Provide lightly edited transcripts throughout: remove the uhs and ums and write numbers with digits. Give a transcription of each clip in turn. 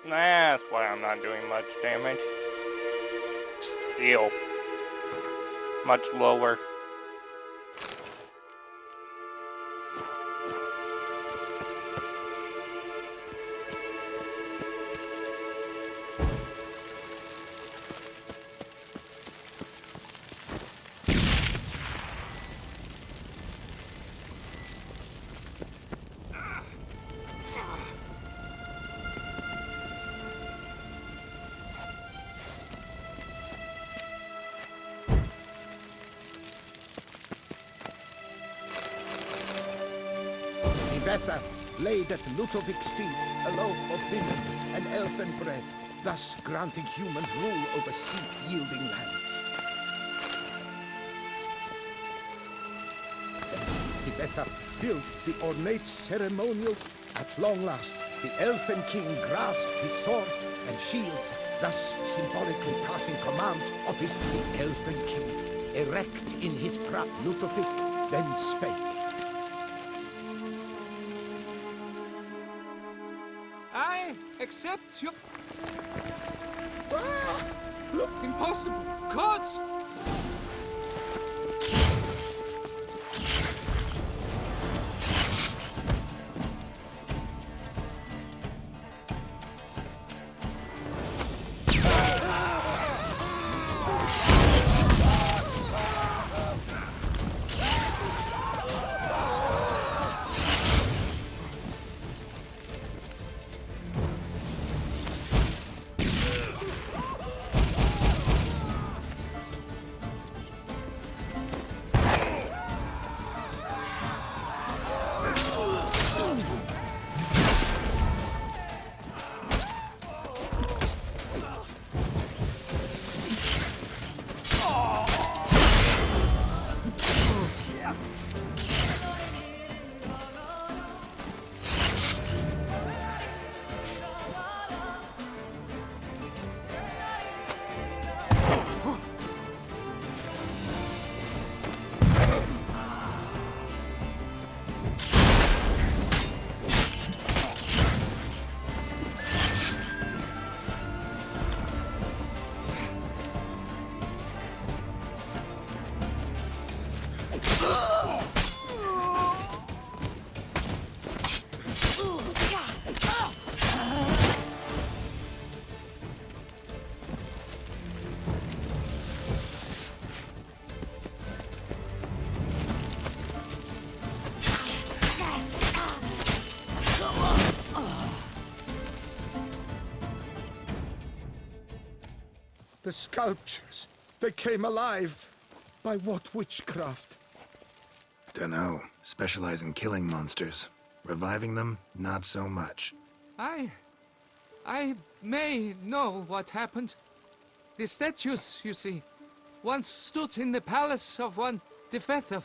That's why I'm not doing much damage. Steel. Much lower. Vetha laid at Ludovic's feet a loaf of linen and elfin bread, thus granting humans rule over seed-yielding lands. Then Vetha filled the ornate ceremonial. At long last, the elfin king grasped his sword and shield, thus symbolically passing command of his elfin king. Erect in his proud, Ludovic then spake. I accept your... Ah! Look! Impossible! Gods! The sculptures, they came alive. By what witchcraft? Dunno. Specialize in killing monsters. Reviving them, not so much. I may know what happened. The statues, you see, once stood in the palace of one Defethov.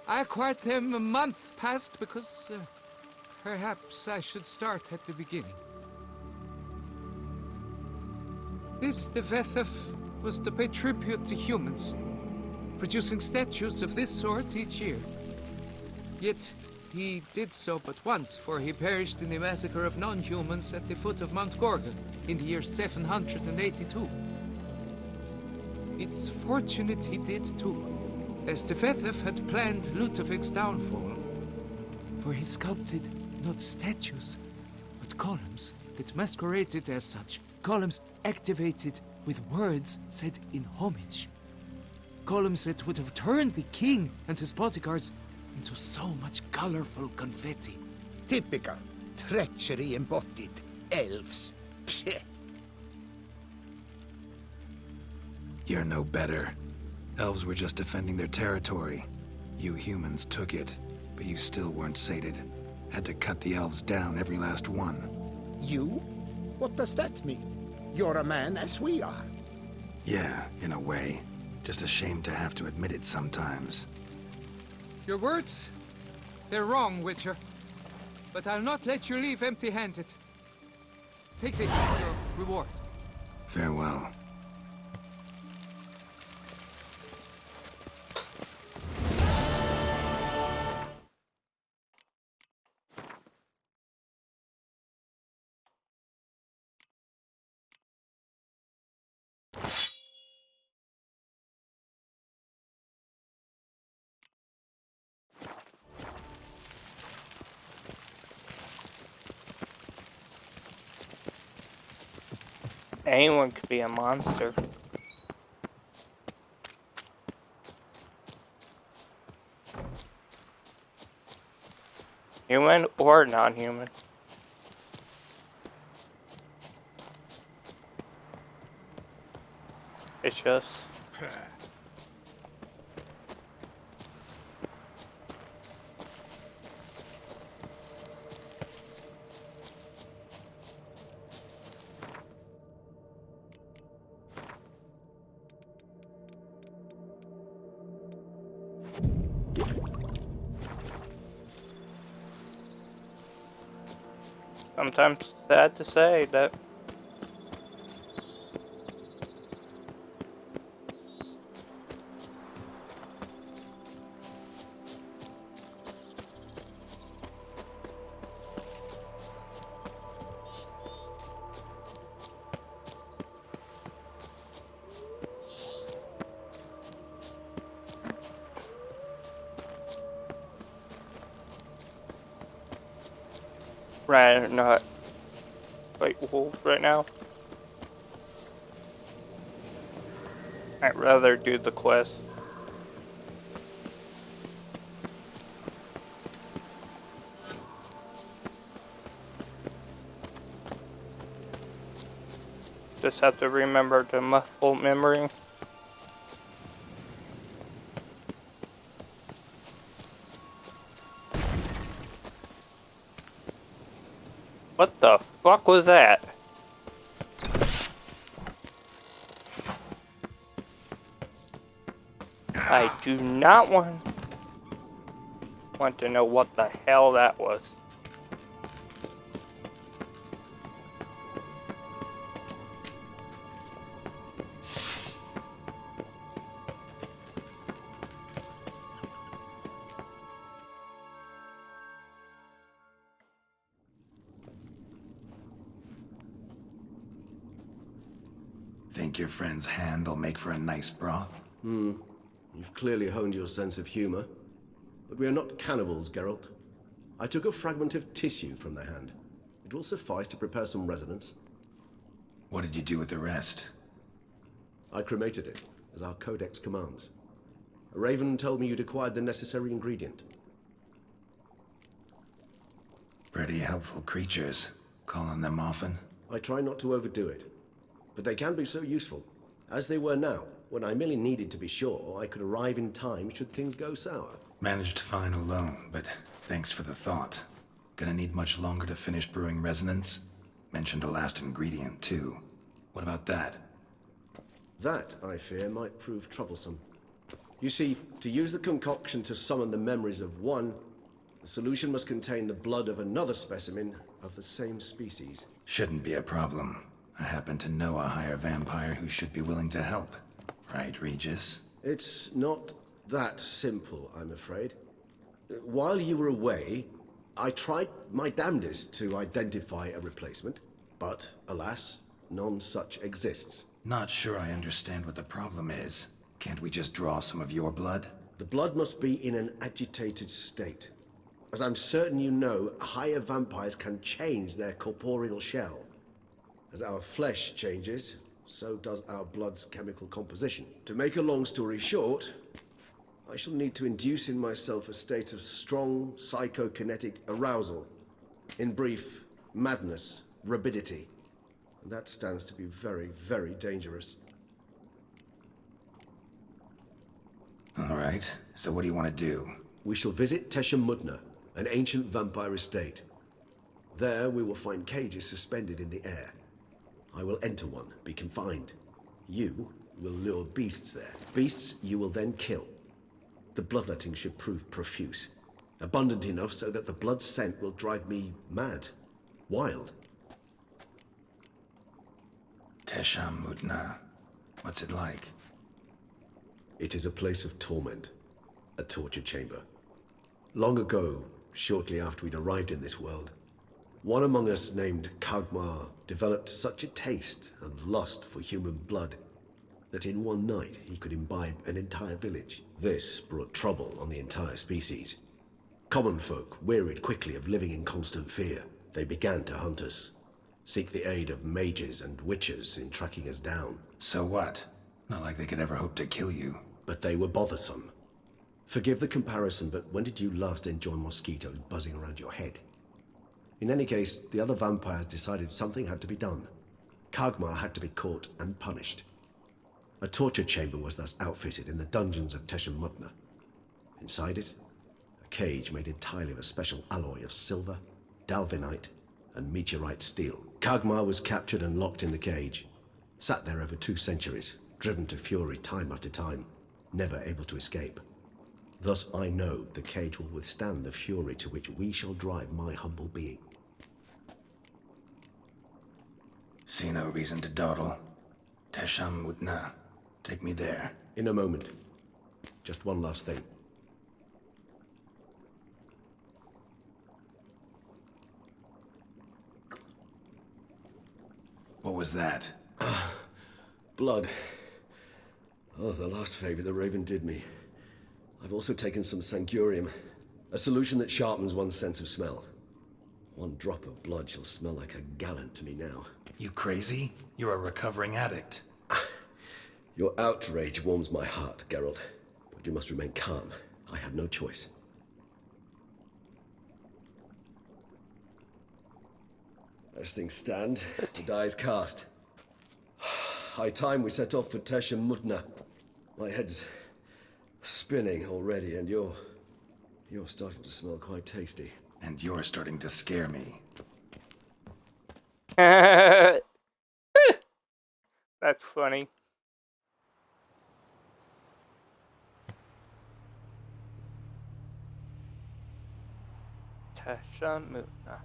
I acquired them a month past because perhaps I should start at the beginning. This Defethov was to pay tribute to humans, producing statues of this sort each year. Yet, he did so but once, for he perished in the massacre of non-humans at the foot of Mount Gorgon in the year 782. It's fortunate he did too, as Defethov had planned Ludovic's downfall. For he sculpted not statues, but columns that masqueraded as such. Columns activated with words said in homage. Columns that would have turned the king and his bodyguards into so much colorful confetti. Typical. Treachery embodied. Elves. Pshh. You're no better. Elves were just defending their territory. You humans took it, but you still weren't sated. Had to cut the elves down, every last one. You? What does that mean? You're a man as we are. Yeah, in a way. Just ashamed to have to admit it sometimes. Your words? They're wrong, Witcher. But I'll not let you leave empty-handed. Take this as your reward. Farewell. Anyone could be a monster. Human or non-human. It's just... Sometimes sad to say that rather not fight wolves right now. I'd rather do the quest. Just have to remember the muscle memory. What the fuck was that? I do not want to know what the hell that was. Think your friend's hand will make for a nice broth? You've clearly honed your sense of humor. But we are not cannibals, Geralt. I took a fragment of tissue from the hand. It will suffice to prepare some resonance. What did you do with the rest? I cremated it, as our codex commands. A raven told me you'd acquired the necessary ingredient. Pretty helpful creatures. Call on them often? I try not to overdo it. But they can be so useful. As they were now, when I merely needed to be sure I could arrive in time should things go sour. Managed fine alone, but thanks for the thought. Gonna need much longer to finish brewing resonance? Mentioned the last ingredient, too. What about that? That, I fear, might prove troublesome. You see, to use the concoction to summon the memories of one, the solution must contain the blood of another specimen of the same species. Shouldn't be a problem. I happen to know a higher vampire who should be willing to help. Right, Regis? It's not that simple, I'm afraid. While you were away, I tried my damnedest to identify a replacement, but alas, none such exists. Not sure I understand what the problem is. Can't we just draw some of your blood? The blood must be in an agitated state. As I'm certain you know, higher vampires can change their corporeal shell. As our flesh changes, so does our blood's chemical composition. To make a long story short, I shall need to induce in myself a state of strong psychokinetic arousal. In brief, madness, rabidity. And that stands to be very, very dangerous. All right, so what do you want to do? We shall visit Tesha Mudna, an ancient vampire estate. There we will find cages suspended in the air. I will enter one, be confined. You will lure beasts there. Beasts you will then kill. The bloodletting should prove profuse. Abundant enough so that the blood scent will drive me mad. Wild. Tesha Mudna. What's it like? It is a place of torment. A torture chamber. Long ago, shortly after we'd arrived in this world, one among us named Kagmar developed such a taste and lust for human blood that in one night he could imbibe an entire village. This brought trouble on the entire species. Common folk wearied quickly of living in constant fear. They began to hunt us. seek the aid of mages and witches in tracking us down. So what? Not like they could ever hope to kill you. But they were bothersome. Forgive the comparison, but when did you last enjoy mosquitoes buzzing around your head? In any case, the other vampires decided something had to be done. Kagmar had to be caught and punished. A torture chamber was thus outfitted in the dungeons of Teshem Mutna. Inside it, a cage made entirely of a special alloy of silver, dalvinite, and meteorite steel. Kagmar was captured and locked in the cage, sat there over 2 centuries, driven to fury time after time, never able to escape. Thus I know the cage will withstand the fury to which we shall drive my humble being. See no reason to dawdle. Tesham Mutna. Take me there. In a moment. Just one last thing. What was that? Blood. Oh, the last favor the Raven did me. I've also taken some Sangurium, a solution that sharpens one's sense of smell. 1 drop of blood shall smell like a gallon to me now. You crazy? You're a recovering addict. Your outrage warms my heart, Geralt. But you must remain calm. I have no choice. As things stand, the die is cast. High time we set off for Teshem Mutna. My head's spinning already, and you're starting to smell quite tasty. And you're starting to scare me. That's funny. Teshem Mutna.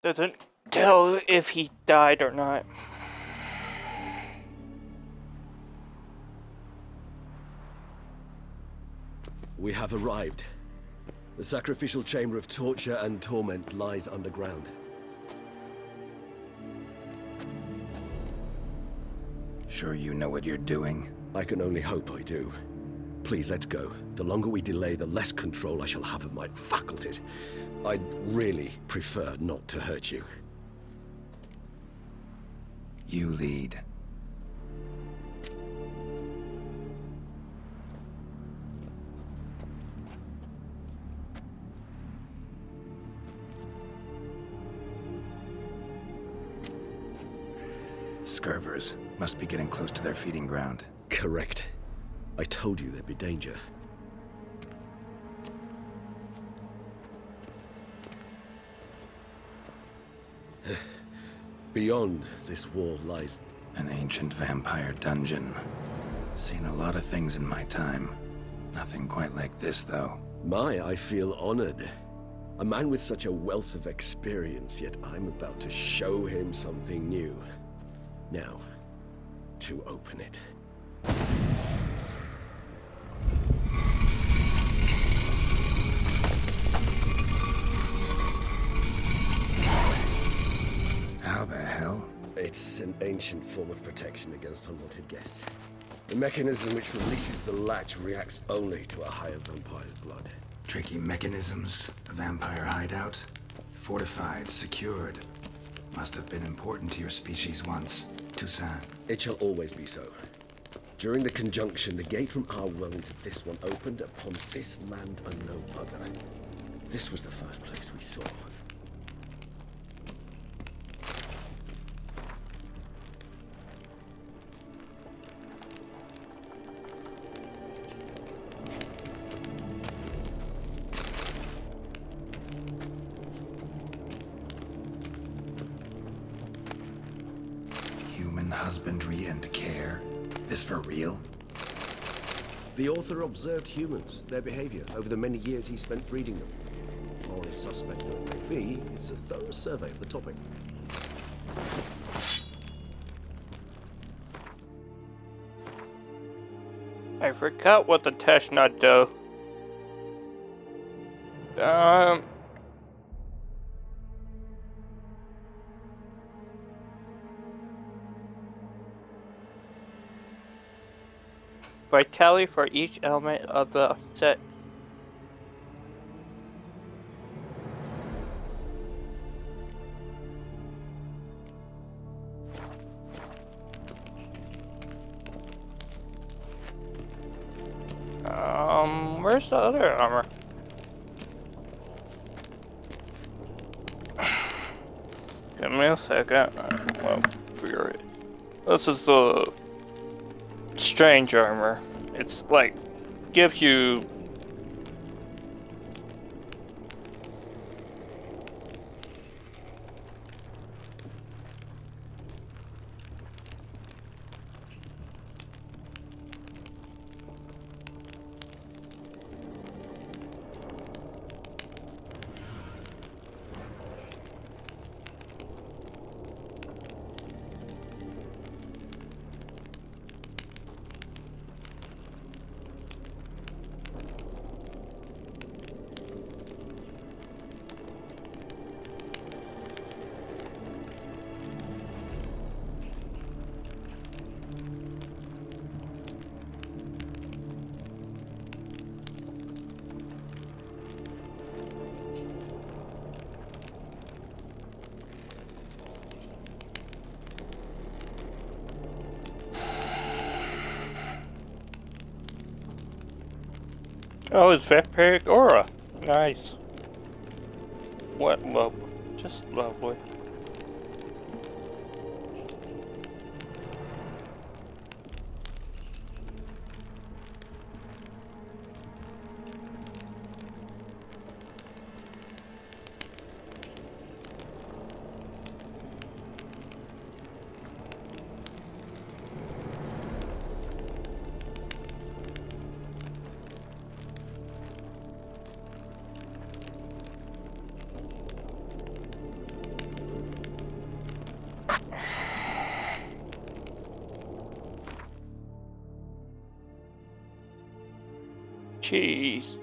Doesn't tell if he died or not. We have arrived. The sacrificial chamber of torture and torment lies underground. Sure you know what you're doing? I can only hope I do. Please, let's go. The longer we delay, the less control I shall have of my faculties. I'd really prefer not to hurt you. You lead. Scurvers must be getting close to their feeding ground. Correct. I told you there'd be danger. Beyond this wall lies... An ancient vampire dungeon. Seen a lot of things in my time. Nothing quite like this, though. I feel honored. A man with such a wealth of experience, yet I'm about to show him something new. Now, to open it. How the hell? It's an ancient form of protection against unwanted guests. The mechanism which releases the latch reacts only to a higher vampire's blood. Tricky mechanisms, a vampire hideout. Fortified, secured. Must have been important to your species once. Toussaint. It shall always be so. During the conjunction, the gate from our world into this one opened upon this land and no other. This was the first place we saw. Human husbandry and care. This for real? The author observed humans, their behavior, over the many years he spent breeding them. Morally suspect though it may be, it's a thorough survey of the topic. I forgot what the test nut do. Vitality for each element of the set. Where's the other armor? Give me a second. I'll figure it. This is the strange armor. It's like gives you oh, it's vampiric aura. Nice. What love? Just lovely. cheese.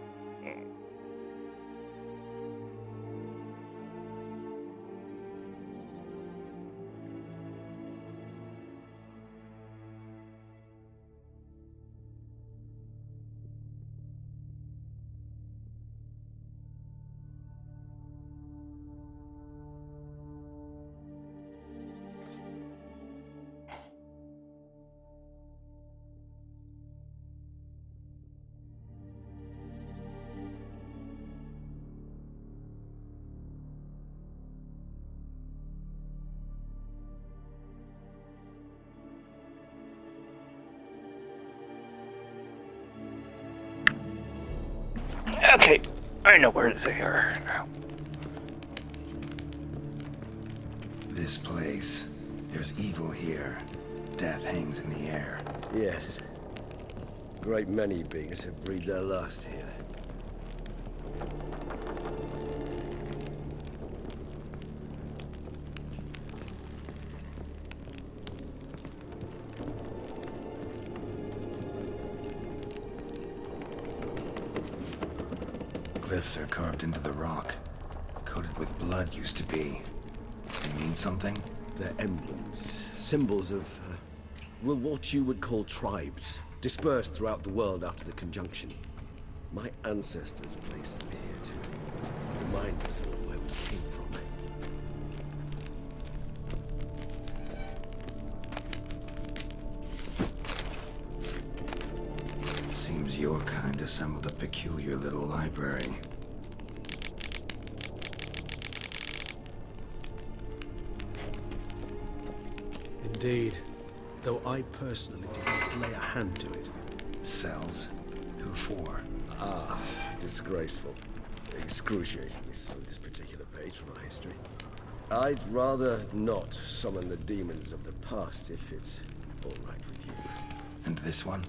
Okay, I know where they are now. This place. There's evil here. Death hangs in the air. Yes. Great many beings have breathed their last here. Glyphs are carved into the rock. Coated with blood used to be. They mean something? They're emblems, symbols of, well, what you would call tribes, dispersed throughout the world after the conjunction. My ancestors placed them here to remind us of where we came from. Seems your kind assembled a peculiar little library. Indeed, though I personally did not lay a hand to it. Cells? Who for? Ah, disgraceful. Excruciatingly so, this particular page from our history. I'd rather not summon the demons of the past if it's all right with you. And this one?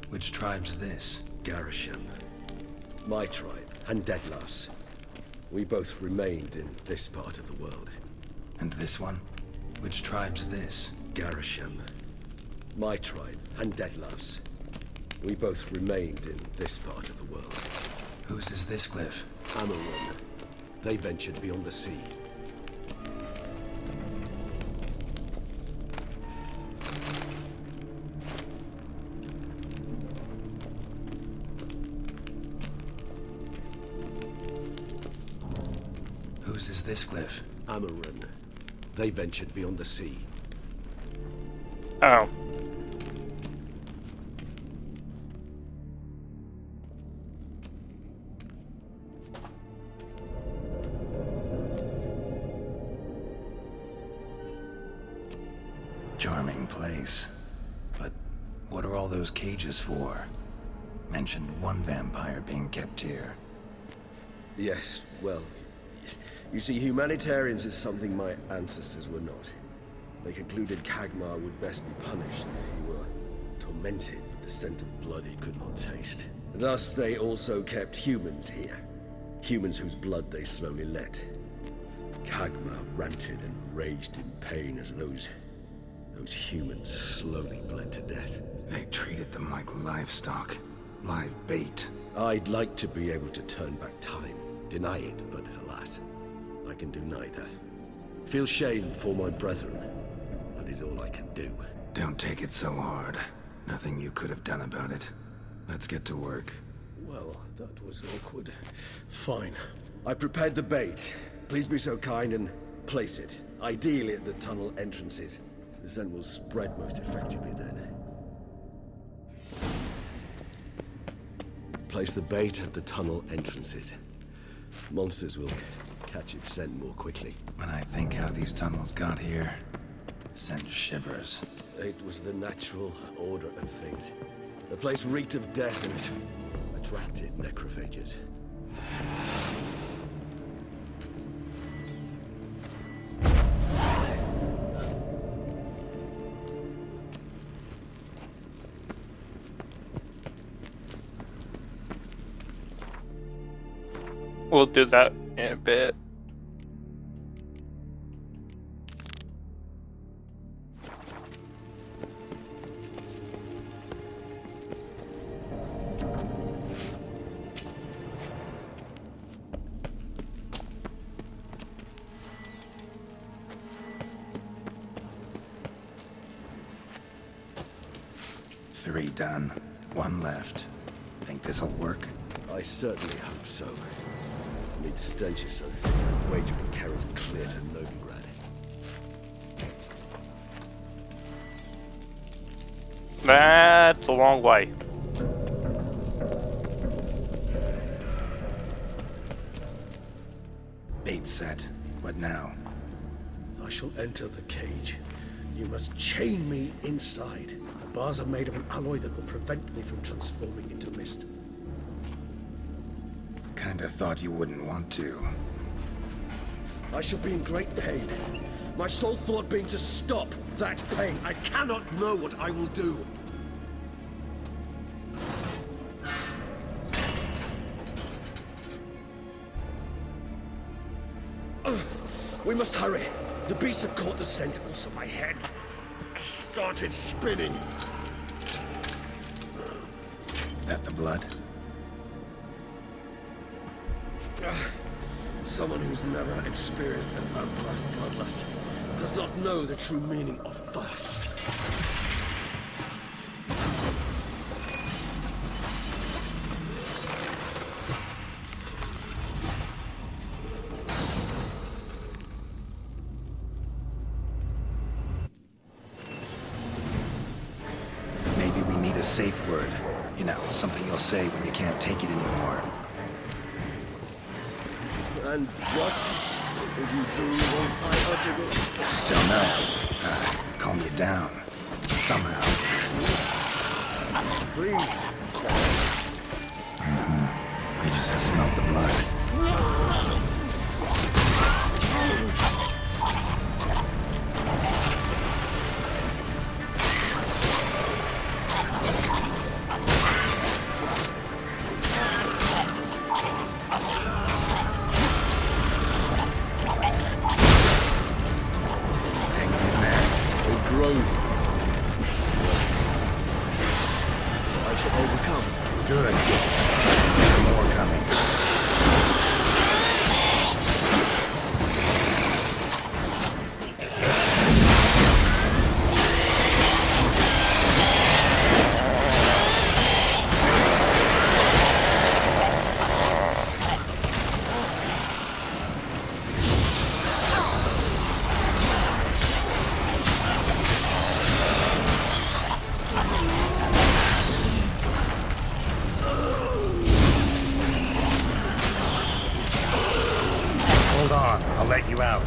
Which tribe's this? Garisham. My tribe, and Deadlouse. We both remained in this part of the world. And this one? Which tribe's this? Garisham. My tribe, and Deadlouse. We both remained in this part of the world. Whose is this glyph? Amarun. They ventured beyond the sea. Whose is this glyph? Amarun. They ventured beyond the sea. Oh. Charming place. But what are all those cages for? Mentioned one vampire being kept here. Yes, well, you see, humanitarians is something my ancestors were not. They concluded Kagmar would best be punished if he were tormented with the scent of blood he could not taste. Thus, they also kept humans here. Humans whose blood they slowly let. Kagmar ranted and raged in pain as those humans slowly bled to death. They treated them like livestock. Live bait. I'd like to be able to turn back time, deny it, but alas, I can do neither. Feel shame for my brethren. That is all I can do. Don't take it so hard. Nothing you could have done about it. Let's get to work. Well, that was awkward. Fine. I prepared the bait. Please be so kind and place it, ideally at the tunnel entrances. The scent will spread most effectively then. Place the bait at the tunnel entrances. Monsters will catch its scent more quickly. When I think how these tunnels got here, send shivers. It was the natural order of things. The place reeked of death and it attracted necrophages. We'll do that in a bit. 3 done. 1 left. Think this'll work? I certainly hope so. I mean, stench is so thick, I'd wager it carries clear to Novigrad. That's a long way. Bait set. What now? I shall enter the cage. You must chain me inside. The bars are made of an alloy that will prevent me from transforming into mist. Kinda thought you wouldn't want to. I shall be in great pain. My sole thought being to stop that pain. I cannot know what I will do. We must hurry. The beasts have caught the scent. Also, my head started spinning. That the blood? Someone who's never experienced a vampire's bloodlust does not know the true meaning of thirst. Maybe we need a safe word. You know, something you'll say when you can't take it anymore. And what will you do once I utter this? Don't know. Calm you down. Somehow. Please. We just have smelled the blood. Growth. I shall overcome. Good. More coming. Hold on, I'll let you out.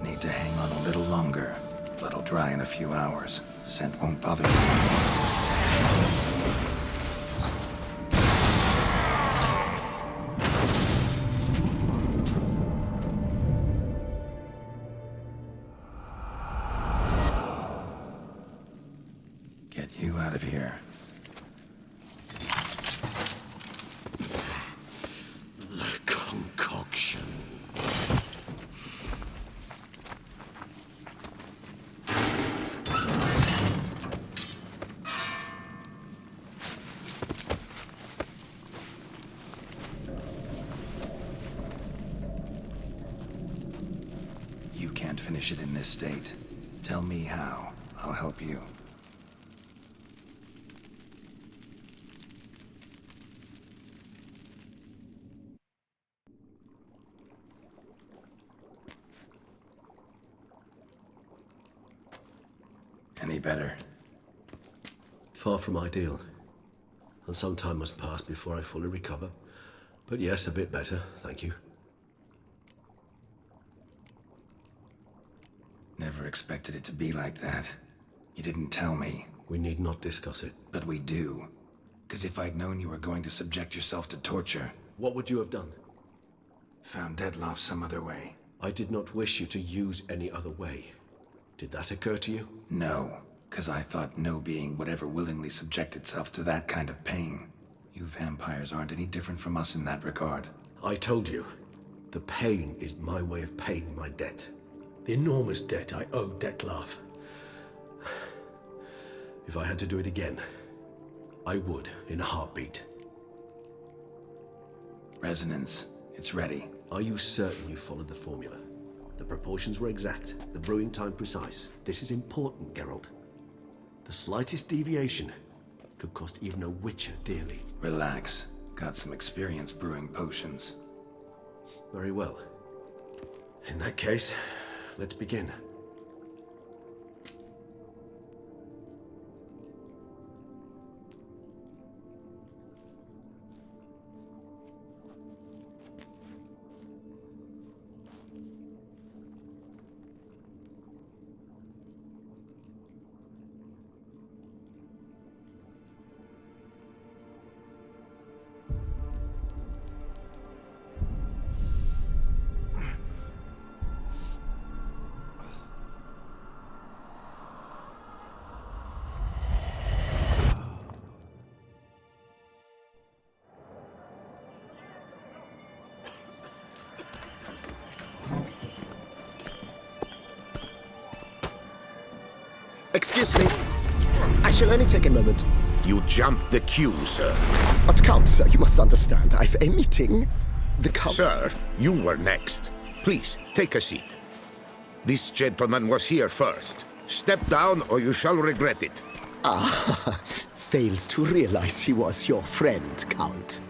Need to hang on a little longer. Blood'll dry in a few hours. Scent won't bother me. Get you out of here. The concoction. You can't finish it in this state. Tell me how. I'll help you. Any better? Far from ideal. And some time must pass before I fully recover. But yes, a bit better, thank you. Never expected it to be like that. You didn't tell me. We need not discuss it. But we do. Because if I'd known you were going to subject yourself to torture... What would you have done? Found Dettlaff some other way. I did not wish you to use any other way. Did that occur to you? No, because I thought no being would ever willingly subject itself to that kind of pain. You vampires aren't any different from us in that regard. I told you, the pain is my way of paying my debt. The enormous debt I owe Dettlaff. If I had to do it again, I would, in a heartbeat. Resonance. It's ready. Are you certain you followed the formula? The proportions were exact, the brewing time precise. This is important, Geralt. The slightest deviation could cost even a witcher dearly. Relax. Got some experience brewing potions. Very well. In that case, let's begin. Excuse me. I shall only take a moment. You jumped the queue, sir. But Count, sir, you must understand. I've a meeting. The Count... Sir, you were next. Please, take a seat. This gentleman was here first. Step down or you shall regret it. Ah, fails to realize he was your friend, Count.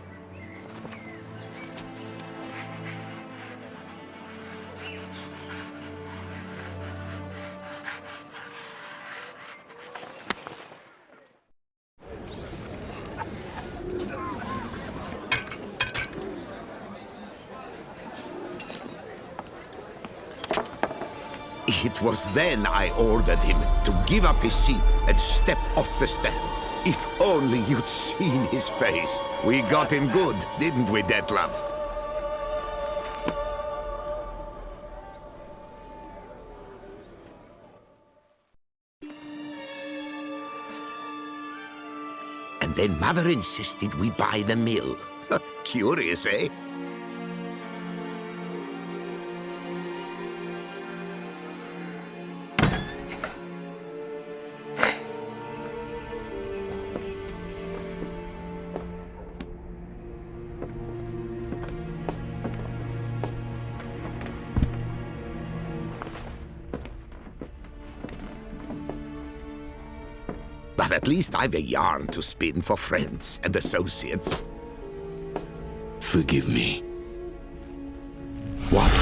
It was then I ordered him to give up his seat and step off the stand. If only you'd seen his face. We got him good, didn't we, Dettlaff? And then Mother insisted we buy the mill. Curious, eh? But at least I've a yarn to spin for friends and associates. Forgive me. What?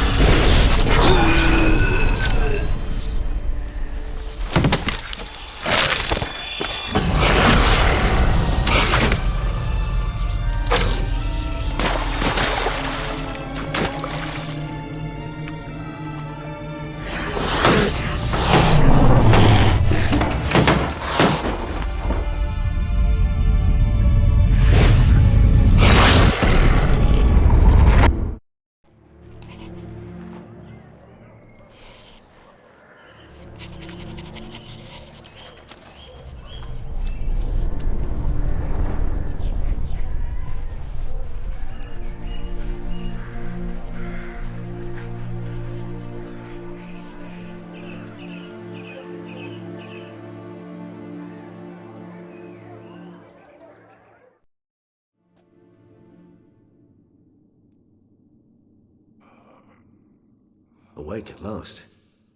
Awake at last.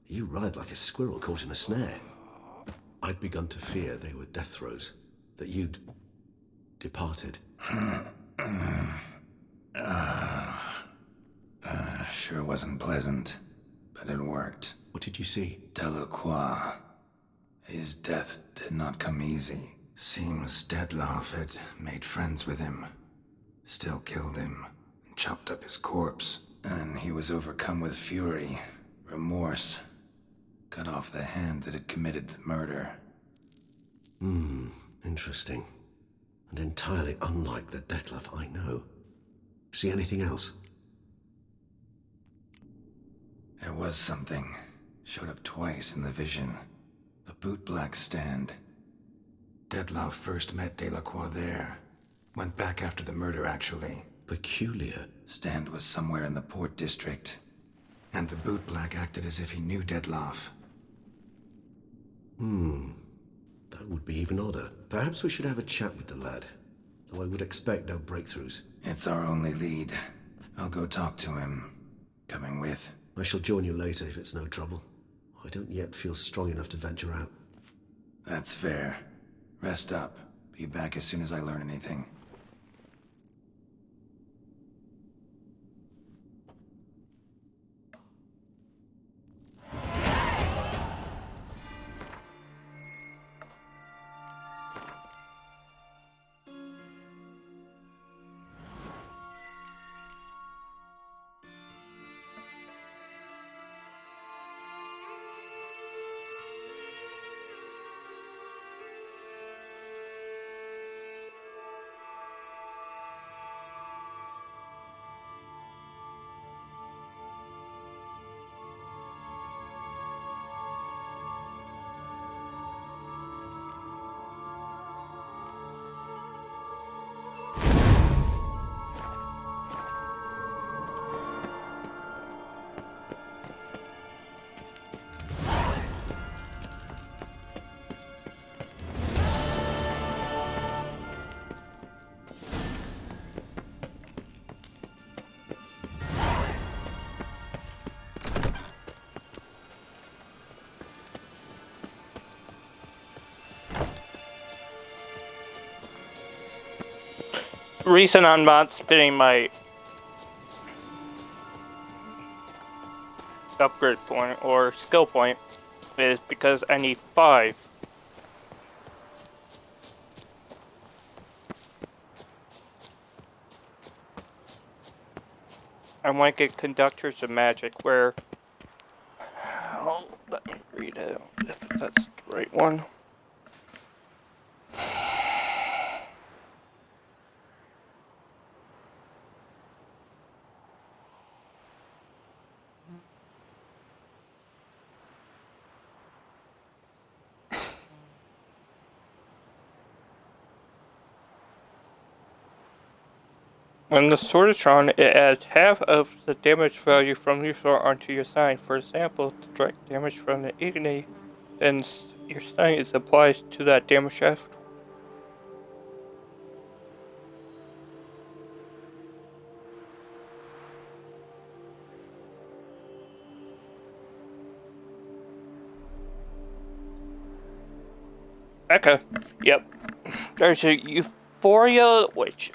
You ride like a squirrel caught in a snare. I'd begun to fear they were death throes, that you'd departed. Sure wasn't pleasant, but it worked. What did you see? Delacroix. His death did not come easy. Seems Dettlaff had made friends with him. Still killed him, and chopped up his corpse. And he was overcome with fury, remorse. Cut off the hand that had committed the murder. Interesting. And entirely unlike the Dettlaff I know. See anything else? There was something. Showed up twice in the vision. A bootblack stand. Dettlaff first met Delacroix there. Went back after the murder, actually. Peculiar. Stand was somewhere in the port district. And the bootblack acted as if he knew Dettlaff. That would be even odder. Perhaps we should have a chat with the lad. Though I would expect no breakthroughs. It's our only lead. I'll go talk to him. Coming with? I shall join you later if it's no trouble. I don't yet feel strong enough to venture out. That's fair. Rest up. Be back as soon as I learn anything. Reason I'm not spinning my upgrade point or skill point is because I need 5. I want to get Conductors of Magic where... Oh, let me read it if that's the right one. When the sword is drawn, it adds half of the damage value from your sword onto your sign. For example, the direct damage from the igni, then your sign is applied to that damage after. Okay, yep. There's a Euphoria, which...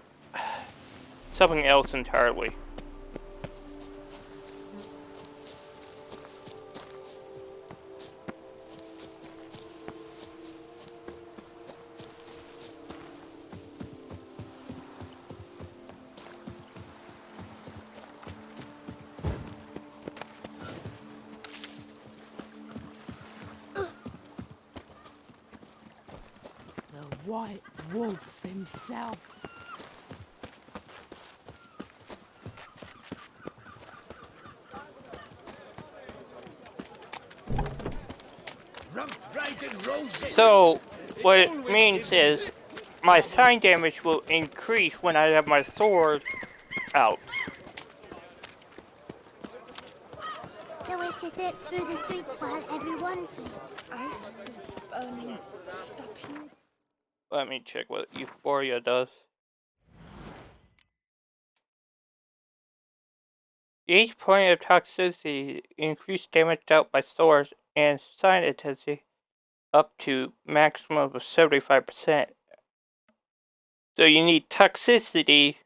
something else entirely. The White Wolf himself. So, what it means is, my sign damage will increase when I have my sword out. The witches it through the streets while everyone fled. I was burning stoppings. Let me check what Euphoria does. Each point of toxicity increased damage dealt by swords and sign intensity up to maximum of 75%. So you need toxicity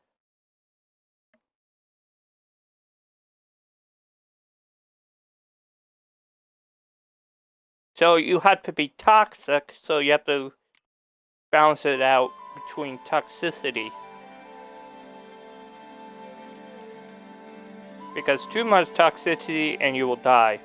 so you have to be toxic, so you have to balance it out between toxicity. Because too much toxicity and you will die.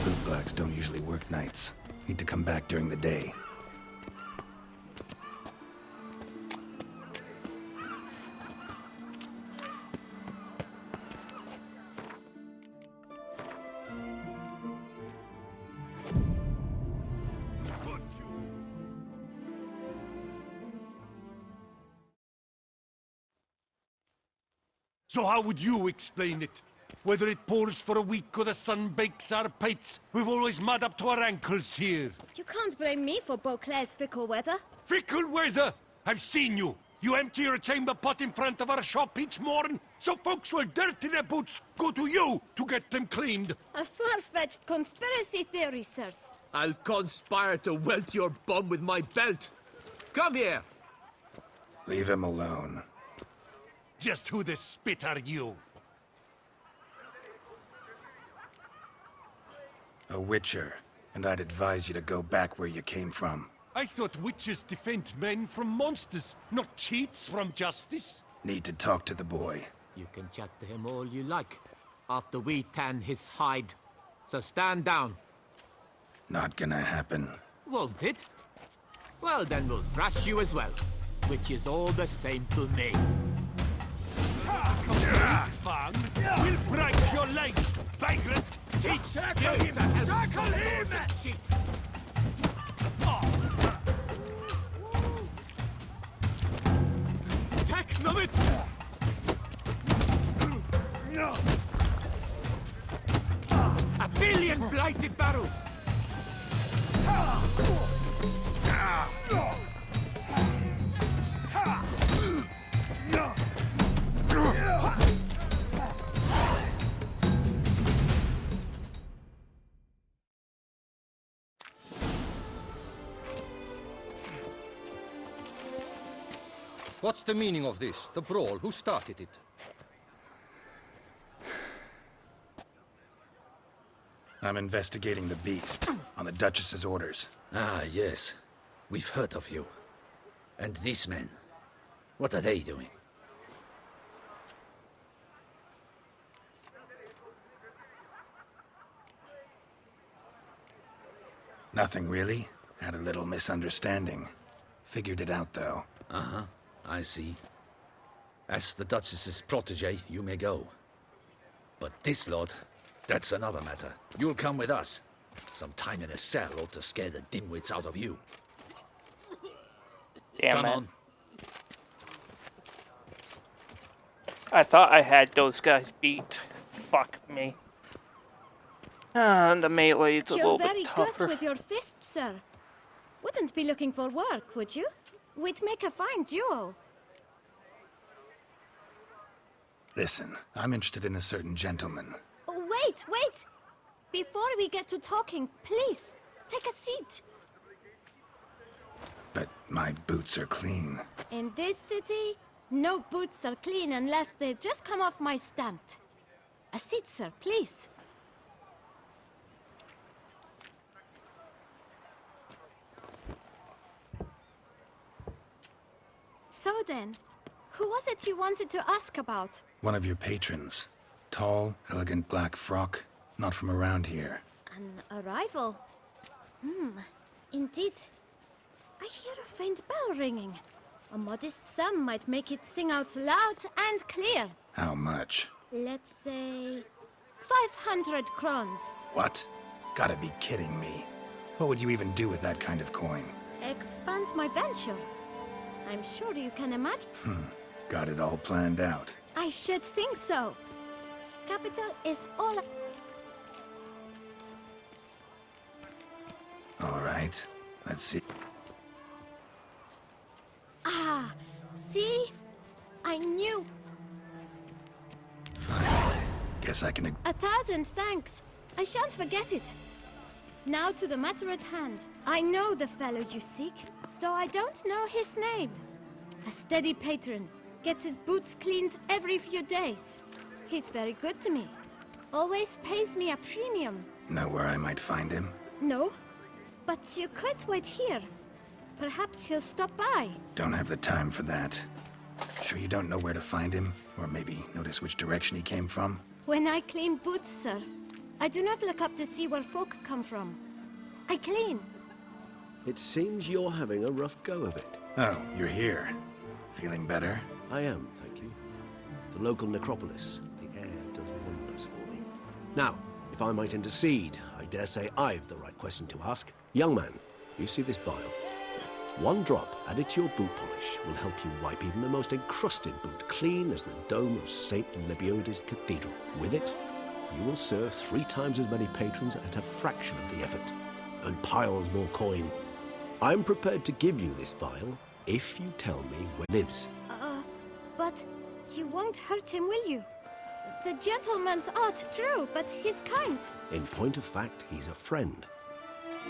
Bootblacks don't usually work nights. Need to come back during the day. So how would you explain it? Whether it pours for a week or the sun bakes our pates, we've always mud up to our ankles here. You can't blame me for Beauclair's fickle weather. Fickle weather! I've seen you. You empty your chamber pot in front of our shop each morn, so folks will dirty their boots, go to you to get them cleaned. A far-fetched conspiracy theory, sirs. I'll conspire to welt your bum with my belt. Come here. Leave him alone. Just who the spit are you? A witcher, and I'd advise you to go back where you came from. I thought witches defend men from monsters, not cheats from justice. Need to talk to the boy. You can chat to him all you like, after we tan his hide. So stand down. Not gonna happen. Won't it? Well, then we'll thrash you as well, which is all the same to me. Fang, we'll break your legs, vagrant! Teach Circle you him! to help Circle him! cheat. Heck, Nubbit! A billion blighted barrels! What's the meaning of this? The brawl? Who started it? I'm investigating the beast, on the Duchess's orders. Ah, yes. We've heard of you. And these men, what are they doing? Nothing really. Had a little misunderstanding. Figured it out, though. Uh-huh, I see. As the Duchess's protege, you may go. But this lot, that's another matter. You'll come with us. Some time in a cell ought to scare the dimwits out of you. Damn Come it. on. I thought I had those guys beat. Fuck me. The melee is a You're little very bit tougher. good with your fists, sir. Wouldn't be looking for work, would you? We'd make a fine duo. Listen, I'm interested in a certain gentleman. Oh, wait! Before we get to talking, please, take a seat. But my boots are clean. In this city, no boots are clean unless they just come off my stant. A seat, sir, please. So then, who was it you wanted to ask about? One of your patrons. Tall, elegant black frock. Not from around here. An arrival? Indeed. I hear a faint bell ringing. A modest sum might make it sing out loud and clear. How much? Let's say 500 crowns. What? Gotta be kidding me. What would you even do with that kind of coin? Expand my venture. I'm sure you can imagine. Got it all planned out. I should think so. Capital is all... All right. Let's see. Ah, see? I knew. Fine. Guess I can... 1,000 thanks. I shan't forget it. Now to the matter at hand. I know the fellow you seek, though I don't know his name. A steady patron. Gets his boots cleaned every few days. He's very good to me. Always pays me a premium. Know where I might find him? No, but you could wait here. Perhaps he'll stop by. Don't have the time for that. Sure you don't know where to find him? Or maybe notice which direction he came from? When I clean boots, sir, I do not look up to see where folk come from. I clean. It seems you're having a rough go of it. Oh, you're here. Feeling better? I am, thank you. The local necropolis. The air does wonders for me. Now, if I might intercede, I dare say I've the right question to ask. Young man, you see this vial? One drop added to your boot polish will help you wipe even the most encrusted boot clean as the dome of St. Lebiodes Cathedral. With it, you will serve 3 times as many patrons at a fraction of the effort, and piles more coin. I'm prepared to give you this vial if you tell me where it lives. But you won't hurt him, will you? The gentleman's art, true, but he's kind. In point of fact, he's a friend.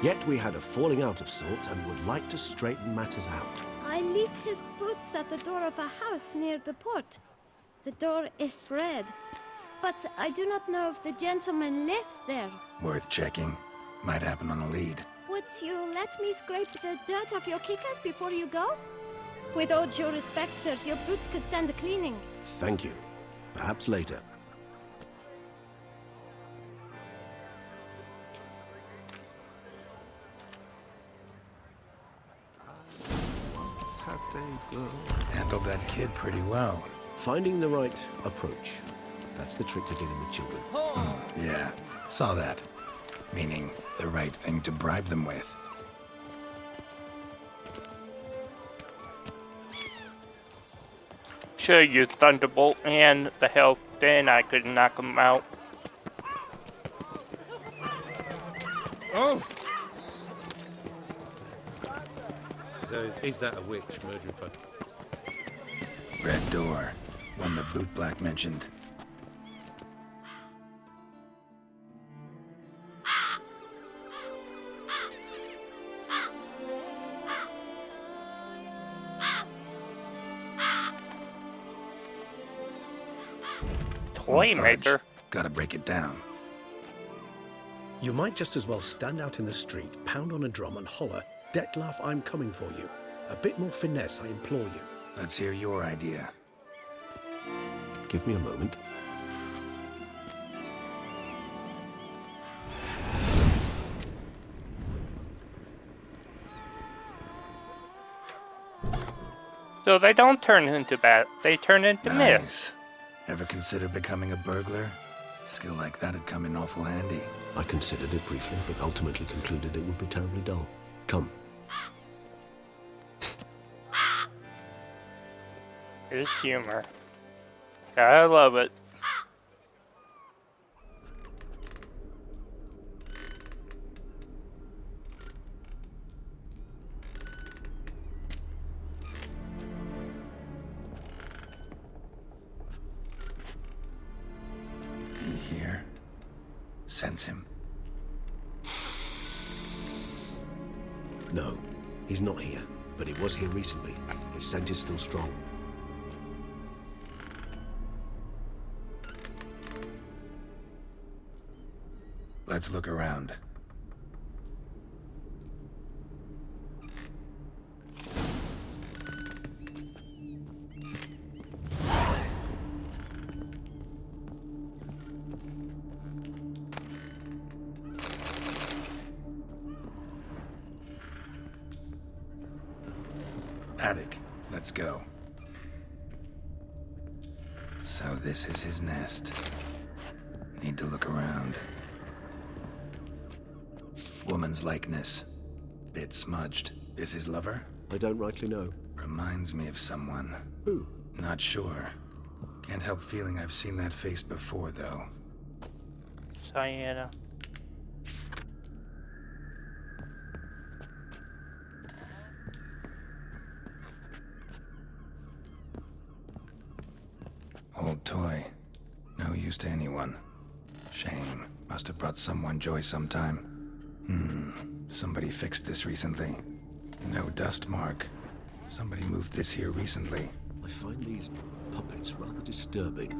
Yet we had a falling out of sorts and would like to straighten matters out. I leave his boots at the door of a house near the port. The door is red, but I do not know if the gentleman lives there. Worth checking. Might happen on a lead. Would you let me scrape the dirt off your kickers before you go? With all due respect, sirs, your boots could stand a cleaning. Thank you. Perhaps later. Handled that kid pretty well. Finding the right approach. That's the trick to getting the children. Yeah, saw that. Meaning, the right thing to bribe them with. Should've used Thunderbolt and the health, then I could knock him out. Oh! So is that a witch, Murdrupa? Red door. One the boot black mentioned. Toy maker. Gotta break it down. You might just as well stand out in the street, pound on a drum and holler, "Detlef, I'm coming for you." A bit more finesse, I implore you. Let's hear your idea. Give me a moment. So they don't turn into bat, they turn into Nice. mist. Ever consider becoming a burglar? Skill like that'd come in awful handy. I considered it briefly, but ultimately concluded it would be terribly dull. Come. It's humor. Gotta love it. He here? Sense him? No, he's not here, but he was here recently. His scent is still strong. Let's look around. Attic, let's go. So this is his nest. Need to look around. Woman's likeness. Bit smudged. Is his lover? I don't rightly know. Reminds me of someone. Who? Not sure. Can't help feeling I've seen that face before, though. Diana. Old toy. No use to anyone. Shame. Must have brought someone joy sometime. Somebody fixed this recently. No dust mark. Somebody moved this here recently. I find these puppets rather disturbing.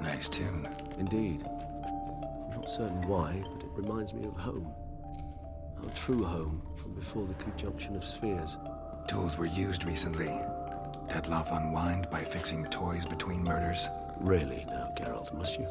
Nice tune. Indeed. I'm not certain why, but it reminds me of home. Our true home from before the conjunction of spheres. Tools were used recently. Dettlaff unwind by fixing toys between murders. Really now, Geralt, must you?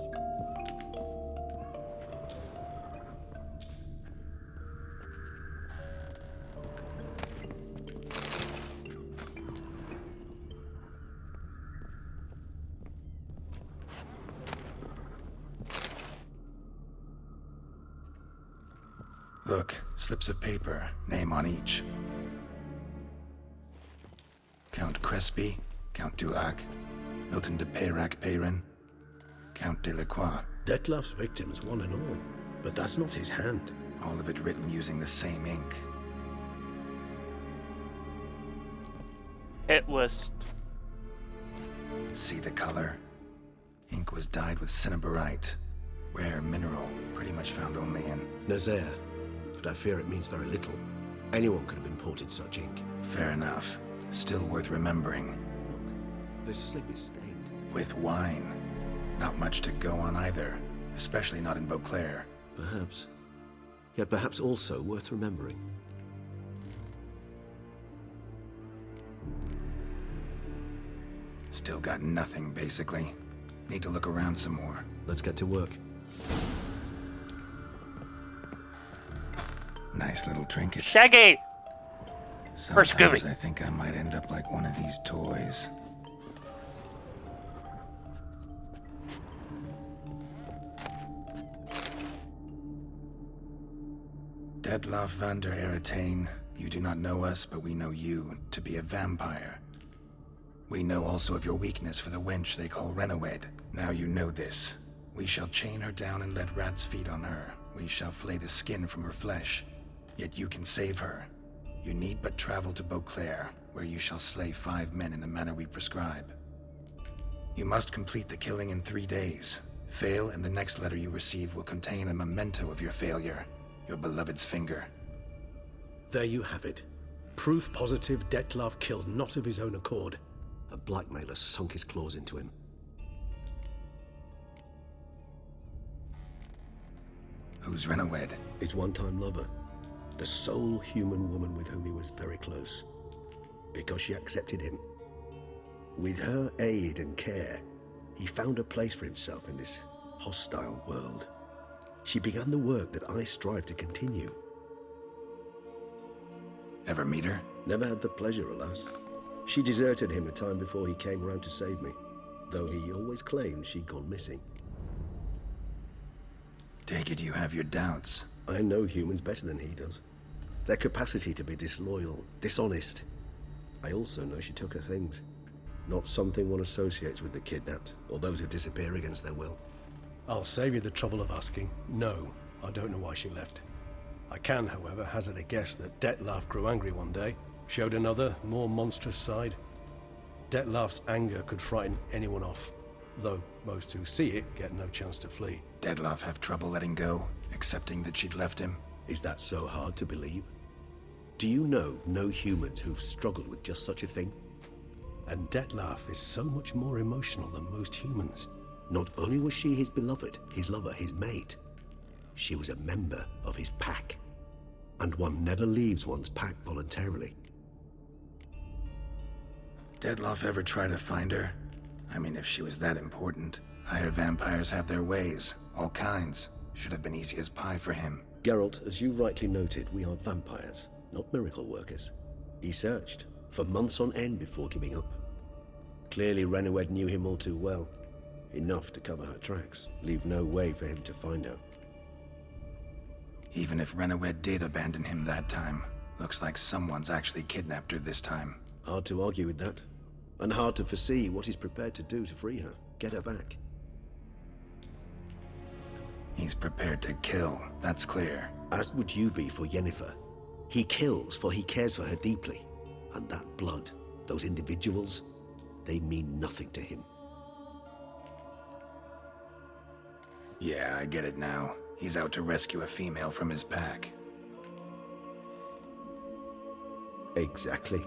Look, slips of paper, name on each. Count Crespi, Count Dulac, Milton de Peyrac-Peyrin, Count Delacroix. Dettlaff's victims, one and all. But that's not his hand. All of it written using the same ink. It was... See the color? Ink was dyed with cinnabarite. Rare mineral, pretty much found only in... Nazaire. But I fear it means very little. Anyone could have imported such ink. Fair enough. Still worth remembering. Look, this slip is stained. With wine. Not much to go on either, especially not in Beauclair. Perhaps. Yet perhaps also worth remembering. Still got nothing, basically. Need to look around some more. Let's get to work. Nice little trinket. Shaggy! For Sometimes Scooby. I think I might end up like one of these toys. Dettlaff van der Eretain, you do not know us, but we know you to be a vampire. We know also of your weakness for the wench they call Renowed. Now you know this. We shall chain her down and let rats feed on her. We shall flay the skin from her flesh. Yet you can save her. You need but travel to Beauclair, where you shall slay 5 men in the manner we prescribe. You must complete the killing in 3 days. Fail, and the next letter you receive will contain a memento of your failure. Your beloved's finger. There you have it. Proof positive Dettlaff killed not of his own accord. A blackmailer sunk his claws into him. Who's Renowed? His one-time lover. The sole human woman with whom he was very close. Because she accepted him. With her aid and care, he found a place for himself in this hostile world. She began the work that I strive to continue. Ever meet her? Never had the pleasure, alas. She deserted him a time before he came around to save me, though he always claimed she'd gone missing. Take it you have your doubts. I know humans better than he does. Their capacity to be disloyal, dishonest. I also know she took her things. Not something one associates with the kidnapped, or those who disappear against their will. I'll save you the trouble of asking. No, I don't know why she left. I can, however, hazard a guess that Dettlaff grew angry one day, showed another, more monstrous side. Dettlaff's anger could frighten anyone off, though most who see it get no chance to flee. Dettlaff have trouble letting go, accepting that she'd left him? Is that so hard to believe? Do you know no humans who've struggled with just such a thing? And Dettlaff is so much more emotional than most humans. Not only was she his beloved, his lover, his mate, she was a member of his pack. And one never leaves one's pack voluntarily. Dettlaff ever try to find her? I mean, if she was that important. Higher vampires have their ways, all kinds. Should have been easy as pie for him. Geralt, as you rightly noted, we are vampires, not miracle workers. He searched for months on end before giving up. Clearly Renowed knew him all too well. Enough to cover her tracks, leave no way for him to find her. Even if Renowed did abandon him that time, looks like someone's actually kidnapped her this time. Hard to argue with that. And hard to foresee what he's prepared to do to free her, get her back. He's prepared to kill, that's clear. As would you be for Yennefer. He kills for he cares for her deeply. And that blood, those individuals, they mean nothing to him. Yeah, I get it now. He's out to rescue a female from his pack. Exactly.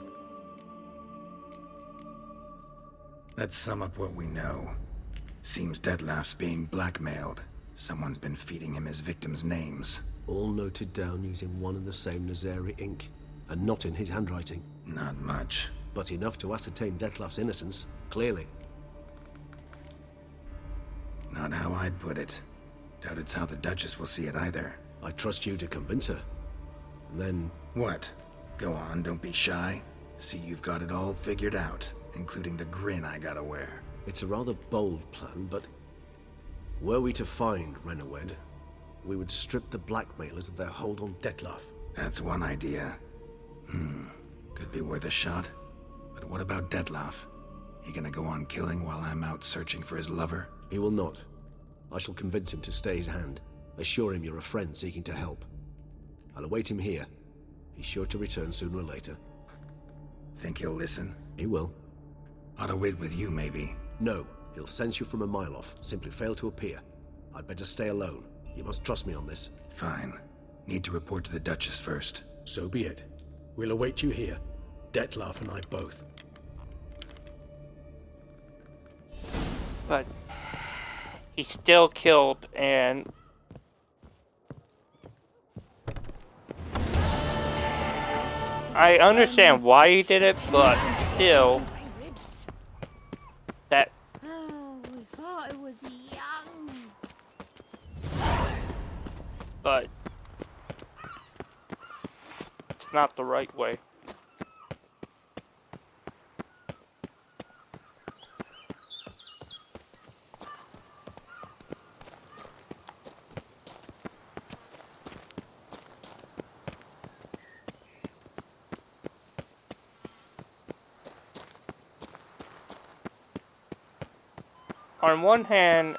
Let's sum up what we know. Seems Dettlaff's being blackmailed. Someone's been feeding him his victims' names. All noted down using one and the same Nazari ink, and not in his handwriting. Not much. But enough to ascertain Dettlaff's innocence, clearly. Not how I'd put it. Doubt it's how the Duchess will see it either. I trust you to convince her. And then... What? Go on, don't be shy. See, you've got it all figured out, including the grin I gotta wear. It's a rather bold plan, but... Were we to find Renawed, we would strip the blackmailers of their hold on Dettlaff. That's one idea. Could be worth a shot. But what about Dettlaff? He gonna go on killing while I'm out searching for his lover? He will not. I shall convince him to stay his hand. Assure him you're a friend seeking to help. I'll await him here. He's sure to return sooner or later. Think he'll listen? He will. Ought to wait with you, maybe. No. He'll sense you from a mile off. Simply fail to appear. I'd better stay alone. You must trust me on this. Fine. Need to report to the Duchess first. So be it. We'll await you here. Dettlaff and I both. But he still killed, and I understand why he did it, but still, that. Oh, we thought it was young. But it's not the right way. On one hand,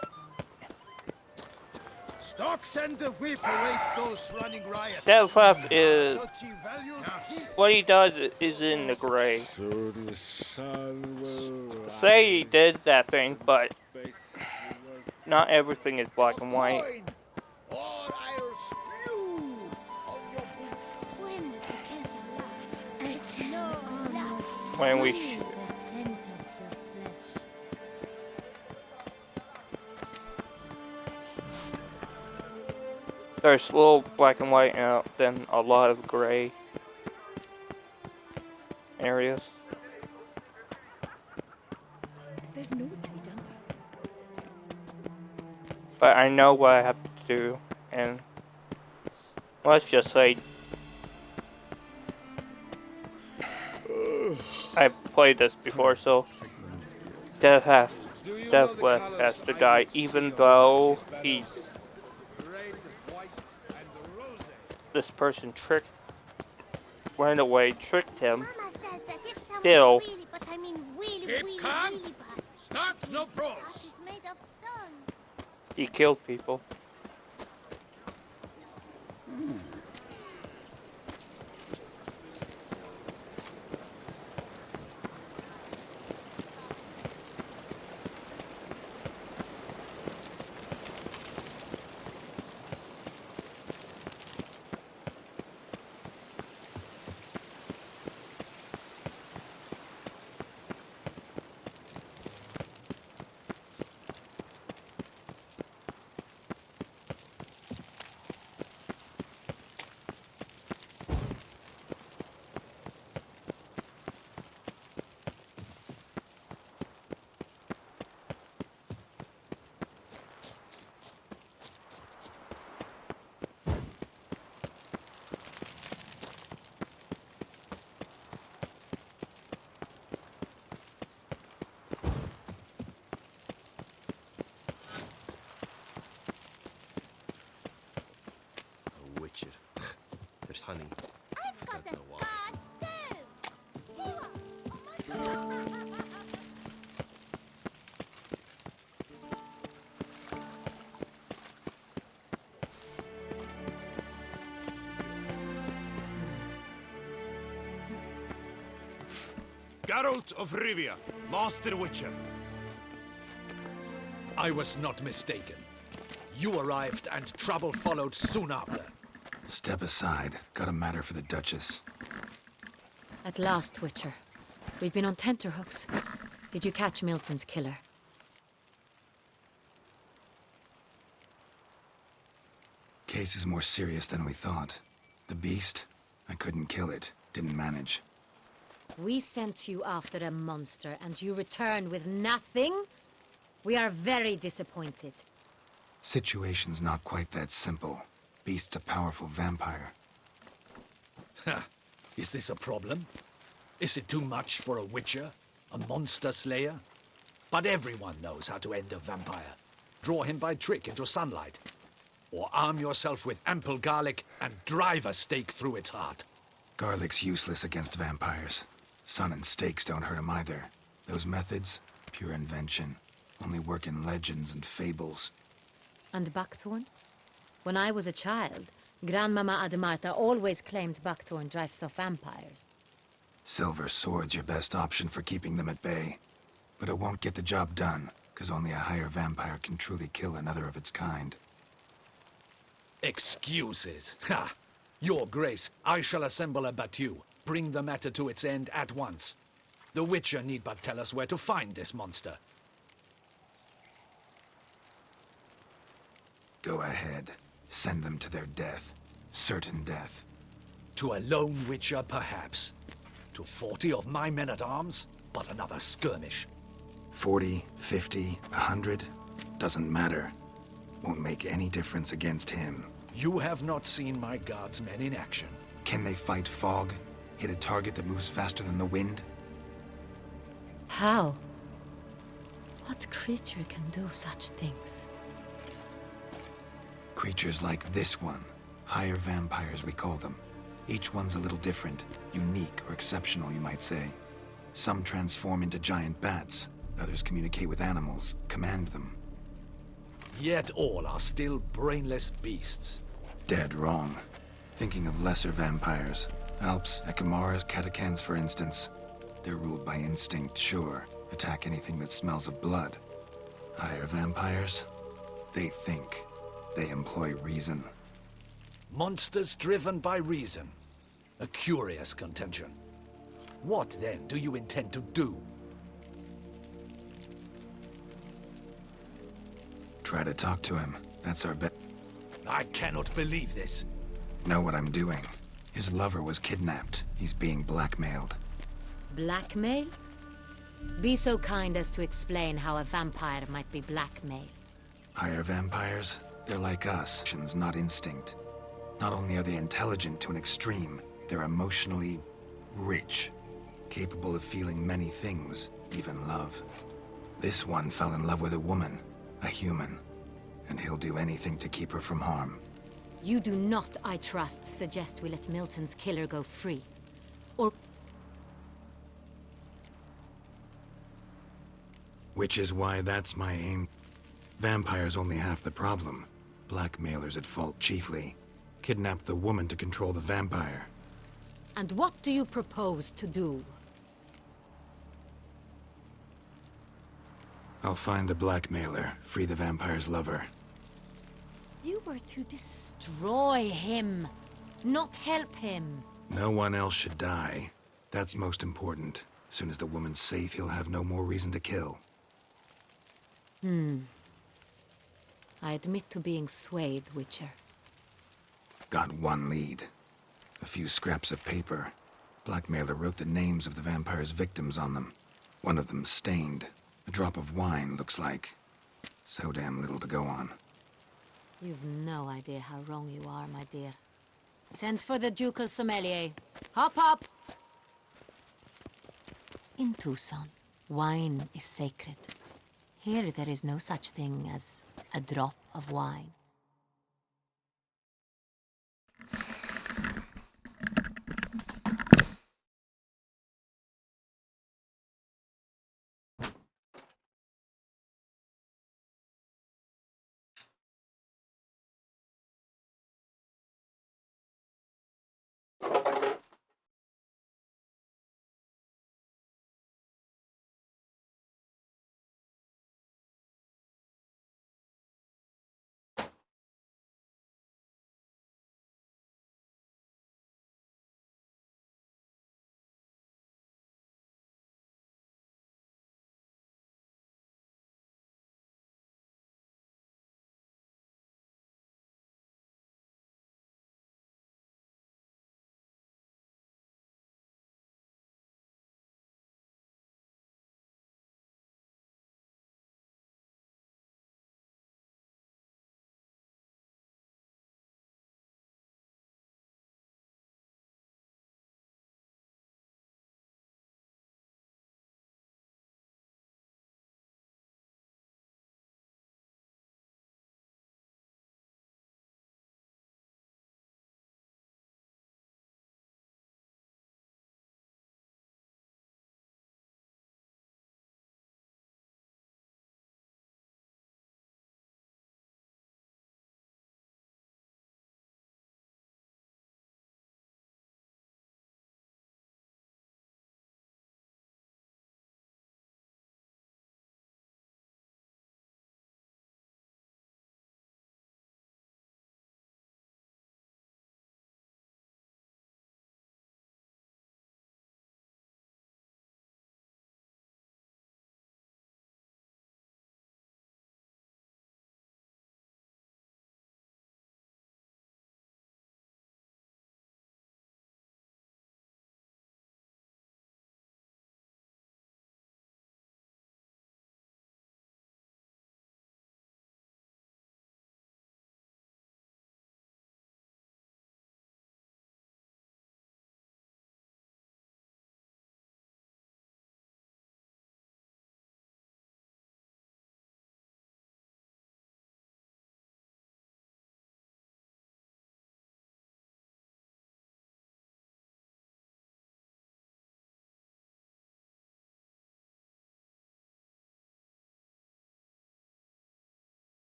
Stocks and the whip await those running riot. Dettlaff is what he does is in the gray. Say he did that thing, but not everything is black and white. When we there's a little black and white and then a lot of gray areas. There's no to be done. But I know what I have to do, and let's just say I've played this before, so Dettlaff has to die, even though this person went away, tricked him. Still, Keep calm. Start no pros. he killed people. There's honey. I've got a god too. Geralt of Rivia, Master Witcher. I was not mistaken. You arrived and trouble followed soon after. Step aside. Got a matter for the Duchess. At last, Witcher. We've been on tenterhooks. Did you catch Milton's killer? Case is more serious than we thought. The beast? I couldn't kill it. Didn't manage. We sent you after a monster, and you return with nothing? We are very disappointed. Situation's not quite that simple. Beast's a powerful vampire. Ha! Is this a problem? Is it too much for a witcher? A monster slayer? But everyone knows how to end a vampire. Draw him by trick into sunlight. Or arm yourself with ample garlic and drive a stake through its heart. Garlic's useless against vampires. Sun and stakes don't hurt him either. Those methods, pure invention. Only work in legends and fables. And buckthorn? When I was a child, Grandmama Ademarta always claimed buckthorn drives off vampires. Silver sword's your best option for keeping them at bay. But it won't get the job done, because only a higher vampire can truly kill another of its kind. Excuses. Ha! Your Grace, I shall assemble a battue. Bring the matter to its end at once. The Witcher need but tell us where to find this monster. Go ahead. Send them to their death. Certain death. To a lone Witcher, perhaps. To 40 of my men-at-arms, but another skirmish. 40, 50, 100, doesn't matter. Won't make any difference against him. You have not seen my guardsmen in action. Can they fight fog? Hit a target that moves faster than the wind? How? What creature can do such things? Creatures like this one. Higher vampires, we call them. Each one's a little different. Unique or exceptional, you might say. Some transform into giant bats. Others communicate with animals, command them. Yet all are still brainless beasts. Dead wrong. Thinking of lesser vampires. Alps, Ekamaras, Catacans, for instance. They're ruled by instinct, sure. Attack anything that smells of blood. Higher vampires? They think. They employ reason. Monsters driven by reason. A curious contention. What, then, do you intend to do? Try to talk to him. That's our bet. I cannot believe this. Know what I'm doing. His lover was kidnapped. He's being blackmailed. Blackmailed? Be so kind as to explain how a vampire might be blackmailed. Higher vampires? They're like us. Not instinct. Not only are they intelligent to an extreme, they're emotionally rich. Capable of feeling many things, even love. This one fell in love with a woman, a human. And he'll do anything to keep her from harm. You do not, I trust, suggest we let Milton's killer go free. Or... Which is why that's my aim. Vampires only half the problem. Blackmailers at fault chiefly. Kidnapped the woman to control the vampire. And what do you propose to do? I'll find the blackmailer, free the vampire's lover. You were to destroy him, not help him. No one else should die. That's most important. As soon as the woman's safe, he'll have no more reason to kill. I admit to being swayed, Witcher. Got one lead. A few scraps of paper. Blackmailer wrote the names of the vampire's victims on them. One of them stained. A drop of wine, looks like. So damn little to go on. You've no idea how wrong you are, my dear. Send for the ducal sommelier. Hop, hop! In Tucson, wine is sacred. Here there is no such thing as a drop of wine.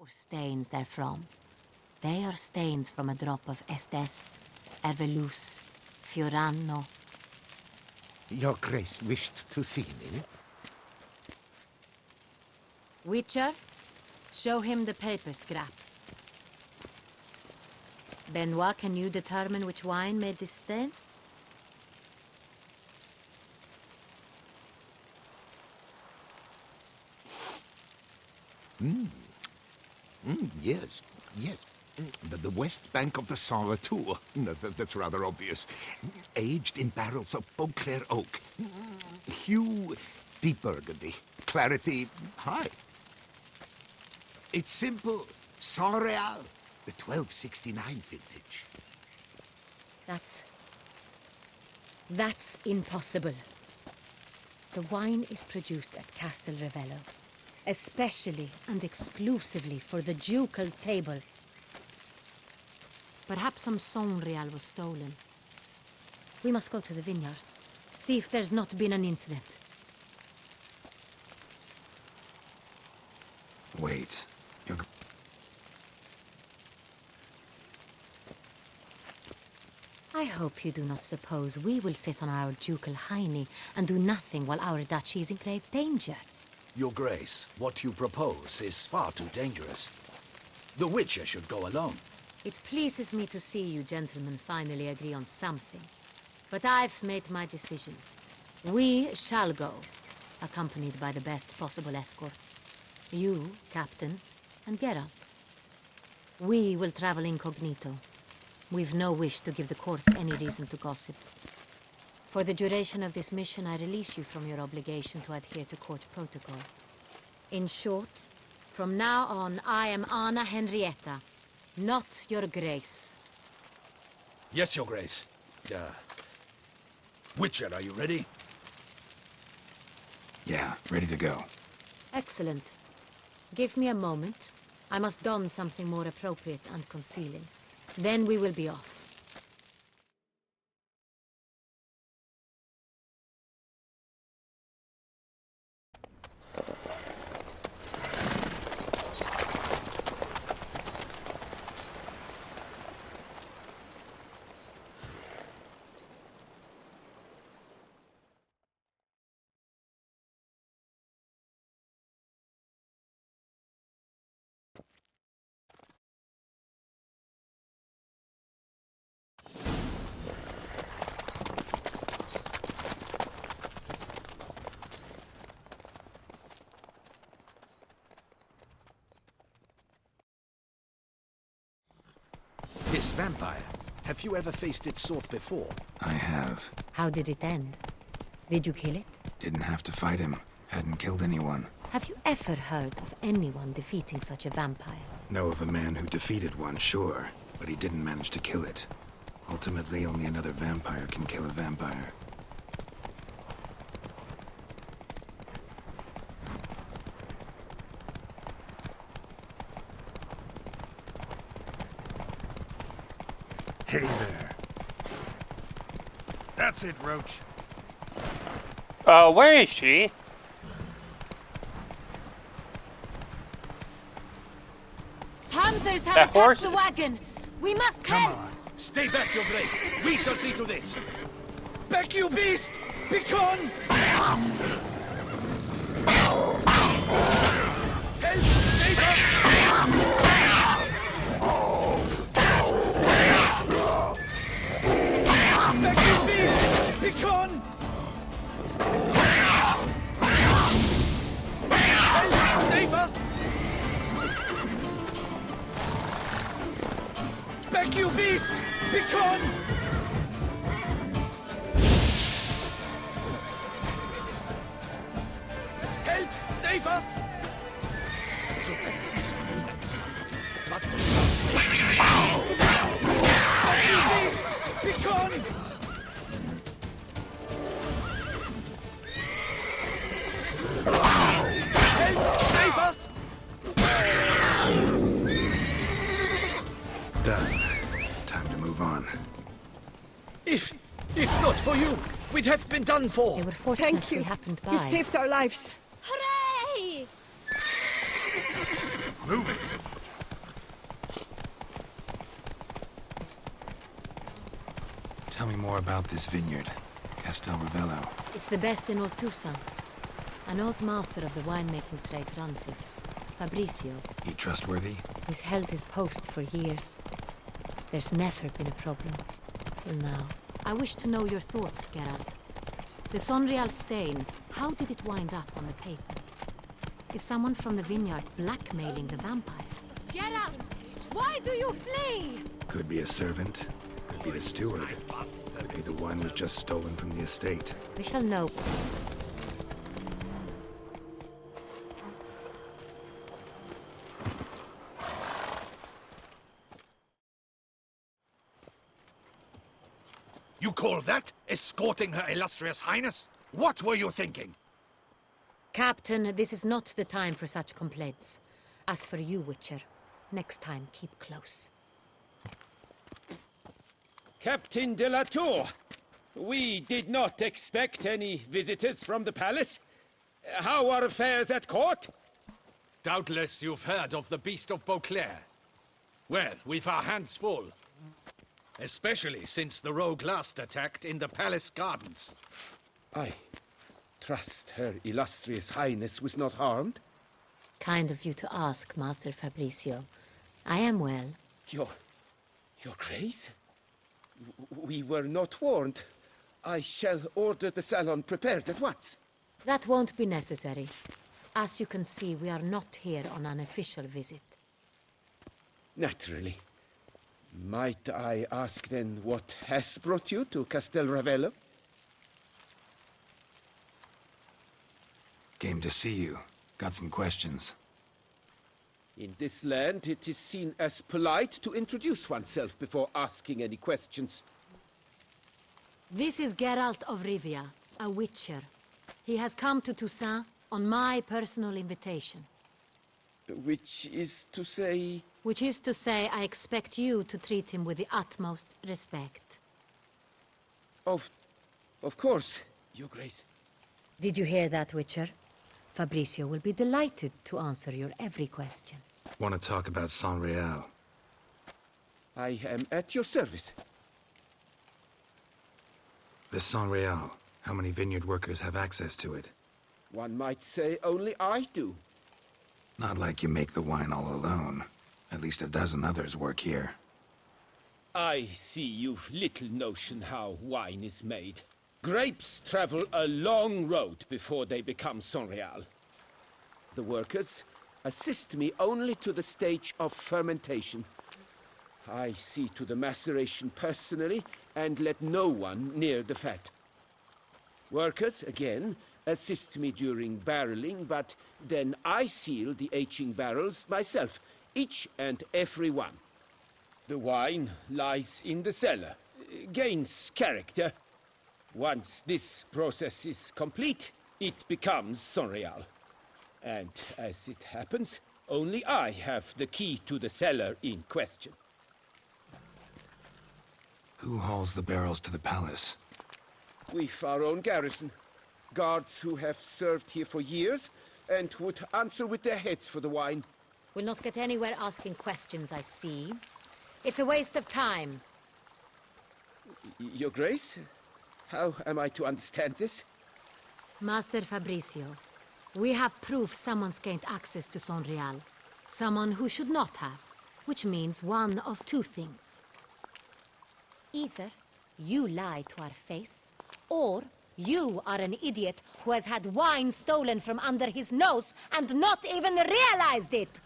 or stains therefrom. They are stains from a drop of Estest, Ervelus, Fiorano. Your Grace wished to see me? Witcher, show him the paper scrap. Benoit, can you determine which wine made this stain? Yes, yes. The west bank of the Sarre too. That's rather obvious. Aged in barrels of Beauclair oak. Hue, deep burgundy. Clarity, high. It's simple. Saint-Réal, the 1269 vintage. That's impossible. The wine is produced at Castel Ravello, especially and exclusively for the ducal table. Perhaps some Saint-Réal was stolen. We must go to the vineyard, see if there's not been an incident. Wait. I hope you do not suppose we will sit on our ducal hiney and do nothing while our duchy is in grave danger. Your Grace, what you propose is far too dangerous. The Witcher should go alone. It pleases me to see you gentlemen finally agree on something. But I've made my decision. We shall go, accompanied by the best possible escorts. You, Captain, and Geralt. We will travel incognito. We've no wish to give the court any reason to gossip. For the duration of this mission, I release you from your obligation to adhere to court protocol. In short, from now on, I am Anna Henrietta, not your Grace. Yes, Your Grace. Witcher, are you ready? Yeah, ready to go. Excellent. Give me a moment. I must don something more appropriate and concealing. Then we will be off. This vampire, have you ever faced its sort before? I have. How did it end? Did you kill it? Didn't have to fight him. Hadn't killed anyone. Have you ever heard of anyone defeating such a vampire? Know of a man who defeated one, sure, but he didn't manage to kill it. Ultimately, only another vampire can kill a vampire. Hey there. That's it, Roach. Where is she? Panthers have That attacked horse? the wagon. We must Come help. on. Stay back, Your Grace. We shall see to this. Back, you beast! Begone! Help! Save us! Back, you beast! Begone! Help! Save us! Back, you beast! Begone! Help! Save us! Back, you beast! Begone! Help! Save us! Done. Time to move on. If not for you, we'd have been done for. They were fortunately happened by. You saved our lives. Hooray! Move it. me more about this vineyard, Castel Ravello. It's the best in Ortusa. An old master of the winemaking trade runs it. Fabricio. He trustworthy? He's held his post for years. There's never been a problem. Till now. I wish to know your thoughts, Geralt. The Sonreal stain, how did it wind up on the paper? Is someone from the vineyard blackmailing the vampires? Geralt! Why do you flee? Could be a servant. Could be the steward. Could be the wine was just stolen from the estate. We shall know. You call that escorting Her Illustrious Highness? What were you thinking? Captain, this is not the time for such complaints. As for you, Witcher, next time keep close. Captain de la Tour, we did not expect any visitors from the palace. How are affairs at court? Doubtless you've heard of the Beast of Beauclair. Well, we've our hands full. Especially since the rogue last attacked in the palace gardens. I trust Her Illustrious Highness was not harmed? Kind of you to ask, Master Fabricio. I am well. Your Grace? We were not warned. I shall order the salon prepared at once. That won't be necessary. As you can see, we are not here on an official visit. Naturally. Might I ask then what has brought you to Castel Ravello? Came to see you. Got some questions. In this land, it is seen as polite to introduce oneself before asking any questions. This is Geralt of Rivia, a witcher. He has come to Toussaint on my personal invitation. Which is to say... Which is to say, I expect you to treat him with the utmost respect. Of course, Your Grace. Did you hear that, Witcher? Fabricio will be delighted to answer your every question. Want to talk about Sonreal? I am at your service. The Sonreal. How many vineyard workers have access to it? One might say only I do. Not like you make the wine all alone. At least a dozen others work here. I see you've little notion how wine is made. Grapes travel a long road before they become Sonreal. The workers assist me only to the stage of fermentation. I see to the maceration personally and let no one near the fat. Workers, again, assist me during barreling, but then I seal the aging barrels myself, each and every one. The wine lies in the cellar, gains character. Once this process is complete, it becomes Sonreal. And as it happens, only I have the key to the cellar in question. Who hauls the barrels to the palace? We've our own garrison. Guards who have served here for years and would answer with their heads for the wine. We'll not get anywhere asking questions, I see. It's a waste of time. Your Grace? How am I to understand this? Master Fabricio, we have proof someone's gained access to Sonreal. Someone who should not have. Which means one of two things. Either you lie to our face, or you are an idiot who has had wine stolen from under his nose and not even realized it.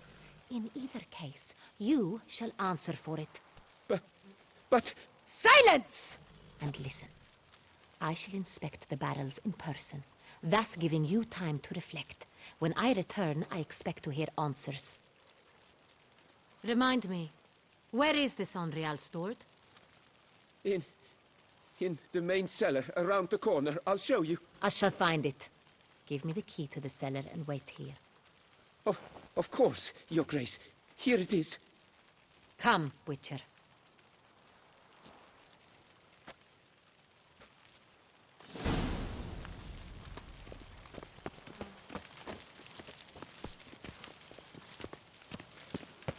In either case, you shall answer for it. But... Silence! And listen. I shall inspect the barrels in person, thus giving you time to reflect. When I return, I expect to hear answers. Remind me, where is this Sonreal stored? In the main cellar, around the corner. I'll show you. I shall find it. Give me the key to the cellar and wait here. Oh, of course, Your Grace. Here it is. Come, Witcher.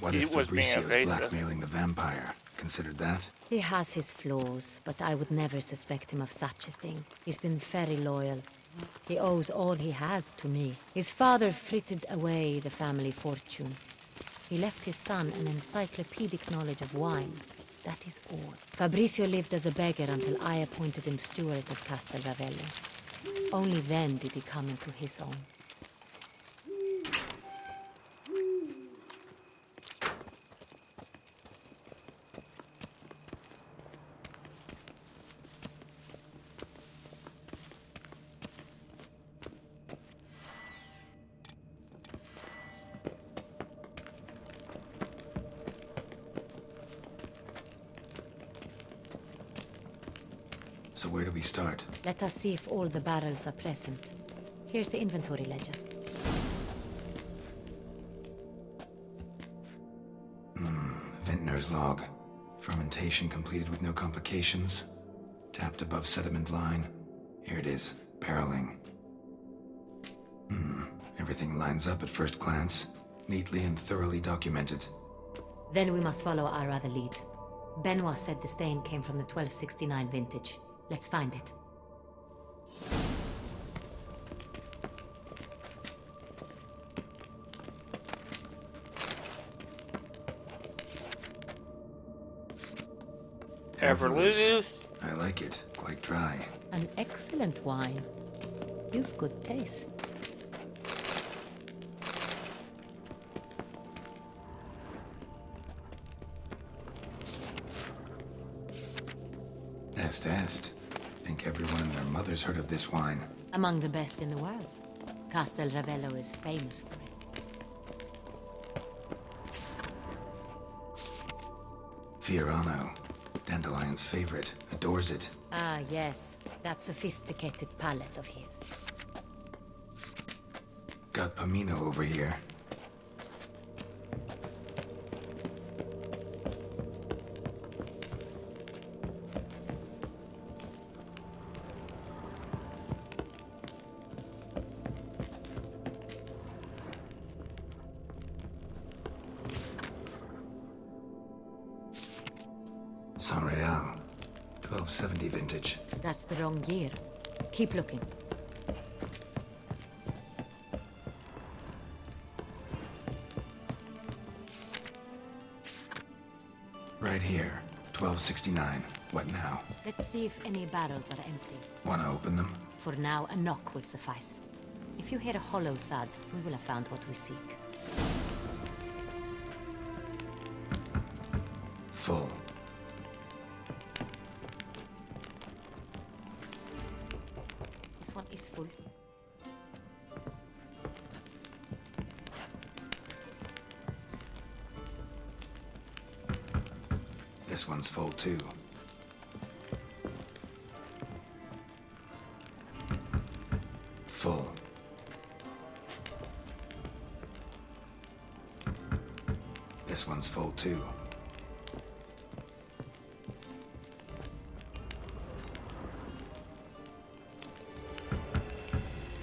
What if Fabricio's blackmailing the vampire? considered that? He has his flaws, but I would never suspect him of such a thing. He's been very loyal. He owes all he has to me. His father frittered away the family fortune. He left his son an encyclopedic knowledge of wine. That is all. Fabrizio lived as a beggar until I appointed him steward of Castel Ravello. Only then did he come into his own. So where do we start? Let us see if all the barrels are present. Here's the inventory ledger. Vintner's log. Fermentation completed with no complications. Tapped above sediment line. Here it is. Barreling. Everything lines up at first glance. Neatly and thoroughly documented. Then we must follow our other lead. Benoit said the stain came from the 1269 vintage. Let's find it. Everloose. I like it. Quite dry. An excellent wine. You've good taste. Est. Think everyone and their mother's heard of this wine. Among the best in the world. Castel Ravello is famous for it. Fiorano. Dandelion's favorite. Adores it. Ah, yes. That sophisticated palate of his. Got Pomino over here. San Real. 1270 vintage. That's the wrong year. Keep looking. Right here. 1269. What now? Let's see if any barrels are empty. Wanna open them? For now, a knock will suffice. If you hear a hollow thud, we will have found what we seek. Full. This one is full. This one's full too. Full. This one's full too.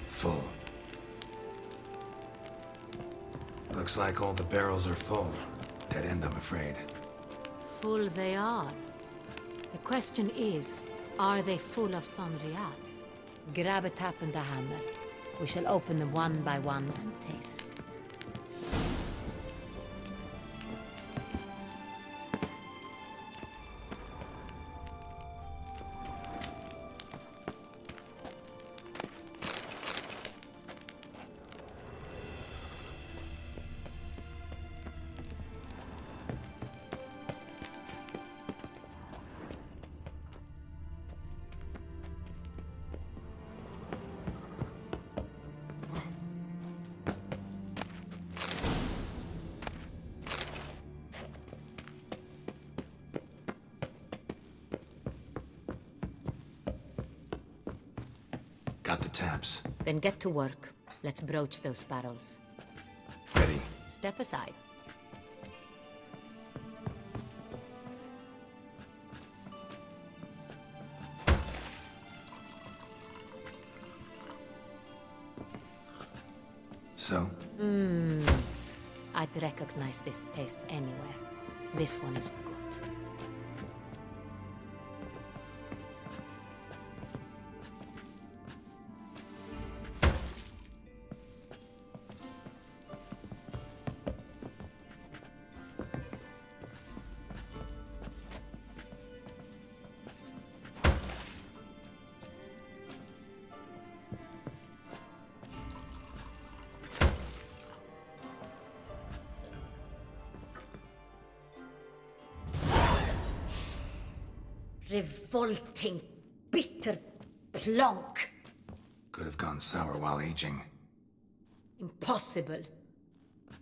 Full. Looks like all the barrels are full. Dead end, I'm afraid. Full they are. The question is, are they full of San Real? Grab a tap and a hammer. We shall open them one by one and taste. Got the taps. Then get to work. Let's broach those barrels. Ready. Step aside. So? I'd recognize this taste anywhere. This one is good. Revolting, bitter plonk. Could have gone sour while aging. Impossible.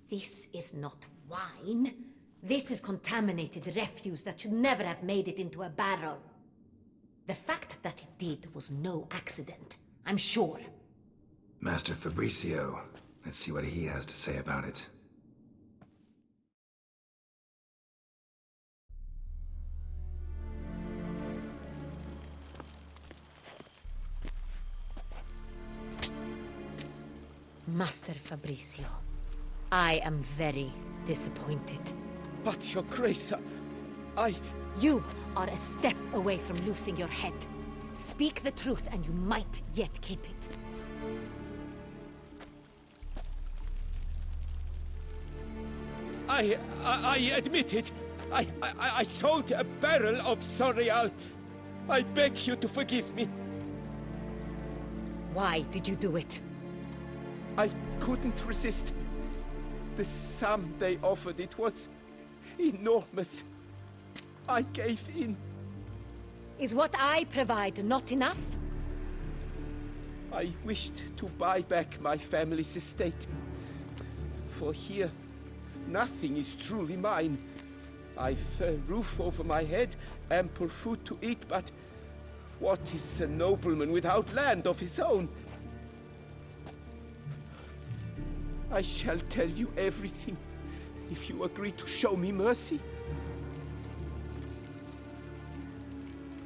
This is not wine. This is contaminated refuse that should never have made it into a barrel. The fact that it did was no accident, I'm sure. Master Fabricio, let's see what he has to say about it. Master Fabricio, I am very disappointed. But, Your Grace, I... You are a step away from losing your head. Speak the truth and you might yet keep it. I admit it. I sold a barrel of Sorial. I beg you to forgive me. Why did you do it? I couldn't resist. The sum they offered, it was enormous. I gave in. Is what I provide not enough? I wished to buy back my family's estate. For here, nothing is truly mine. I've a roof over my head, ample food to eat, but what is a nobleman without land of his own? I shall tell you everything, if you agree to show me mercy.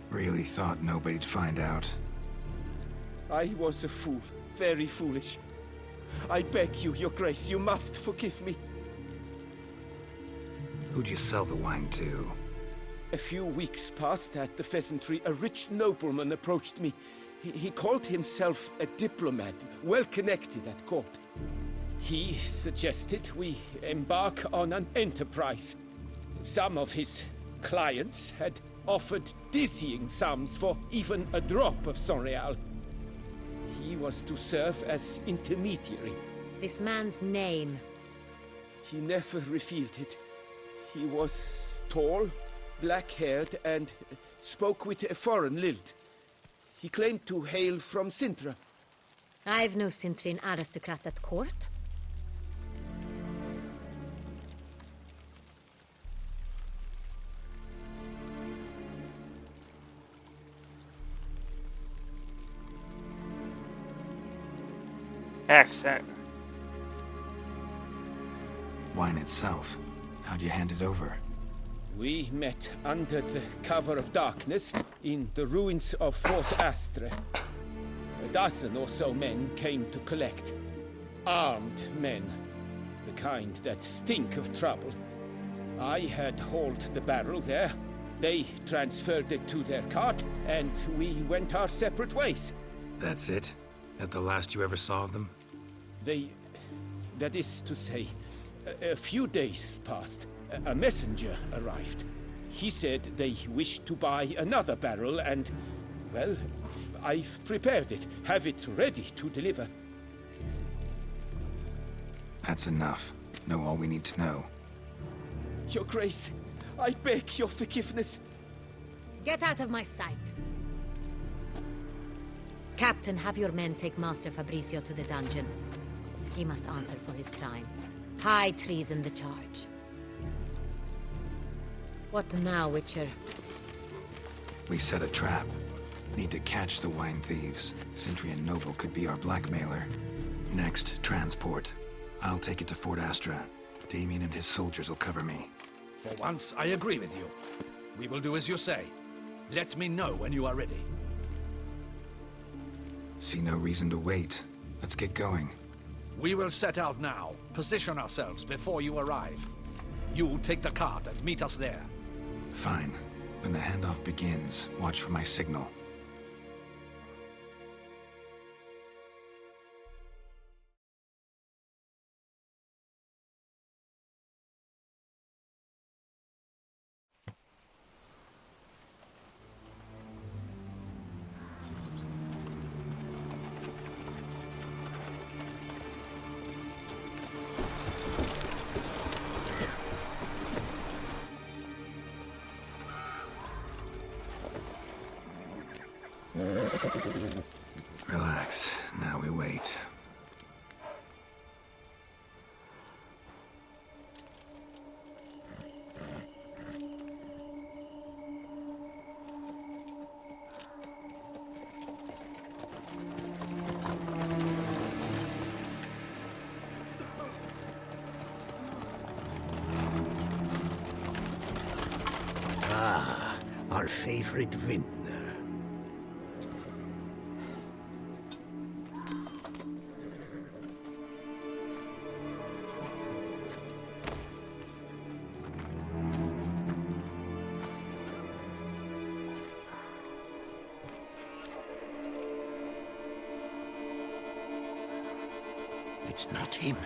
Really thought nobody'd find out. I was a fool, very foolish. I beg you, Your Grace, you must forgive me. Who'd you sell the wine to? A few weeks past at the pheasantry, a rich nobleman approached me. He called himself a diplomat, well connected at court. He suggested we embark on an enterprise. Some of his clients had offered dizzying sums for even a drop of Sonreal. He was to serve as intermediary. This man's name? He never revealed it. He was tall, black-haired, and spoke with a foreign lilt. He claimed to hail from Sintra. I've no Sintrin aristocrat at court. Accent. Wine itself. How'd you hand it over? We met under the cover of darkness in the ruins of Fort Astre. A dozen or so men came to collect. Armed men. The kind that stink of trouble. I had hauled the barrel there. They transferred it to their cart, and we went our separate ways. That's it? That the last you ever saw of them? That is to say, a few days passed. A messenger arrived. He said they wished to buy another barrel and, well, I've prepared it. Have it ready to deliver. That's enough. Know all we need to know. Your Grace, I beg your forgiveness. Get out of my sight. Captain, have your men take Master Fabricio to the dungeon. He must answer for his crime. High treason the charge. What now, Witcher? We set a trap. Need to catch the wine thieves. Sintrian Noble could be our blackmailer. Next, transport. I'll take it to Fort Astra. Damien and his soldiers will cover me. For once, I agree with you. We will do as you say. Let me know when you are ready. See no reason to wait. Let's get going. We will set out now. Position ourselves before you arrive. You take the cart and meet us there. Fine. When the handoff begins, watch for my signal. Relax. Now we wait. Ah, our favorite vintner. It's not him.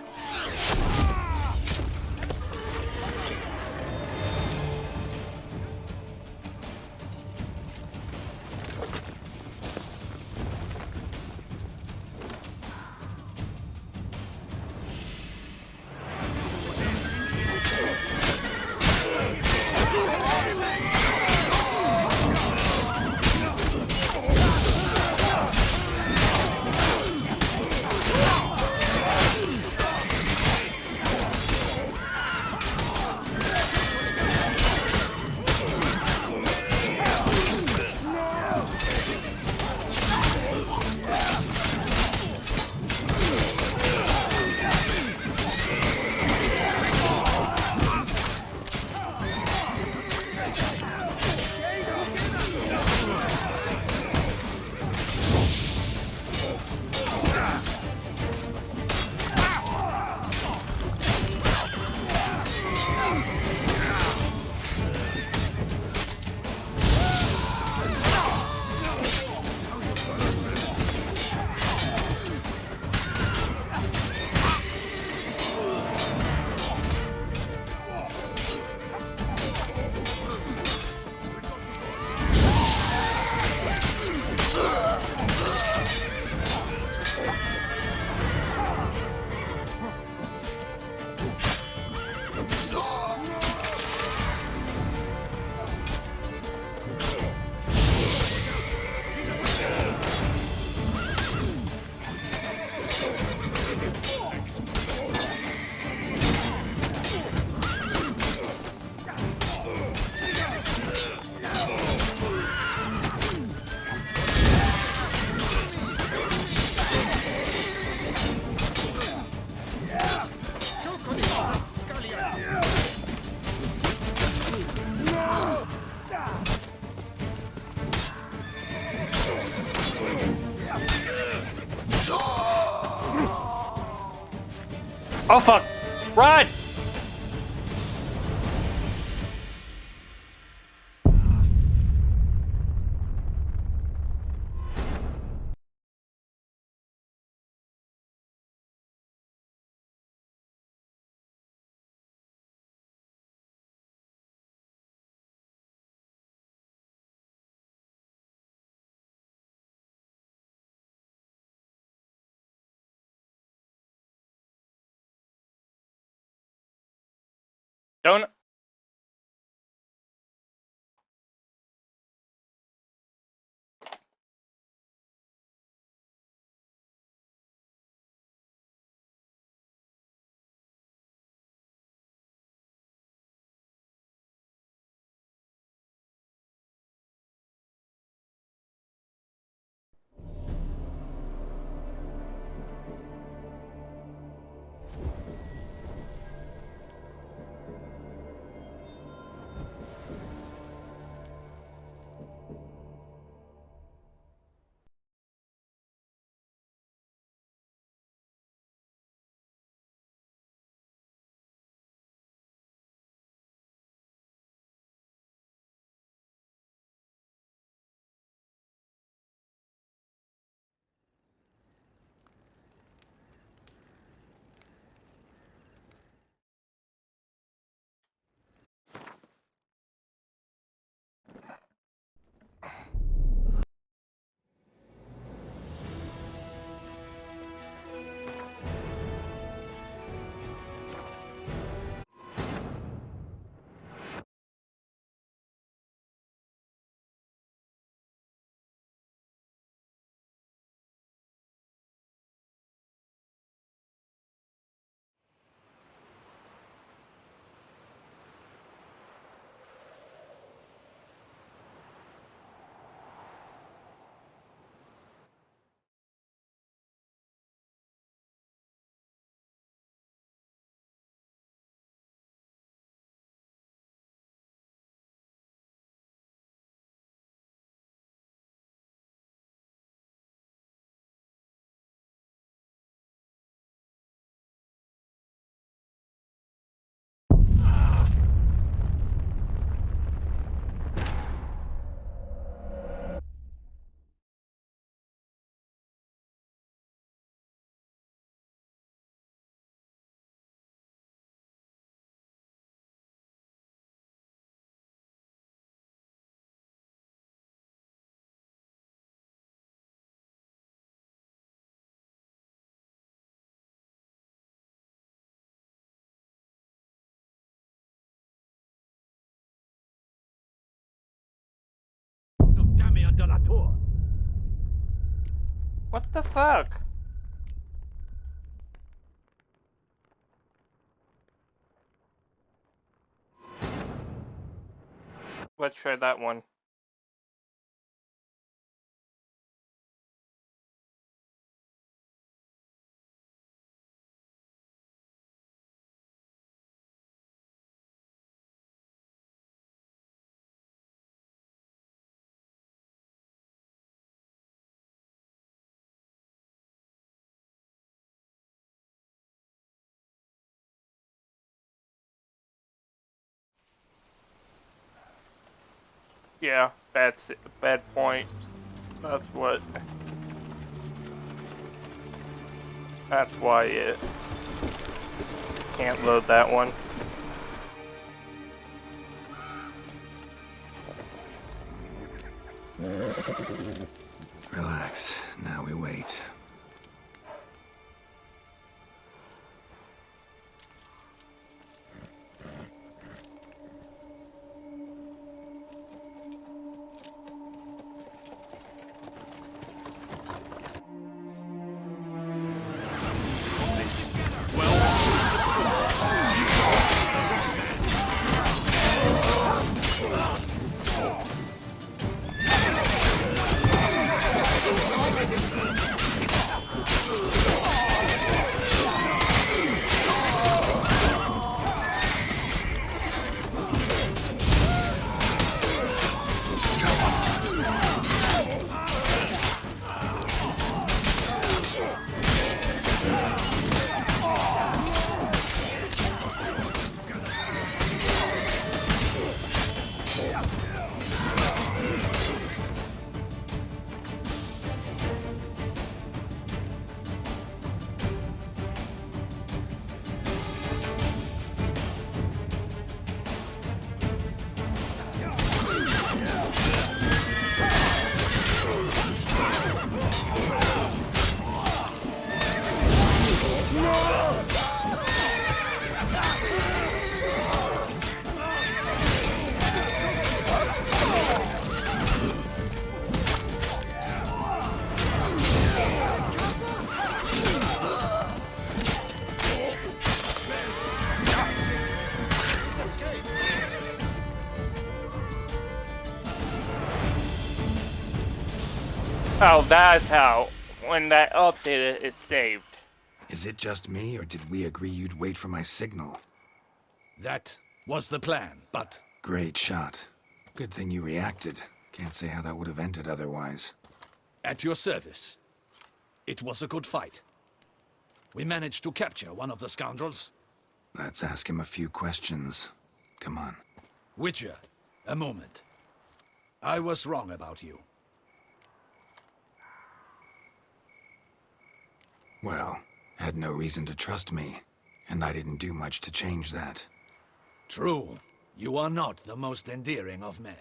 Oh fuck! Run! Don't. de la Tour. What the fuck? Let's try that one. Yeah, that's bad point. That's what. That's why it can't load that one. Relax. Now we wait. Oh, that's how. When that updated, it saved. Is it just me, or did we agree you'd wait for my signal? That was the plan, but... Great shot. Good thing you reacted. Can't say how that would have ended otherwise. At your service. It was a good fight. We managed to capture one of the scoundrels. Let's ask him a few questions. Come on. Witcher, a moment. I was wrong about you. Well, had no reason to trust me, and I didn't do much to change that. True. You are not the most endearing of men.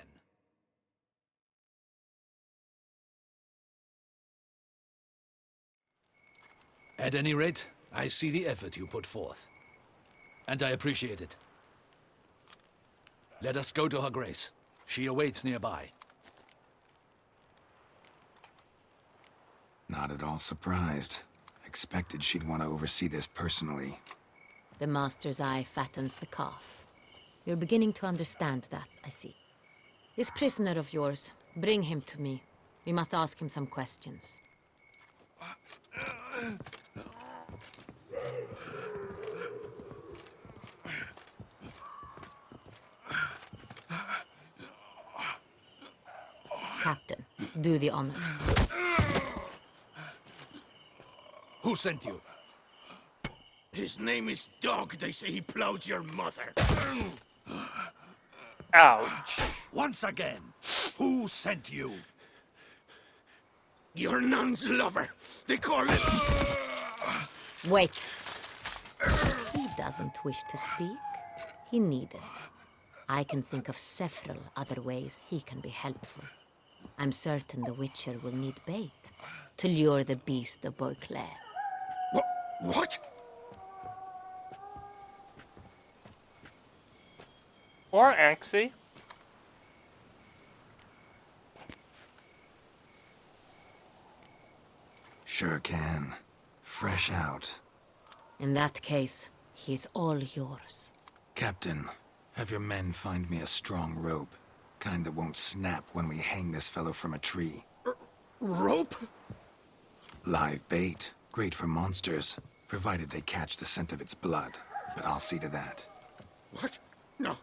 At any rate, I see the effort you put forth. And I appreciate it. Let us go to her grace. She awaits nearby. Not at all surprised. Expected she'd want to oversee this personally. The master's eye fattens the calf. You're beginning to understand that, I see. This prisoner of yours, bring him to me. We must ask him some questions. Captain, do the honors. Who sent you? His name is Dog. They say he plowed your mother. Ouch. Once again, who sent you? Your nun's lover. They call it... Wait. He doesn't wish to speak. He needn't. I can think of several other ways he can be helpful. I'm certain the Witcher will need bait to lure the beast of Beauclair. What? Or Axie. Sure can. Fresh out. In that case, he is all yours. Captain, have your men find me a strong rope. Kind that won't snap when we hang this fellow from a tree. Rope? Live bait. Great for monsters, provided they catch the scent of its blood. But I'll see to that. What? No.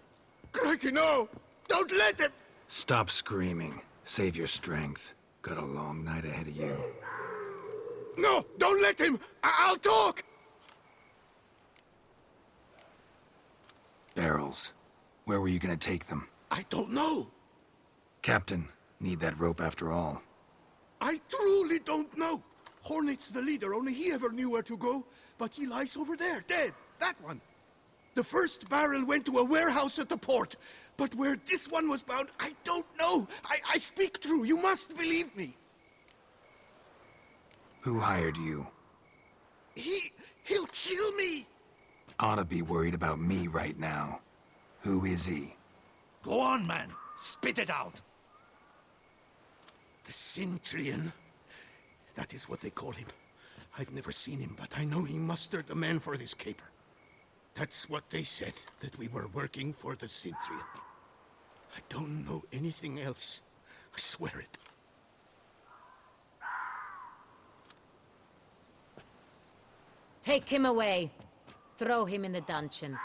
Crikey, no! Don't let them! Stop screaming. Save your strength. Got a long night ahead of you. No! Don't let him! I'll talk! Barrels. Where were you gonna take them? I don't know. Captain, need that rope after all. I truly don't know. Hornet's the leader, only he ever knew where to go. But he lies over there, dead. That one. The first barrel went to a warehouse at the port. But where this one was bound, I don't know. I speak true. You must believe me. Who hired you? He'll kill me. Oughta be worried about me right now. Who is he? Go on, man. Spit it out. The Centurion. That is what they call him. I've never seen him, but I know he mustered the men for this caper. That's what they said, that we were working for the Centurion. I don't know anything else. I swear it. Take him away. Throw him in the dungeon.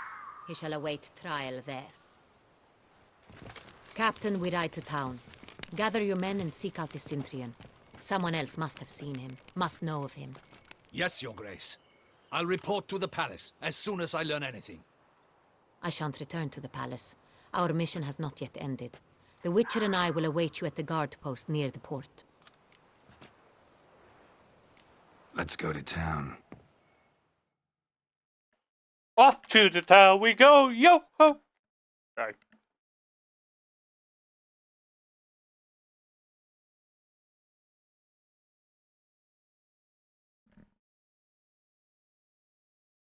He shall await trial there. Captain, we ride to town. Gather your men and seek out the Centurion. Someone else must have seen him, must know of him. Yes, Your Grace. I'll report to the palace as soon as I learn anything. I shan't return to the palace. Our mission has not yet ended. The Witcher and I will await you at the guard post near the port. Let's go to town. Off to the town we go, yo ho! Sorry.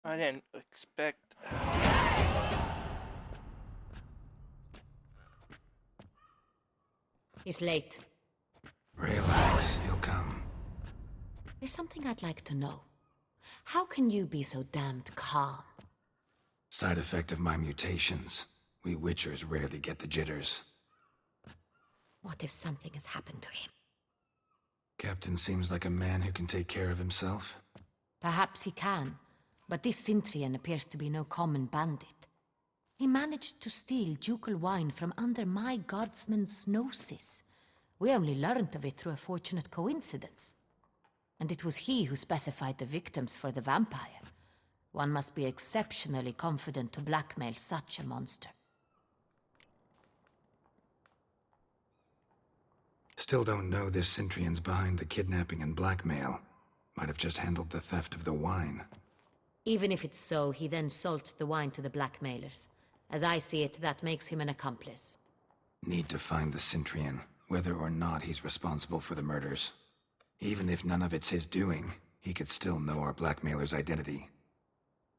I didn't expect. He's late. Relax, he'll come. There's something I'd like to know. How can you be so damned calm? Side effect of my mutations. We Witchers rarely get the jitters. What if something has happened to him? Captain seems like a man who can take care of himself. Perhaps he can, but this Centurion appears to be no common bandit. He managed to steal ducal wine from under my guardsman's noses. We only learned of it through a fortunate coincidence. And it was he who specified the victims for the vampire. One must be exceptionally confident to blackmail such a monster. Still don't know this Centurion's behind the kidnapping and blackmail. Might have just handled the theft of the wine. Even if it's so, he then sold the wine to the blackmailers. As I see it, that makes him an accomplice. Need to find the Centurion, whether or not he's responsible for the murders. Even if none of it's his doing, he could still know our blackmailer's identity.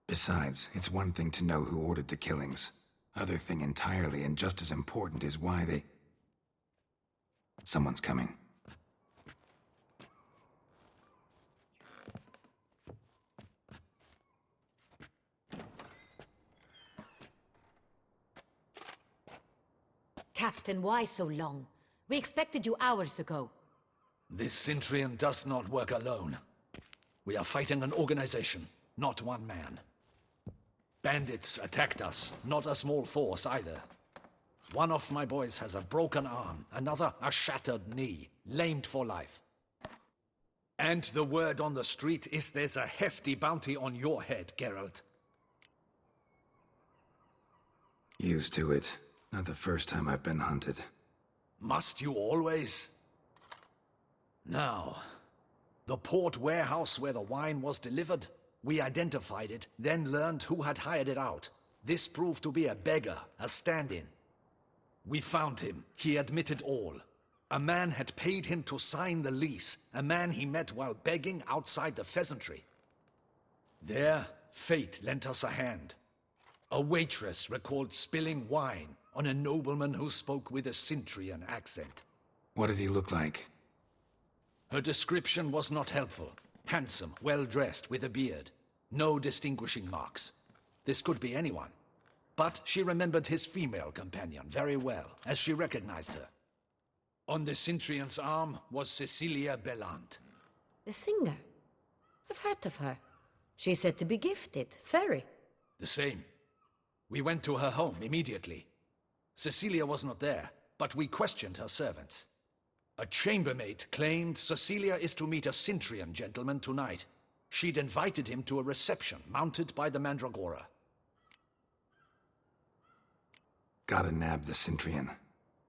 Besides, it's one thing to know who ordered the killings. Other thing entirely, and just as important, is why they... Someone's coming. Captain, why so long? We expected you hours ago. This Centurion does not work alone. We are fighting an organization, not one man. Bandits attacked us, not a small force either. One of my boys has a broken arm, another a shattered knee, lamed for life. And the word on the street is there's a hefty bounty on your head, Geralt. Used to it. Not the first time I've been hunted. Must you always? Now, the port warehouse where the wine was delivered, we identified it, then learned who had hired it out. This proved to be a beggar, a stand-in. We found him. He admitted all. A man had paid him to sign the lease, a man he met while begging outside the pheasantry. There, fate lent us a hand. A waitress recalled spilling wine on a nobleman who spoke with a Centurion accent. What did he look like? Her description was not helpful. Handsome, well-dressed, with a beard. No distinguishing marks. This could be anyone. But she remembered his female companion very well, as she recognized her. On the Cintrian's arm was Cecilia Bellant. The singer? I've heard of her. She's said to be gifted, fairy. The same. We went to her home immediately. Cecilia was not there, but we questioned her servants. A chambermaid claimed Cecilia is to meet a Cintrian gentleman tonight. She'd invited him to a reception mounted by the Mandragora. Gotta nab the Cintrian.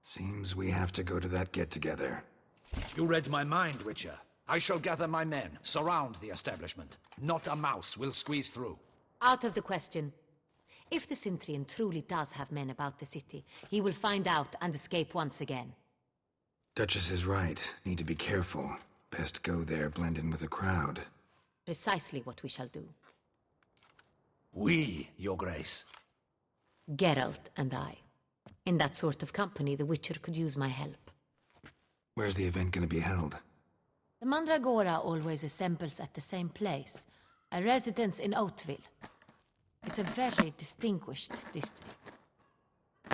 Seems we have to go to that get-together. You read my mind, Witcher. I shall gather my men, surround the establishment. Not a mouse will squeeze through. Out of the question. If the Cintrian truly does have men about the city, he will find out and escape once again. Duchess is right. Need to be careful. Best go there, blend in with the crowd. Precisely what we shall do. We, Your Grace. Geralt and I. In that sort of company, the Witcher could use my help. Where's the event gonna be held? The Mandragora always assembles at the same place, a residence in Oatville. It's a very distinguished district.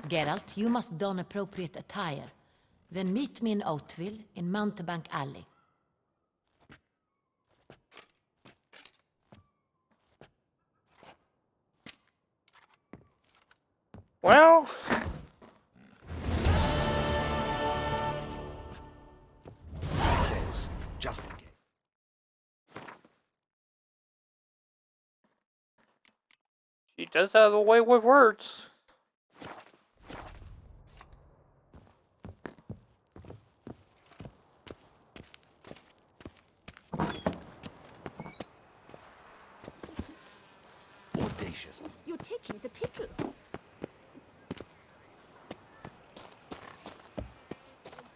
Geralt, you must don appropriate attire. Then meet me in Oatville, in Mountebank Alley. Well... James, just in case. She does have a way with words. Audacious. You're taking the pickle.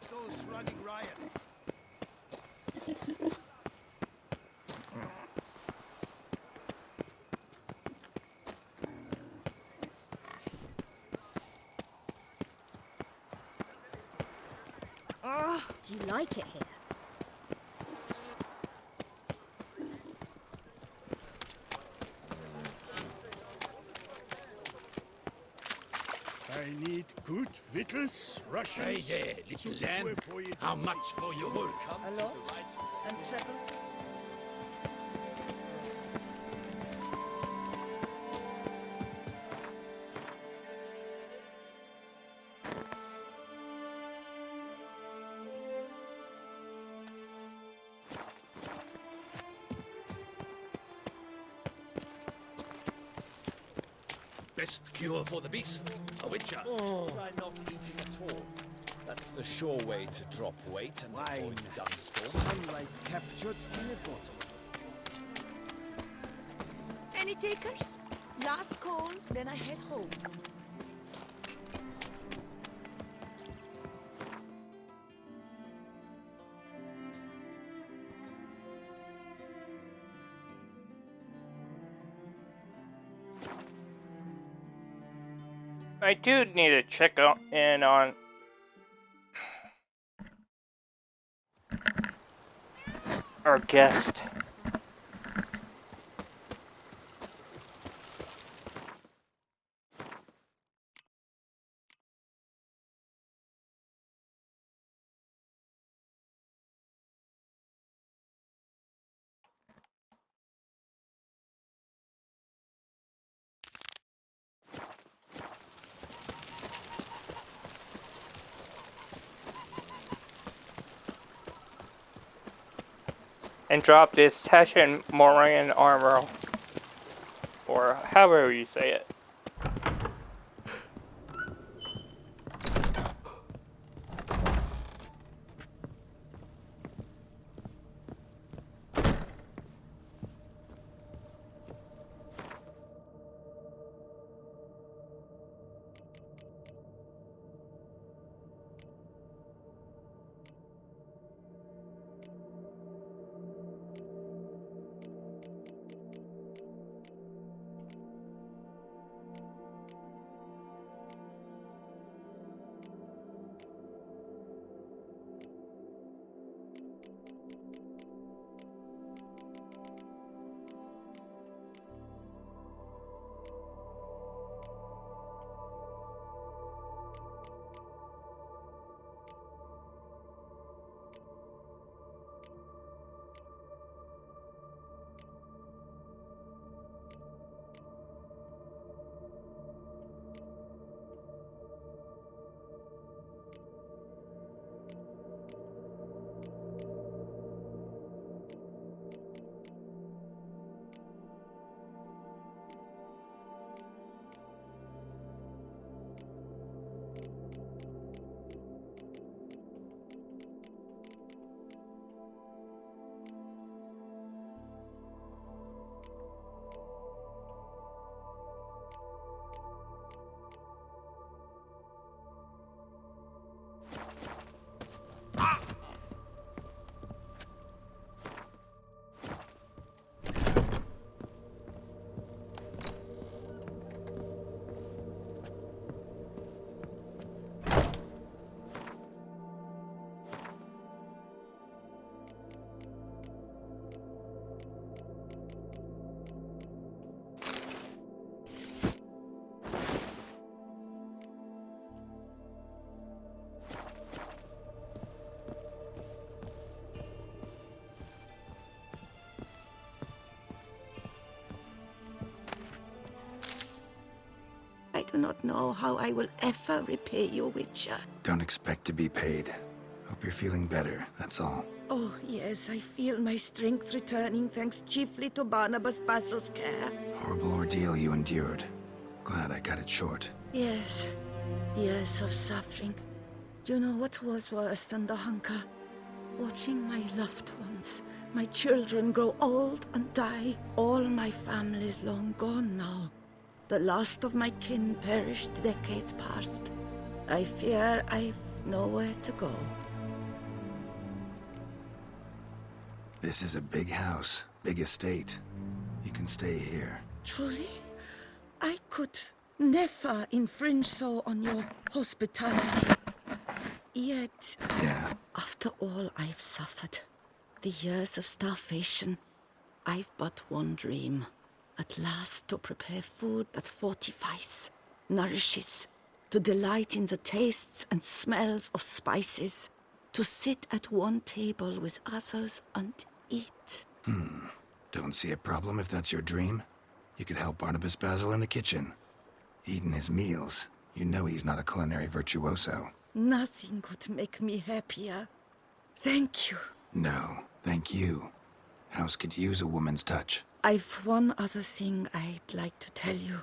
Those running riot. Oh, do you like it here? I need good victuals, Russians. Hey there, little Dan. How much for your wool? A lot? And treble? Best cure for the beast, a witcher. Try not eating at all. That's the sure way to drop weight and avoid dunstorm. Sunlight captured in a bottle. Any takers? Last call, then I head home. I do need to check in on our guest. And drop this Tashan Moran armor, or however you say it. not know how I will ever repay you, Witcher. Don't expect to be paid. Hope you're feeling better, that's all. Oh, yes, I feel my strength returning thanks chiefly to Barnabas Basil's care. Horrible ordeal you endured. Glad I cut it short. Yes, years of suffering. Do you know what was worse than the hunger? Watching my loved ones, my children grow old and die. All my family's long gone now. The last of my kin perished decades past. I fear I've nowhere to go. This is a big house, big estate. You can stay here. Truly? I could never infringe so on your hospitality. Yet, Yeah. after all I've suffered, the years of starvation, I've but one dream. At last to prepare food that fortifies, nourishes, to delight in the tastes and smells of spices, to sit at one table with others and eat. Don't see a problem if that's your dream. You could help Barnabas Basil in the kitchen. Eating his meals. You know he's not a culinary virtuoso. Nothing could make me happier. Thank you. No, thank you. House could use a woman's touch. I've one other thing I'd like to tell you.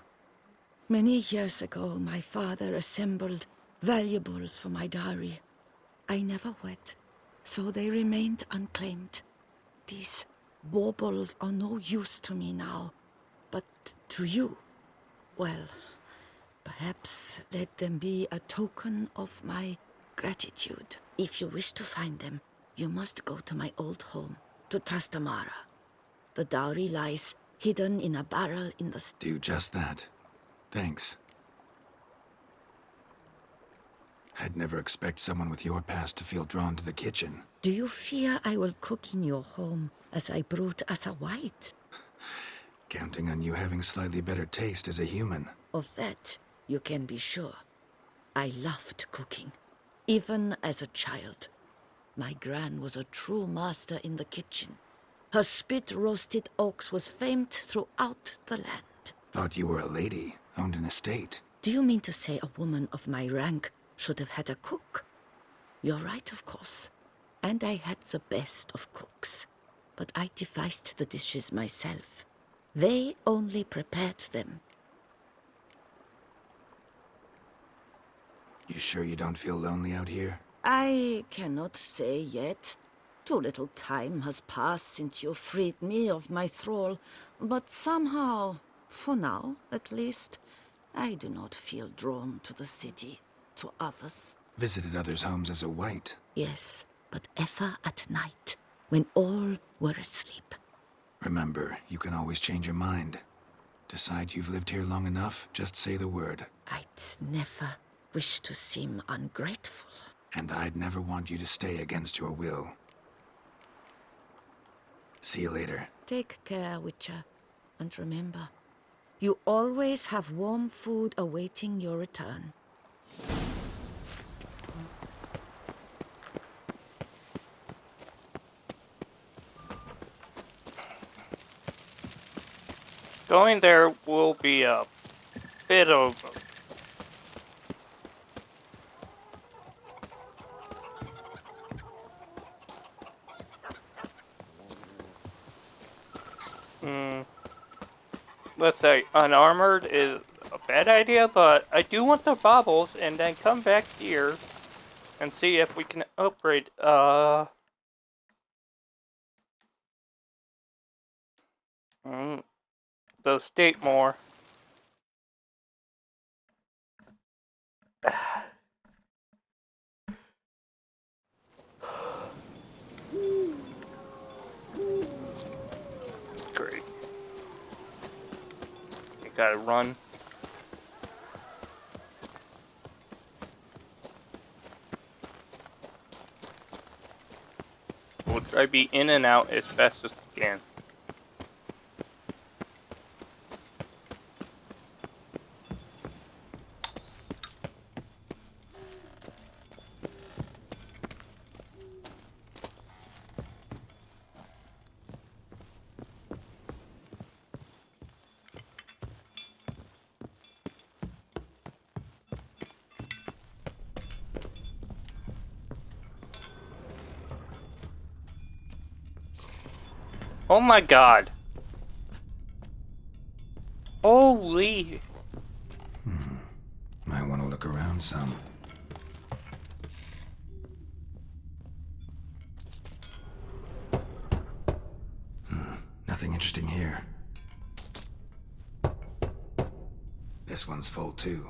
Many years ago, my father assembled valuables for my dowry. I never wed, so they remained unclaimed. These baubles are no use to me now, but to you, well, perhaps let them be a token of my gratitude. If you wish to find them, you must go to my old home, to Trastamara. The dowry lies hidden in a barrel in the... Do just that. Thanks. I'd never expect someone with your past to feel drawn to the kitchen. Do you fear I will cook in your home as I brewed as a white? Counting on you having slightly better taste as a human. Of that, you can be sure. I loved cooking, even as a child. My gran was a true master in the kitchen. Her spit-roasted oaks was famed throughout the land. Thought you were a lady, owned an estate. Do you mean to say a woman of my rank should have had a cook? You're right, of course. And I had the best of cooks. But I devised the dishes myself. They only prepared them. You sure you don't feel lonely out here? I cannot say yet. Too little time has passed since you freed me of my thrall. But somehow, for now at least, I do not feel drawn to the city, to others. Visited others' homes as a white. Yes, but ever at night, when all were asleep. Remember, you can always change your mind. Decide you've lived here long enough, just say the word. I'd never wish to seem ungrateful. And I'd never want you to stay against your will. See you later. Take care, Witcher. And remember, you always have warm food awaiting your return. Going there will be a bit of... let's say unarmored is a bad idea, but I do want the baubles, and then come back here and see if we can upgrade, the state more. Great. You gotta run. We'll try to be in and out as fast as we can. Oh my god. Holy. Might want to look around some. Nothing interesting here. This one's full too.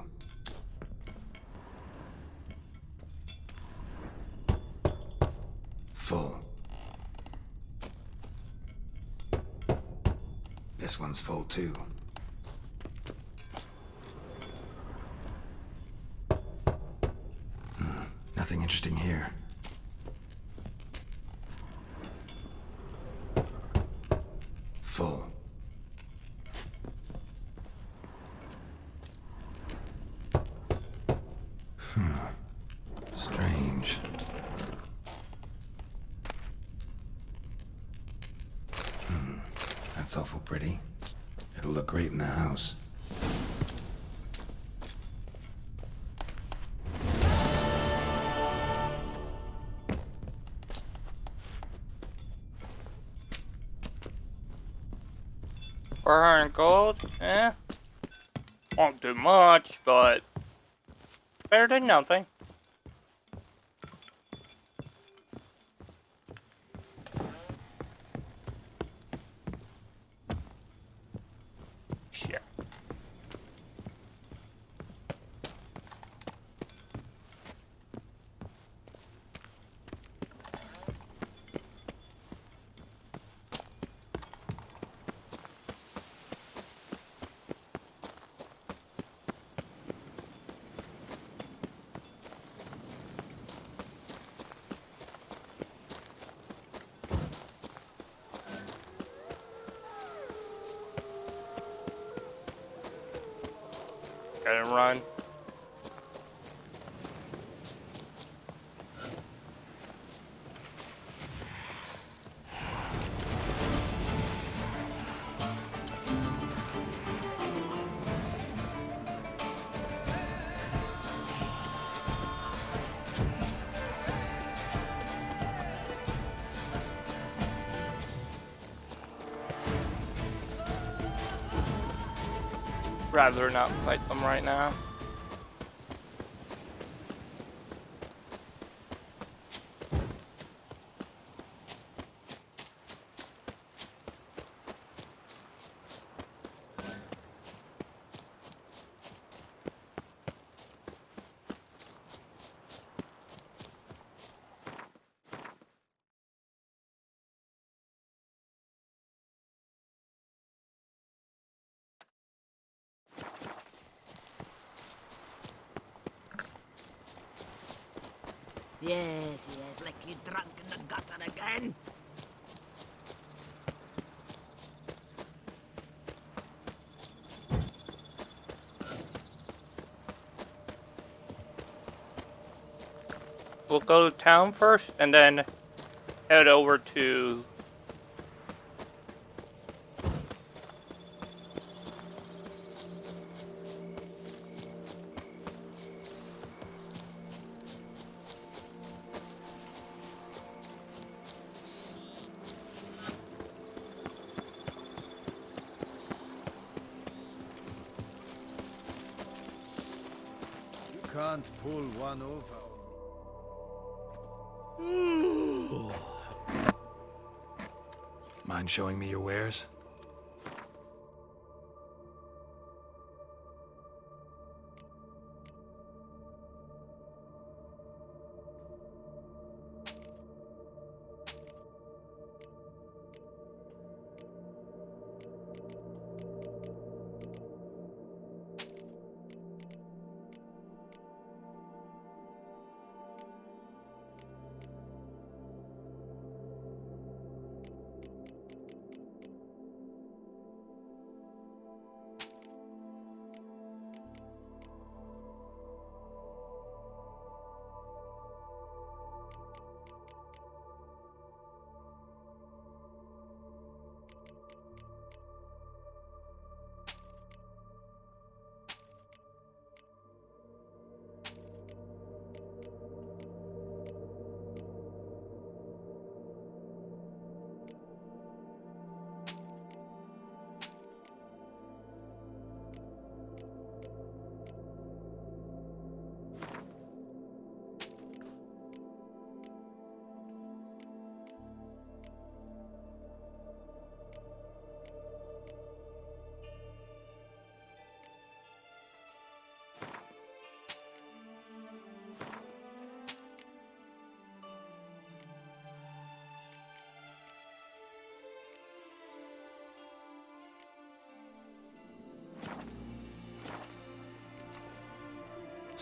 Full. This one's full too. Nothing interesting here. Full. Strange. That's awful pretty. It'll look great in the house. $400 gold? Eh. Won't do much, but better than nothing. Shit. Gotta run. Rather not fight them right now. Yes, like you drunk in the gutter again. We'll go to town first and then head over to You can't pull one over. Mind showing me your wares?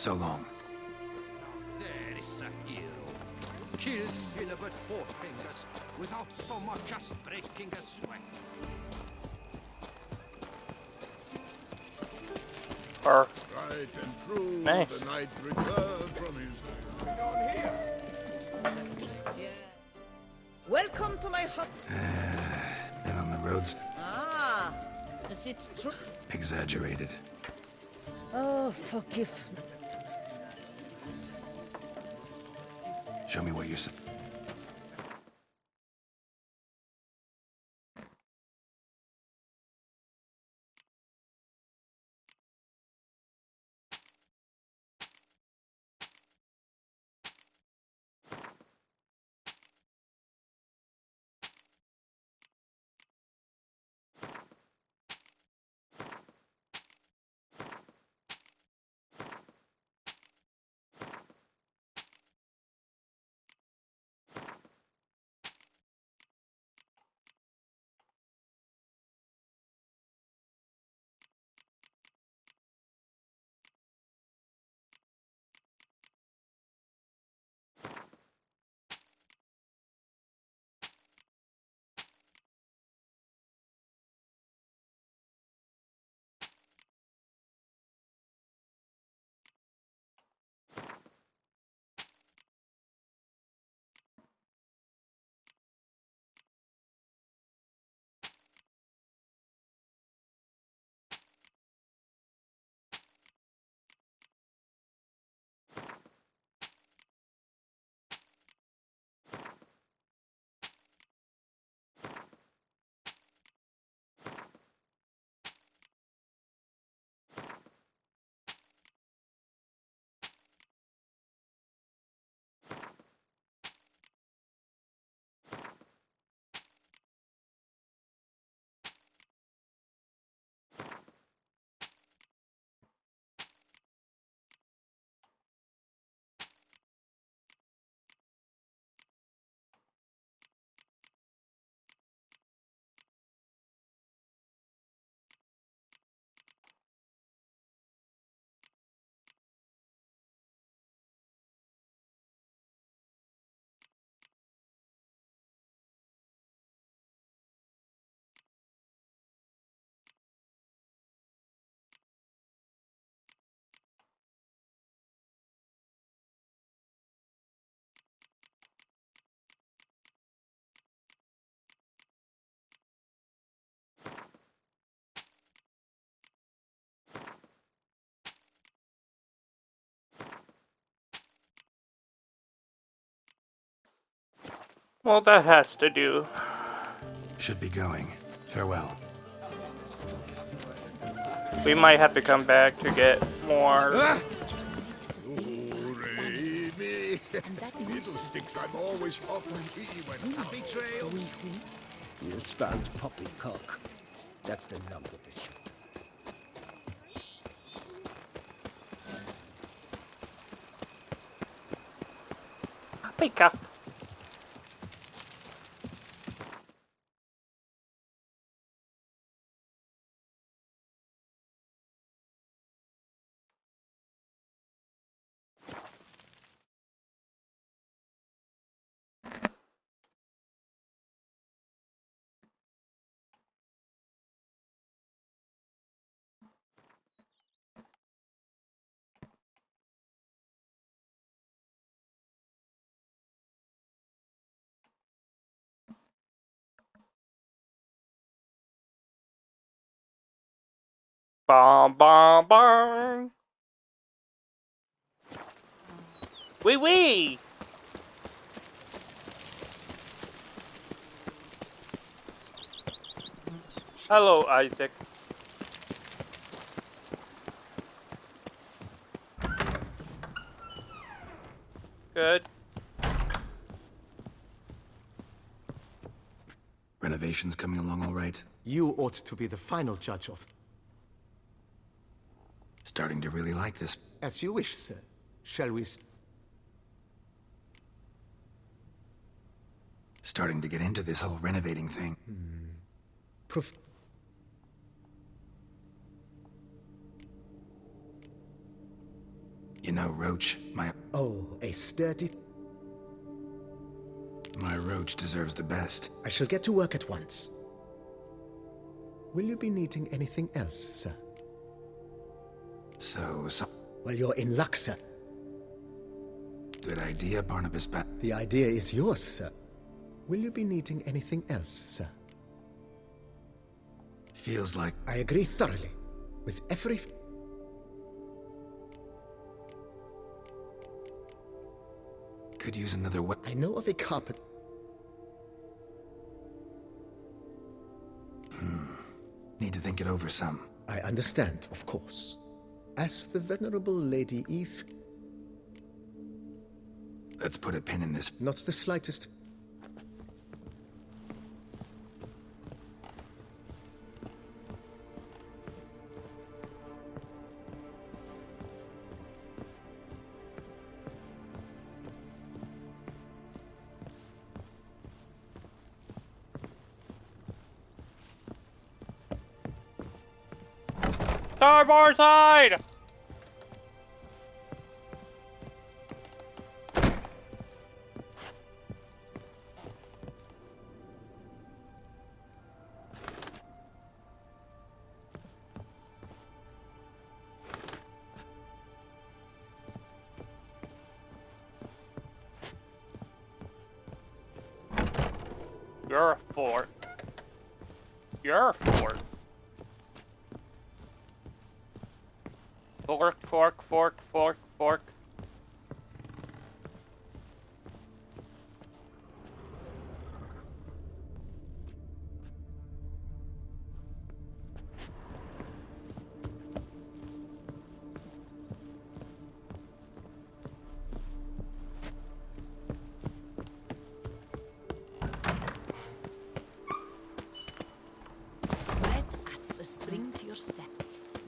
So long. There is a hero. Killed Philibert Four Fingers without so much as breaking a sweat. Or Right and true, nice. the knight returned from his... Down here. Welcome to my hut. Been on the roads. Ah, is it true? Exaggerated. Oh, forgive. Show me what you said. Well, that has to do. Should be going. Farewell. We might have to come back to get more. Fiddlesticks, I'm always off key when... Happy trails! You spelled poppycock. That's the number that should. Pick up. Bom bom bom. Wee wee. Hello, Isaac. Good. Renovations coming along all right? You ought to be the final judge of... Starting to really like this. As you wish, sir. Shall we... Starting to get into this whole renovating thing. You know, Roach, Oh, a sturdy... my Roach deserves the best. I shall get to work at once. Will you be needing anything else, sir? So... Well, you're in luck, sir. Good idea, Barnabas The idea is yours, sir. Will you be needing anything else, sir? Feels like... I agree thoroughly. With every... Could use another I know of a carpet... Need to think it over some. I understand, of course. As the Venerable Lady Eve... Let's put a pin in this. Not the slightest... Starboard side! You're a fort. You're a fort. Fork, fork, fork, fork, fork. Red ats spring to your step.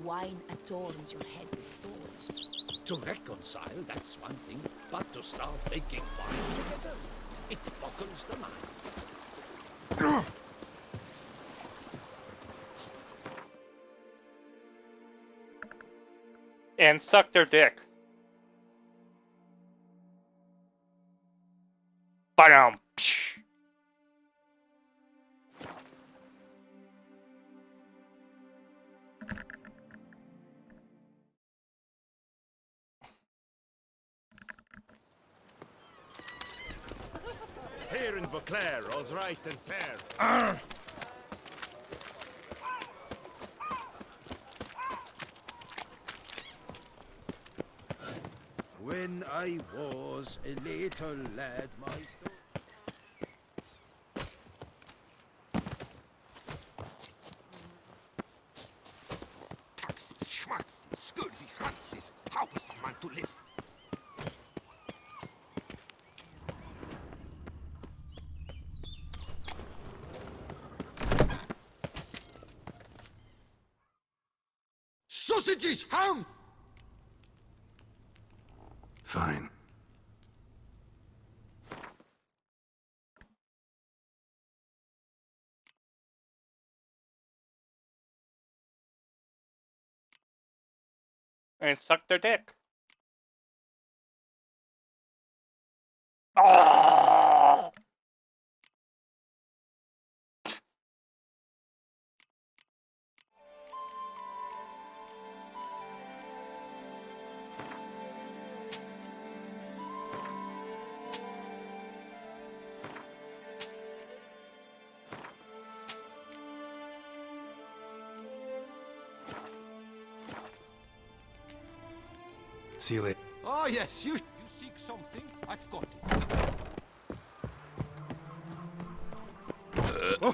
Wine adorns your head with thorns. To reconcile, that's one thing, but to start making wine together, it boggles the mind. And suck their dick. Bam! Here in Beauclair, all's right and fair. When I was a little lad, my Taxes, schmaxes, scurvy hanses. How is a man to live? sausages, ham! Fine. And suck their dick. Oh! See you later. Oh, yes, you seek something? I've got it.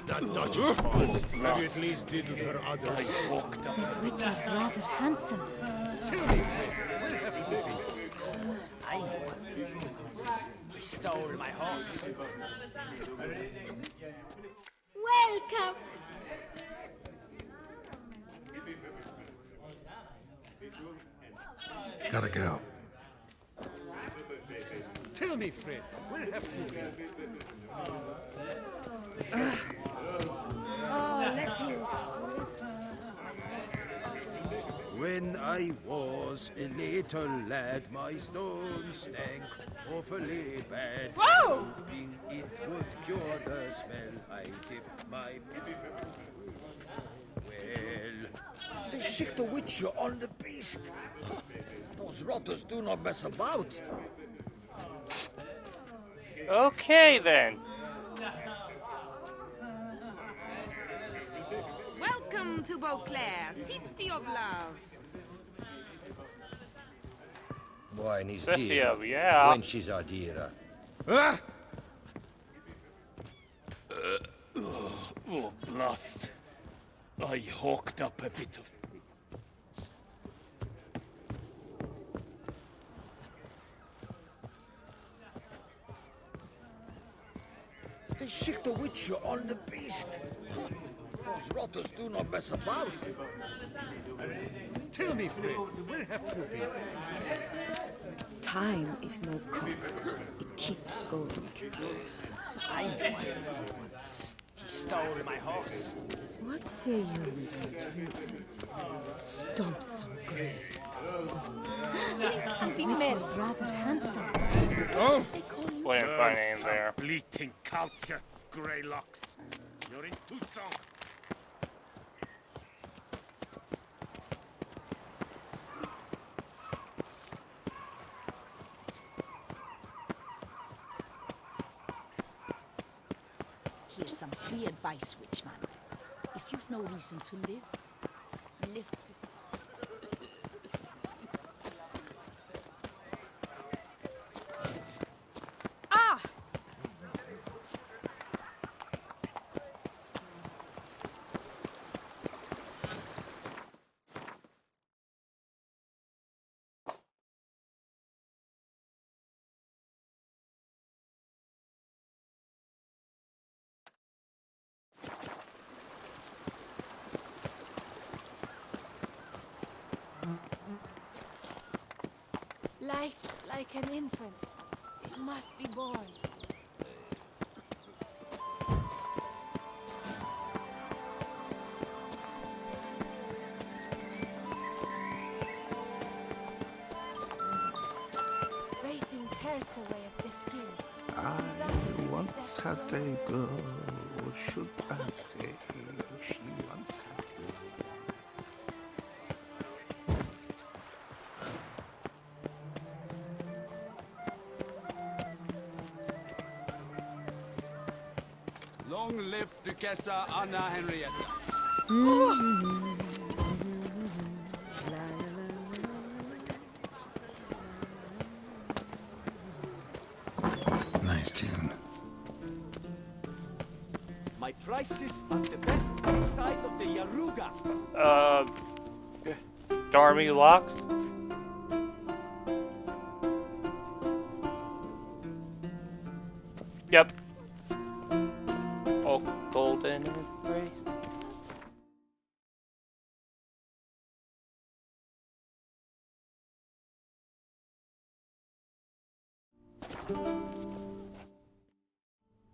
That Duchess was. Have you at least did with her others? That witch is rather handsome. Tell me, where have you been? I know a influence. He stole my horse. Welcome! Gotta go. Tell me, Fred, where have you been? Oh, let beautiful lips. When I was a little lad, my stone stank awfully bad. Whoa! Hoping it would cure the smell, I dipped my... Well... They sick the witcher on the beast. Huh. Those rotters do not mess about. Okay then. Welcome to Beauclair, city of love. Wine is City dear. of, yeah. When she's are dearer. Ah! Oh, blast. I hawked up a bit of... They sick the witcher on the beast. Huh. Those rotters do not mess about. Tell me, friend, where have you been? Time is no cook. It keeps going. I know I lived once. He stole my horse. What say you, Miss Strickland? Stomp some grapes. That witcher's rather handsome. Oh! Wouldn't find any there. Bleating culture, Greylocks. You're in Tucson. Here's some free advice, Witchman. If you've no reason to live, live to... Ah! Life's like an infant. It must be born. Bathing tears away at the skin. I once had a girl, should I say, she once had Long live Duchessa Anna Henrietta. Nice tune. My prices are the best inside of the Yaruga. Darby Locks? Yep. Oh, golden embrace.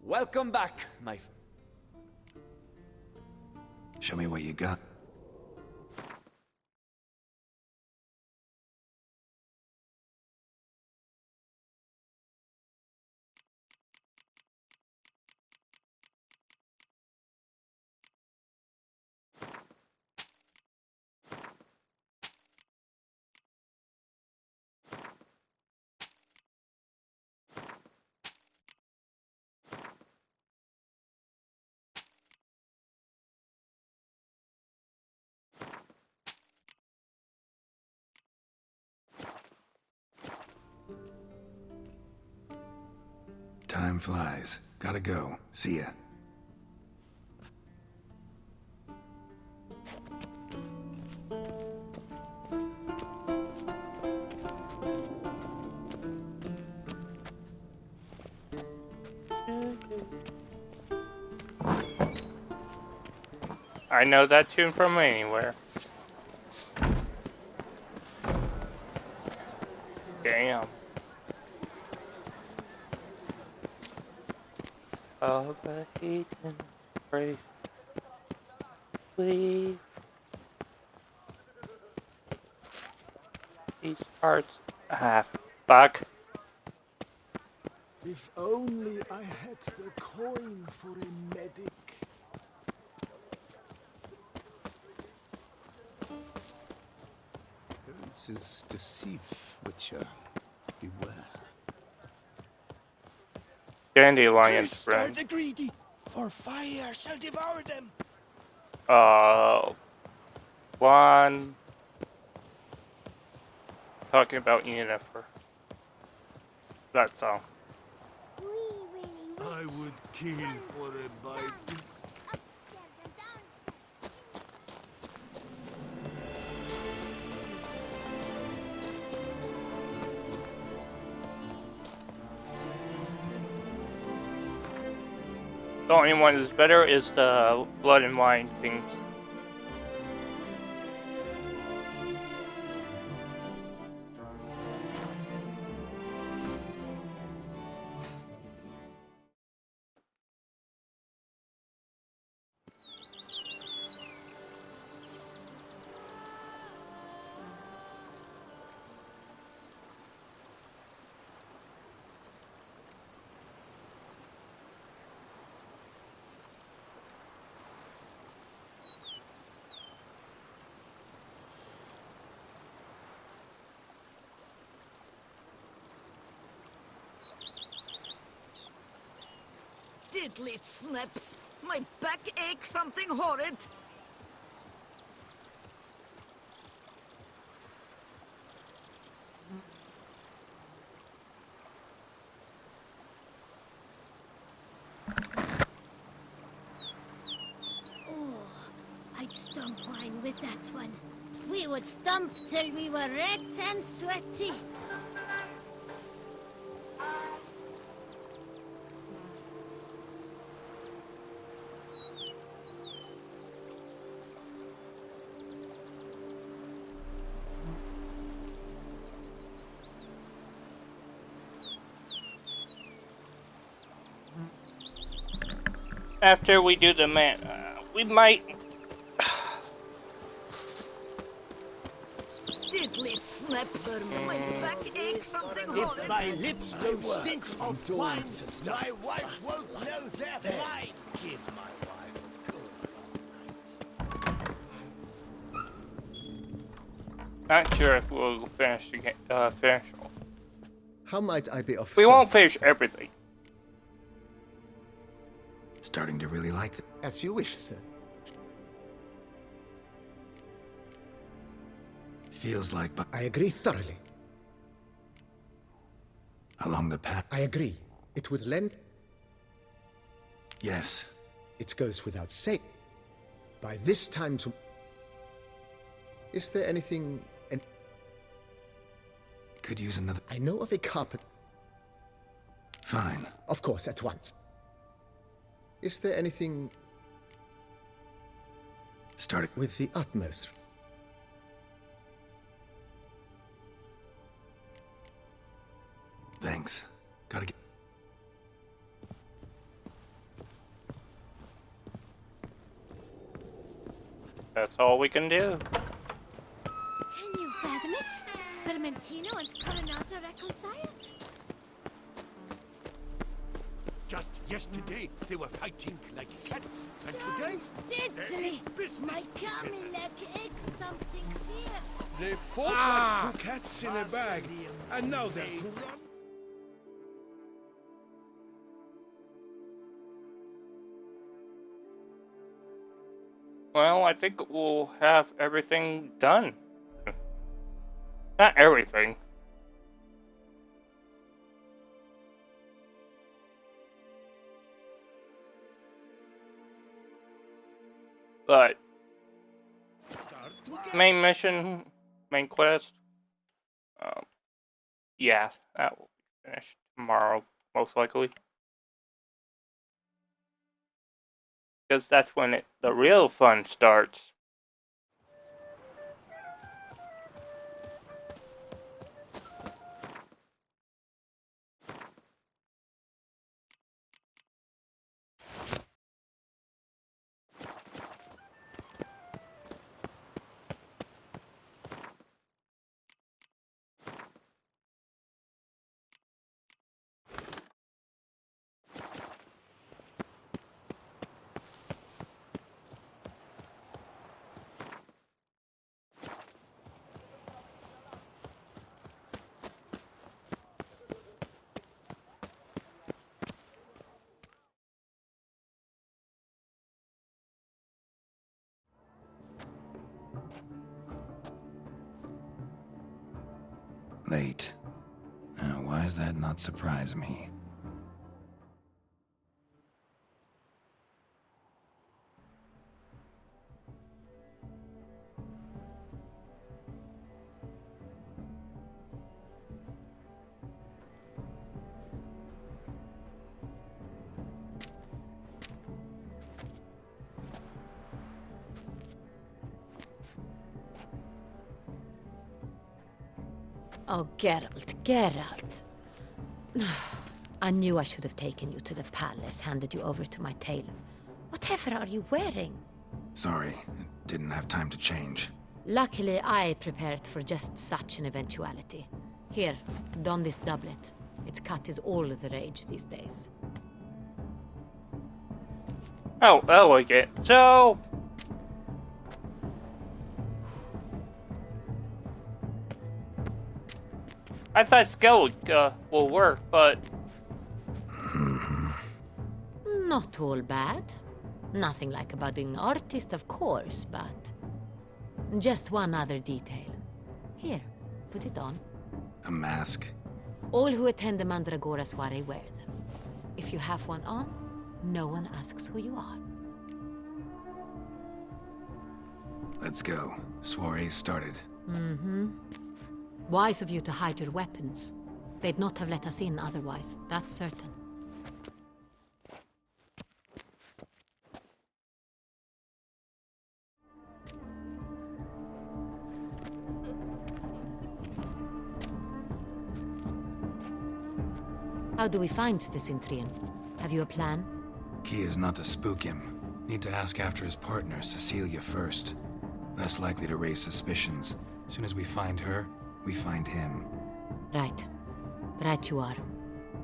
Welcome back, my... Show me what you got. Time flies. Gotta go. See ya. I know that tune from anywhere. Damn. Of a heat and embrace. We Hearts. Fuck. If only I had the coin for a medic. Appearances deceive, Witcher. Beware. Dandelion Curse friend. the greedy, for fire shall devour them. One. Talking about Yennefer. That's all. I would kill for a bite. The only one that's better is the blood and wine things. Diddly snaps! My back aches something horrid! Oh, I'd stump wine with that one. We would stump till we were red and sweaty. After we do the man, we might. Diddly snaps! My back aches something horrid! If my lips don't stink of wine, my wife won't know they're mine. Give my Not sure if we'll finish the game. Finish. How might I be of We won't service? finish everything. Starting to really like it. As you wish, sir. Feels like, but I agree thoroughly. along the path. I agree. It would lend... Yes. It goes without saying. By this time to... Is there anything... Could use another. I know of a carpet... Fine. Of course, at once. Is there anything... Start it. With the utmost... Thanks. Gotta get. That's all we can do. Can you fathom it? Vermentino and Coronata reconciled? Just yesterday, they were fighting like cats, and today, Diddly! My business. Camilec aches something fierce. They fought like two cats in a bag, and now they're to run. Well, I think we'll have everything done. Not everything. But main mission, main quest, yeah, that will be finished tomorrow, most likely. Because that's when the real fun starts. Late. Why does that not surprise me? Oh, Geralt. I knew I should have taken you to the palace, handed you over to my tailor. Whatever are you wearing? Sorry, didn't have time to change. Luckily, I prepared for just such an eventuality. Here, don this doublet. Its cut is all the rage these days. Oh, elegant. So... I thought skeleton will work, but... Not all bad. Nothing like a budding artist, of course, but... Just one other detail. Here, put it on. A mask? All who attend the Mandragora soiree wear them. If you have one on, no one asks who you are. Let's go. Soiree's started. Mm-hmm. Wise of you to hide your weapons. They'd not have let us in otherwise, that's certain. How do we find the Cintrian? Have you a plan? Key is not to spook him. Need to ask after his partner, Cecilia, first. Less likely to raise suspicions. As soon as we find her, we find him. Right. Right you are.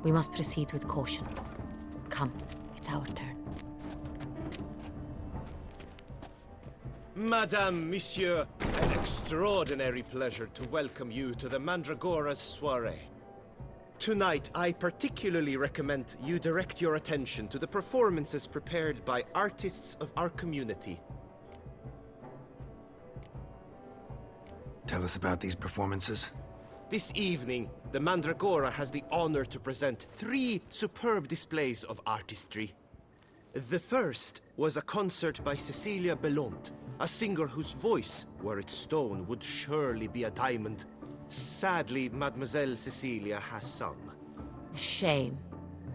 We must proceed with caution. Come, it's our turn. Madame, Monsieur, an extraordinary pleasure to welcome you to the Mandragora's soiree. Tonight, I particularly recommend you direct your attention to the performances prepared by artists of our community. Tell us about these performances. This evening, the Mandragora has the honor to present 3 superb displays of artistry. The first was a concert by Cecilia Belont, a singer whose voice, were it stone, would surely be a diamond. Sadly, Mademoiselle Cecilia has sung. Shame.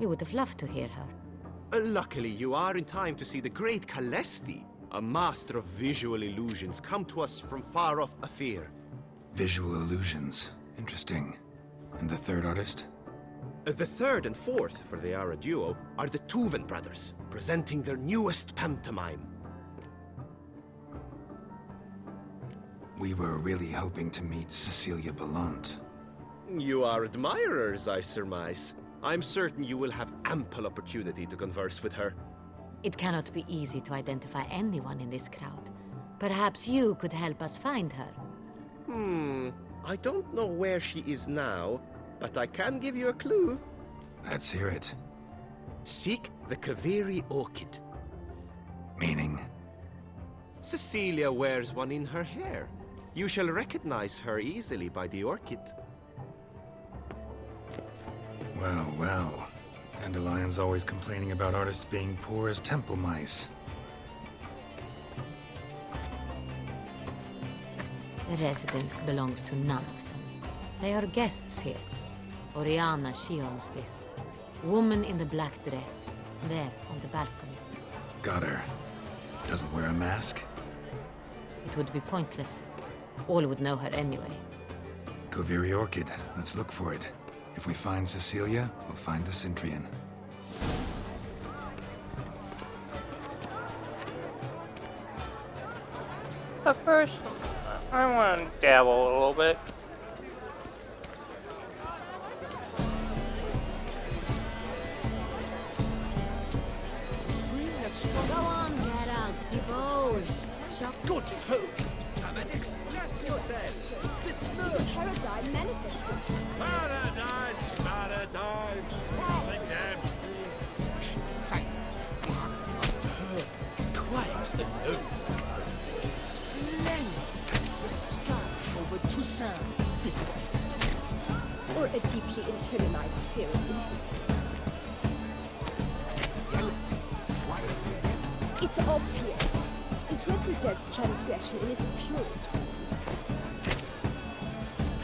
We would have loved to hear her. Luckily, you are in time to see the great Calesti, a master of visual illusions, come to us from far off Afir. Visual illusions. Interesting. And the third artist? The third and fourth, for they are a duo, are the Tuven brothers, presenting their newest pantomime. We were really hoping to meet Cecilia Belont. You are admirers, I surmise. I'm certain you will have ample opportunity to converse with her. It cannot be easy to identify anyone in this crowd. Perhaps you could help us find her. I don't know where she is now, but I can give you a clue. Let's hear it. Seek the Kaveri orchid. Meaning? Cecilia wears one in her hair. You shall recognize her easily by the orchid. Well, well. Dandelion's always complaining about artists being poor as temple mice. The residence belongs to none of them. They are guests here. Oriana, she owns this. Woman in the black dress. There, on the balcony. Got her. Doesn't wear a mask? It would be pointless. All would know her anyway. Kaveri Orchid. Let's look for it. If we find Cecilia, we'll find the Cintrian. But first, I want to dabble a little bit. Go on, Geralt, be bold. Good folk, come and express yourselves. This It's a paradigm manifested. Paradise! The damn Shh, silence. The heart is not heard. Quiet the nose. Splendid. The sky over Toussaint before it stopped. It's obvious. It represents transgression in its purest form.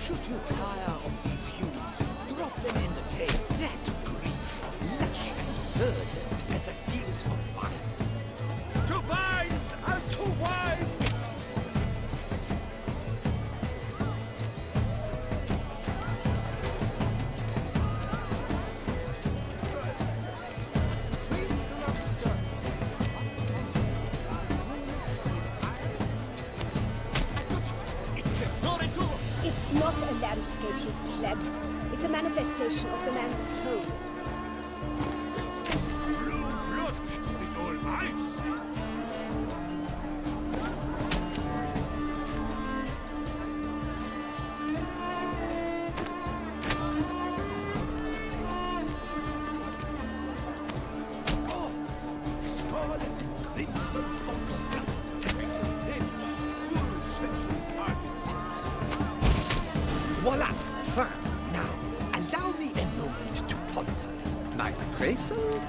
Should you tire of these hues, drop them in the cave. That green, lush and verdant as a field of vines. To vines and to wine! It's not a landscape, you pleb. It's a manifestation of the man's soul. Blue blood is all I see. Gods, scarlet, crimson, oxblood, face lips, full sensual parted lips. Voila! Fine. Now, allow me a moment to ponder. My appraisal?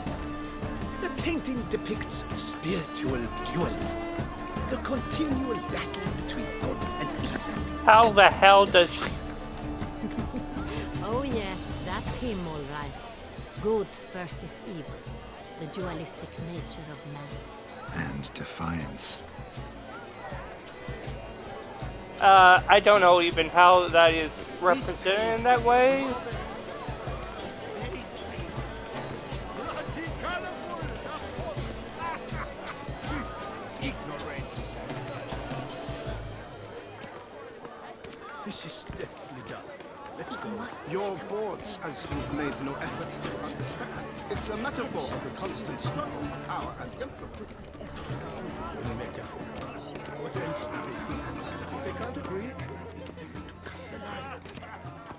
The painting depicts spiritual dualism. The continual battle between good and evil. How the hell does she... Oh yes, that's him all right. Good versus evil. The dualistic nature of man. And defiance. I don't know even how that is represented in that way. Ignorance. This is definitely done. Let's go. You're bored as you've made no efforts to understand. It's a metaphor of the constant struggle for power and influence. A metaphor. What else do they think? If they can't agree, they want to cut the line.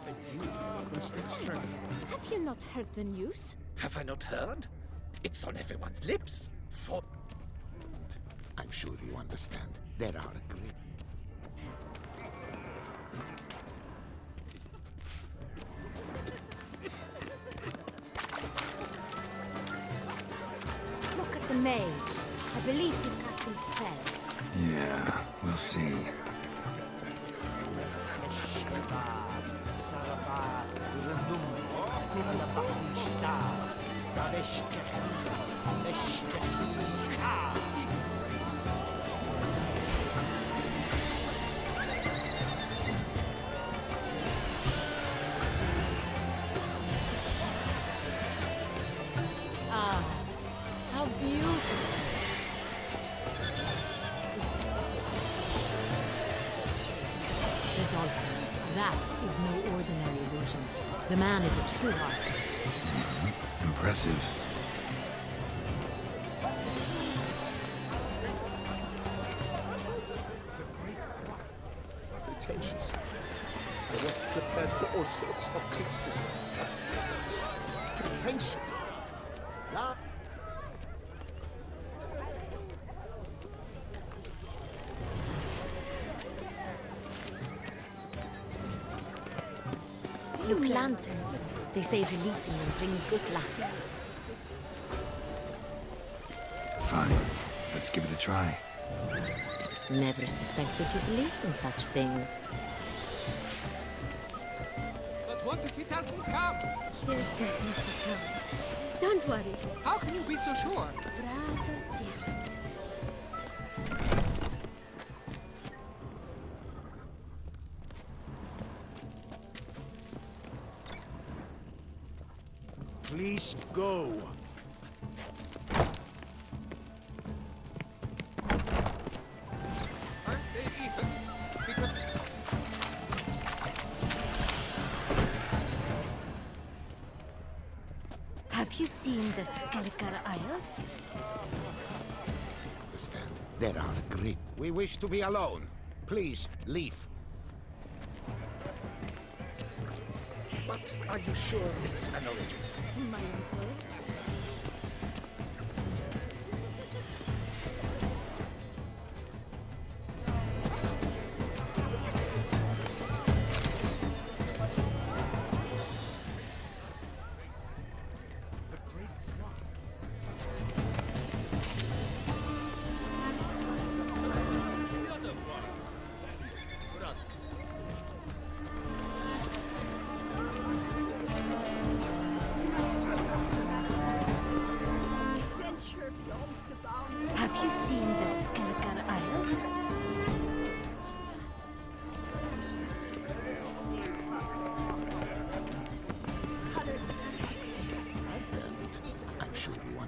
A beautiful constant struggle. Have you not heard the news? Have I not heard? It's on everyone's lips. For I'm sure you understand. There are a group. Look at the mage. I believe he's casting spells. Yeah, we'll see. Ah, how beautiful. The dolphins. That is no ordinary illusion. The man is a true artist. Impressive. Pretentious. I was prepared for all sorts of criticism, but pretentious. Now, Look, lanterns. They say releasing them brings good luck. Fine. Let's give it a try. Never suspected you believed in such things. But what if he doesn't come? He'll definitely come. Don't worry. How can you be so sure? Brother dearest. Please go. Aren't they even? Because... Have you seen the Skelliger Isles? Understand? There are a great. We wish to be alone. Please, leave. But are you sure it's an original? My uncle.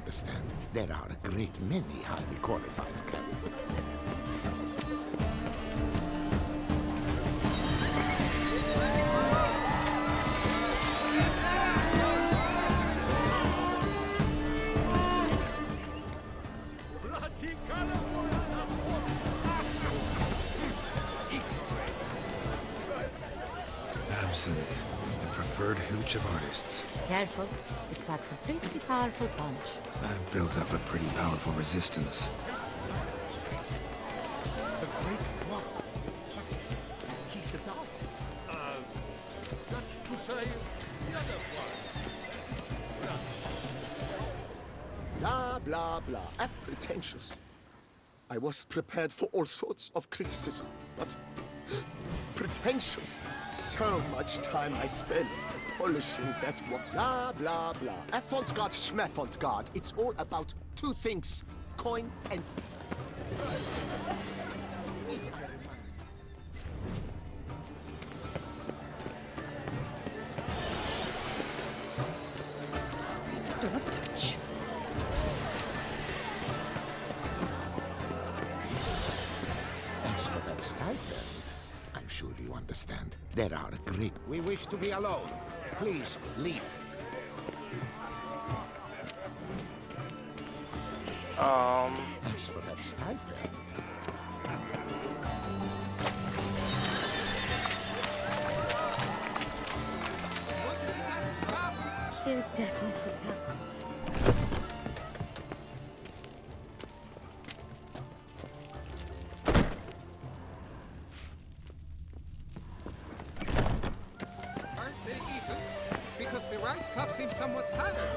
understand. There are a great many highly qualified candidates. Absinthe, the preferred hooch of artists. Careful, it packs a pretty powerful punch. I've built up a pretty powerful resistance. The great one. He's a dance. That's to say, the other one. Blah, blah, blah. Pretentious. I was prepared for all sorts of criticism, but pretentious. So much time I spent polishing that one. Blah, blah, blah. Avant-garde, schmavant-garde. It's all about two things. Coin and... Do not touch. As for that stipend, I'm sure you understand. There are a great... We wish to be alone. Please, leave. As for that stipend... He'll definitely come. Aren't they even? Because the right cuff seems somewhat higher.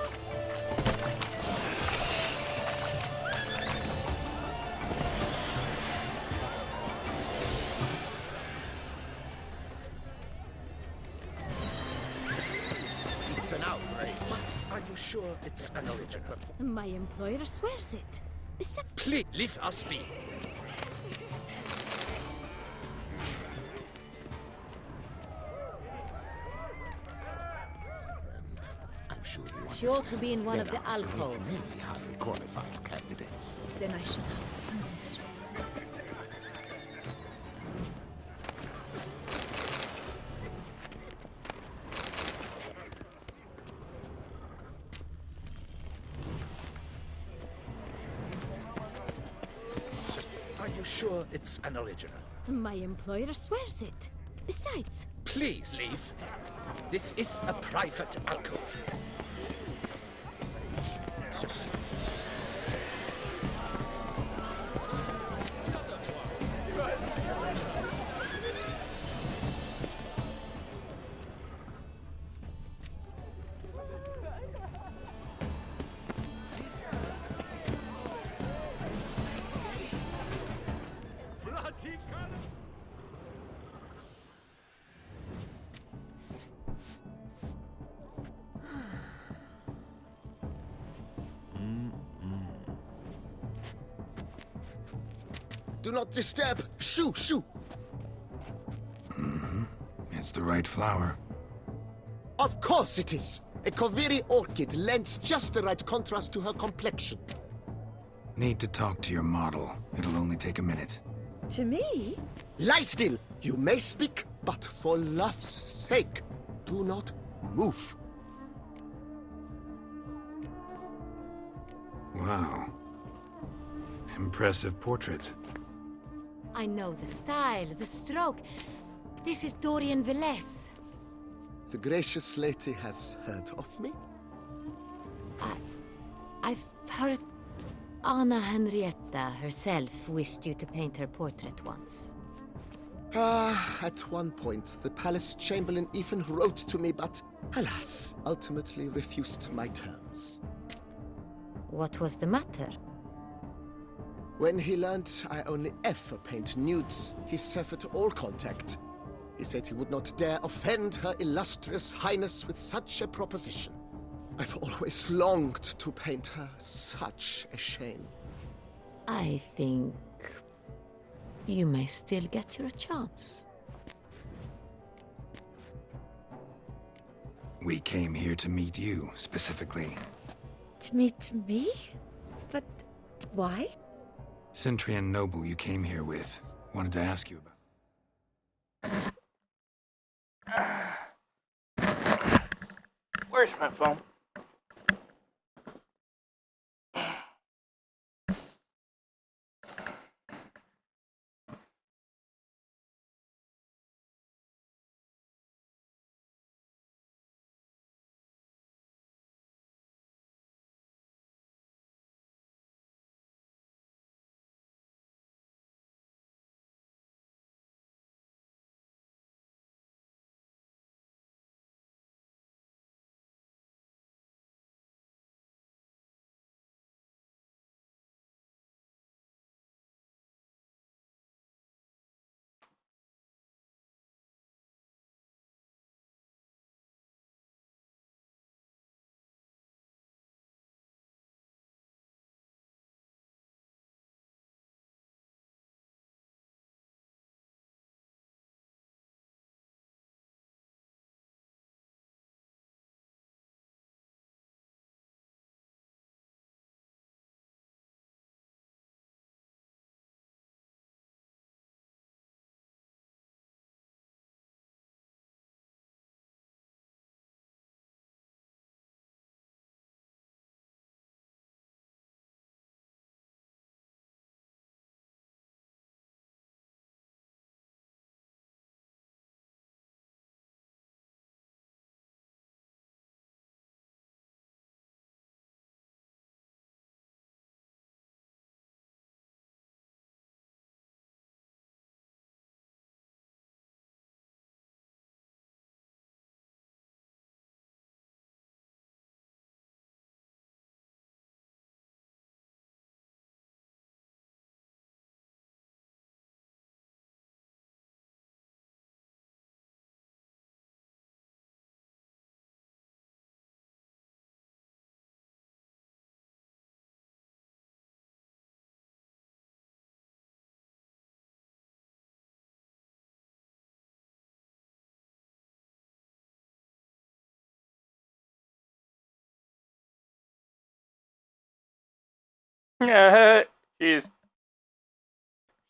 It's an outrage. But are you sure it's an original? My employer swears it. Besides, Please, leave us be. I'm sure you understand. Sure to be in one of There the are a great alcoves. many highly qualified candidates. Then I shall have an answer. Are you sure it's an original? my employer swears it. Besides, Please leave. This is a private alcove. Do not disturb! Shoo, shoo! It's the right flower. Of course it is! A Koviri orchid lends just the right contrast to her complexion. Need to talk to your model. It'll only take a minute. To me? Lie still! You may speak, but for love's sake, do not move. Wow. Impressive portrait. I know the style, the stroke. This is Dorian Velez. The gracious lady has heard of me? I've heard Anna Henrietta herself wished you to paint her portrait once. At one point, the palace chamberlain even wrote to me, but alas, ultimately refused my terms. What was the matter? When he learned I only ever paint nudes, he severed all contact. He said he would not dare offend her illustrious highness with such a proposition. I've always longed to paint her. Such a shame. I think you may still get your chance. We came here to meet you, specifically. To meet me? But why? Centrian noble you came here with. Wanted to ask you about. Where's my phone?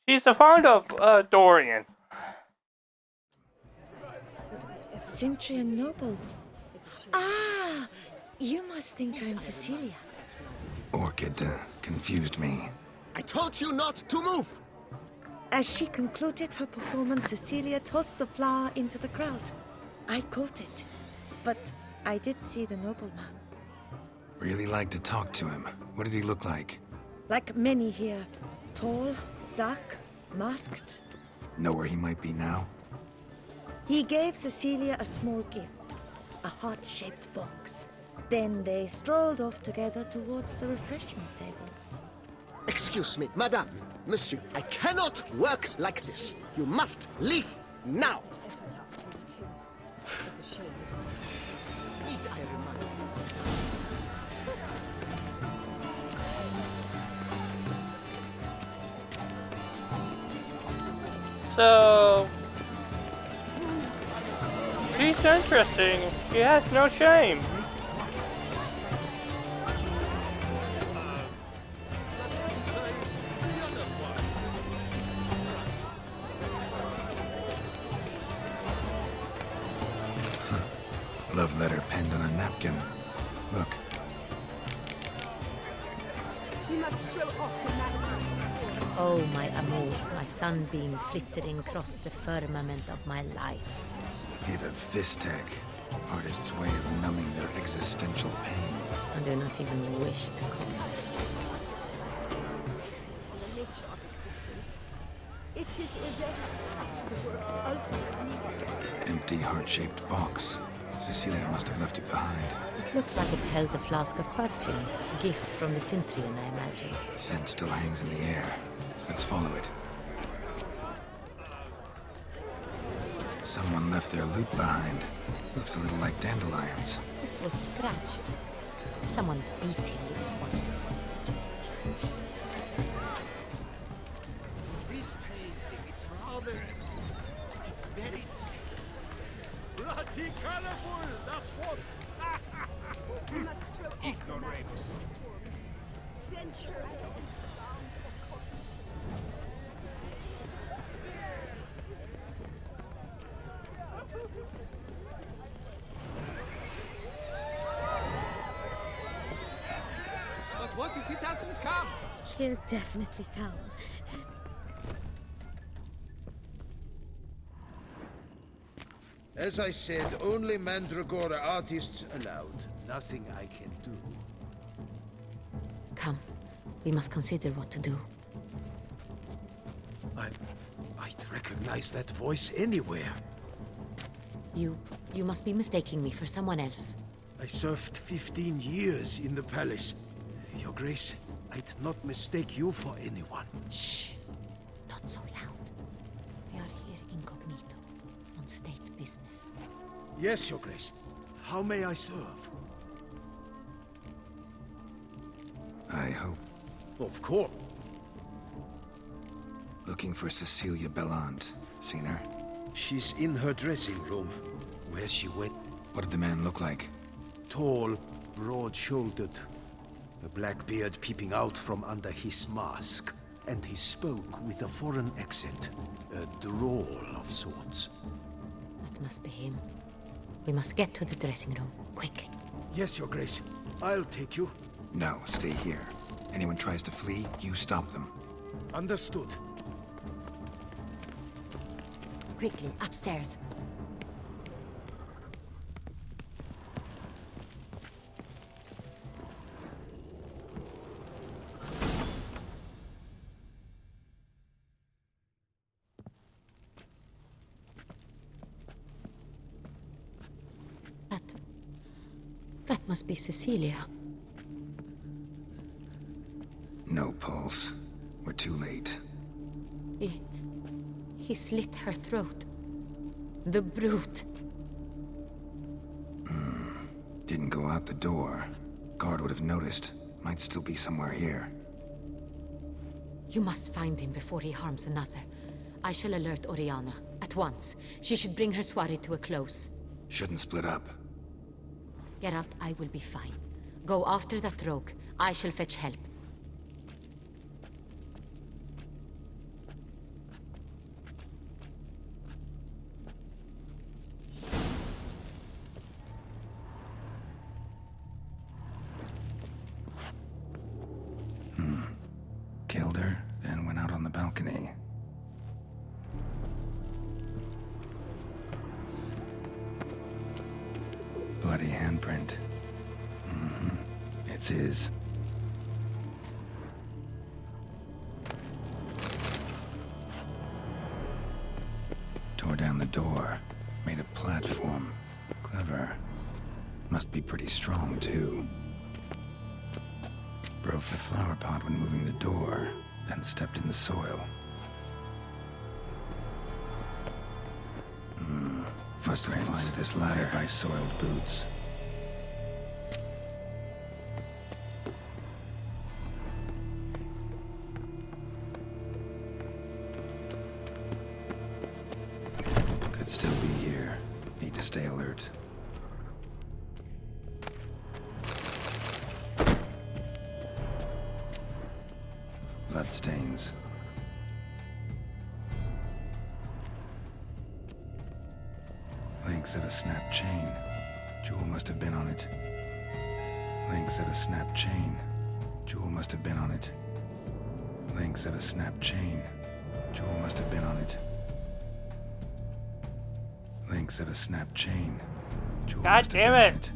She's the fond of Dorian. Centrian noble. Ah! You must think I'm Cecilia. Orchid confused me. I told you not to move! As she concluded her performance, Cecilia tossed the flower into the crowd. I caught it, but I did see the nobleman. Really like to talk to him. What did he look like? Like many here. Tall, dark, masked. Know where he might be now? He gave Cecilia a small gift, a heart-shaped box. Then they strolled off together towards the refreshment tables. Excuse me, madame, monsieur, I cannot work like this. You must leave now. If I have to meet him, it's a shame it Need I remind you? So she's interesting. She has no shame. Love letter penned on a napkin. Look. We must throw off the manacles. Oh, my amour, my sunbeam flittering across the firmament of my life. Hit a fistech. Artist's way of numbing their existential pain. I do not even wish to comment. The nature of existence. It is irrelevant to the work's ultimate meaning. Empty heart-shaped box. Cecilia must have left it behind. It looks like it held a flask of perfume. A gift from the Cintrian, I imagine. Scent still hangs in the air. Let's follow it. Someone left their loot behind. Looks a little like dandelions. This was scratched. Someone beat him with it once. This painting, it's rather... It's very... Bloody colorful, that's what! We must throw off the manacles. venture beyond the bounds of cognition. But what if he doesn't come? He'll definitely come. As I said, only Mandragora artists allowed. Nothing I can do. Come. We must consider what to do. I'd recognize that voice anywhere. You must be mistaking me for someone else. I served 15 years in the palace. Your Grace, I'd not mistake you for anyone. Shh. Not so loud. We are here incognito, on state business. Yes, Your Grace. How may I serve? I hope. Of course. Looking for Cecilia Bellant. Seen her? She's in her dressing room. Where she went. What did the man look like? Tall, broad-shouldered. A black beard peeping out from under his mask. And he spoke with a foreign accent. A drawl of sorts. That must be him. We must get to the dressing room, quickly. Yes, Your Grace. I'll take you. No, stay here. Anyone tries to flee, you stop them. Understood. Quickly, upstairs. That must be Cecilia. No pulse. We're too late. He slit her throat. The brute. Didn't go out the door. Guard would have noticed. Might still be somewhere here. You must find him before he harms another. I shall alert Oriana. At once. She should bring her soirée to a close. Shouldn't split up. Geralt, I will be fine. Go after that rogue. I shall fetch help. Killed her, then went out on the balcony. Bloody handprint. It's his. Tore down the door. Made a platform. Clever. Must be pretty strong, too. Broke the flower pot when moving the door, then stepped in the soil. Must have climbed this ladder by soiled boots. Could still be here. Need to stay alert. Bloodstains. Links at a snapped chain. Jewel must have been on it. Links at a snapped chain. Jewel must have been on it. Links at a snapped chain. Jewel must have been on it. Links at a snapped chain. Jewel God must have damn been on it.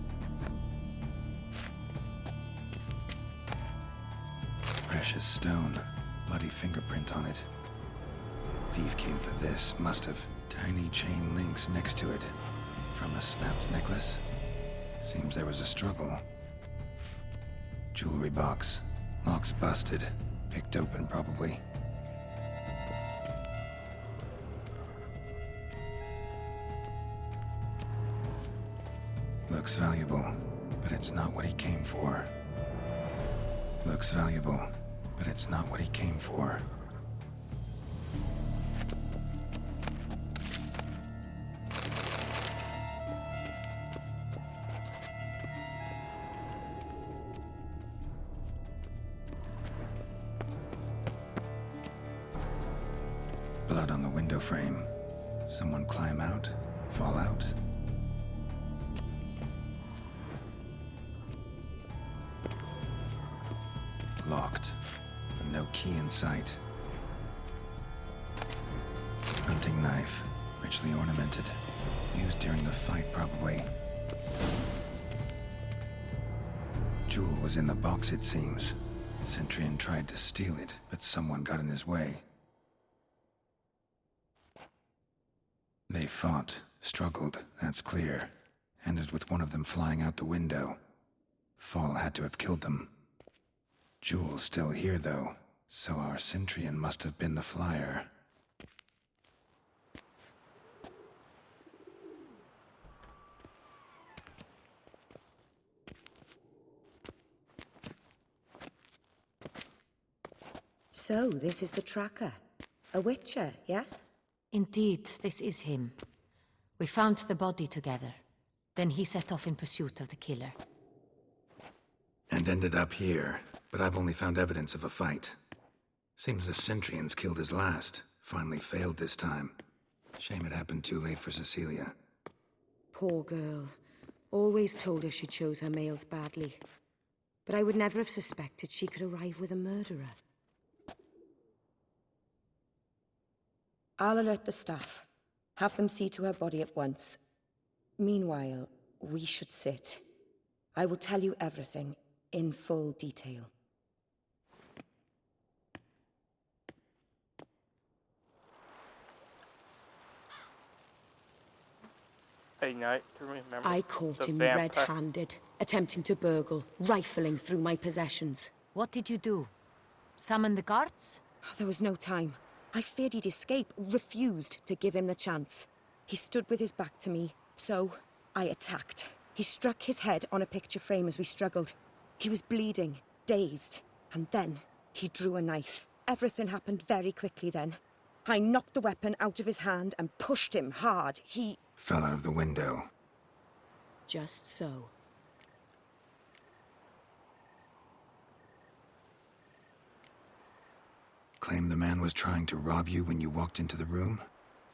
Precious stone. Bloody fingerprint on it. Thief came for this. Must have. Tiny chain links next to it. From a snapped necklace. Seems there was a struggle. Jewelry box. Lock's busted. Picked open, probably. Looks valuable, but it's not what he came for. Looks valuable, but it's not what he came for. Blood on the window frame. Someone climb out? Fall out? Locked. And no key in sight. Hunting knife. Richly ornamented. Used during the fight, probably. Jewel was in the box, it seems. Centurion tried to steal it, but someone got in his way. They fought, struggled, that's clear. Ended with one of them flying out the window. Fall had to have killed them. Jewel's still here, though, so our Centurion must have been the flyer. So, this is the tracker. A witcher, yes? Indeed, this is him. We found the body together. Then he set off in pursuit of the killer. And ended up here, but I've only found evidence of a fight. Seems the Centurions killed his last. Finally failed this time. Shame it happened too late for Cecilia. Poor girl. Always told her she chose her males badly. But I would never have suspected she could arrive with a murderer. I'll alert the staff. Have them see to her body at once. Meanwhile, we should sit. I will tell you everything, in full detail. A night to remember. I caught the him vampire. red-handed, attempting to burgle, rifling through my possessions. What did you do? Summon the guards? There was no time. I feared he'd escape, refused to give him the chance. He stood with his back to me, so I attacked. He struck his head on a picture frame as we struggled. He was bleeding, dazed, and then he drew a knife. Everything happened very quickly then. I knocked the weapon out of his hand and pushed him hard. He Fell out of the window. just so. Claim the man was trying to rob you when you walked into the room?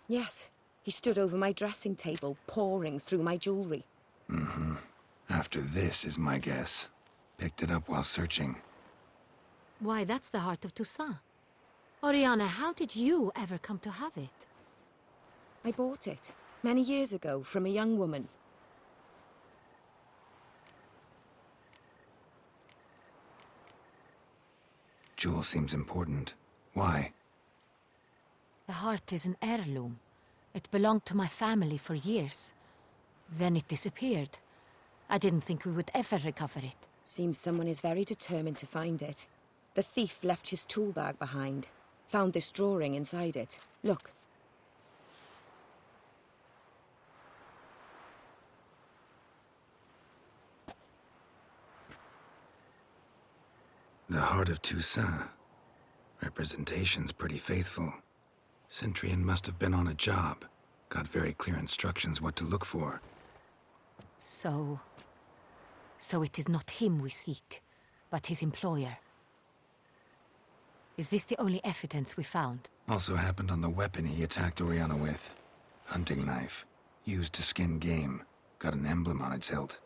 Yes, he stood over my dressing table, pouring through my jewelry. Mm-hmm. After this is my guess. Picked it up while searching. Why, that's the heart of Toussaint. Oriana, how did you ever come to have it? I bought it, many years ago, from a young woman. Jewel seems important. Why? The heart is an heirloom. It belonged to my family for years. Then it disappeared. I didn't think we would ever recover it. Seems someone is very determined to find it. The thief left his tool bag behind. Found this drawing inside it. Look. The heart of Toussaint. Representation's pretty faithful. Centurion must have been on a job. Got very clear instructions what to look for. So it is not him we seek, but his employer. Is this the only evidence we found? Also happened on the weapon he attacked Oriana with. Hunting knife. Used to skin game. Got an emblem on its hilt.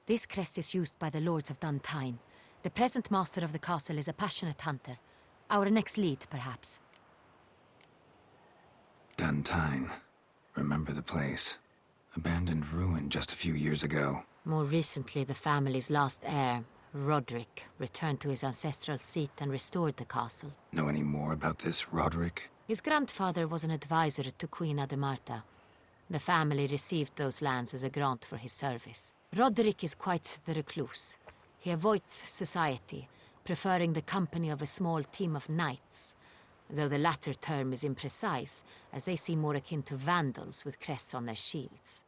This crest is used by the Lords of Duntine. The present master of the castle is a passionate hunter. Our next lead, perhaps. Duntine. Remember the place. Abandoned ruin just a few years ago. More recently, the family's last heir, Roderick, returned to his ancestral seat and restored the castle. Know any more about this Roderick? His grandfather was an advisor to Queen Ademarta. The family received those lands as a grant for his service. Roderick is quite the recluse. He avoids society, preferring the company of a small team of knights, though the latter term is imprecise, as they seem more akin to vandals with crests on their shields.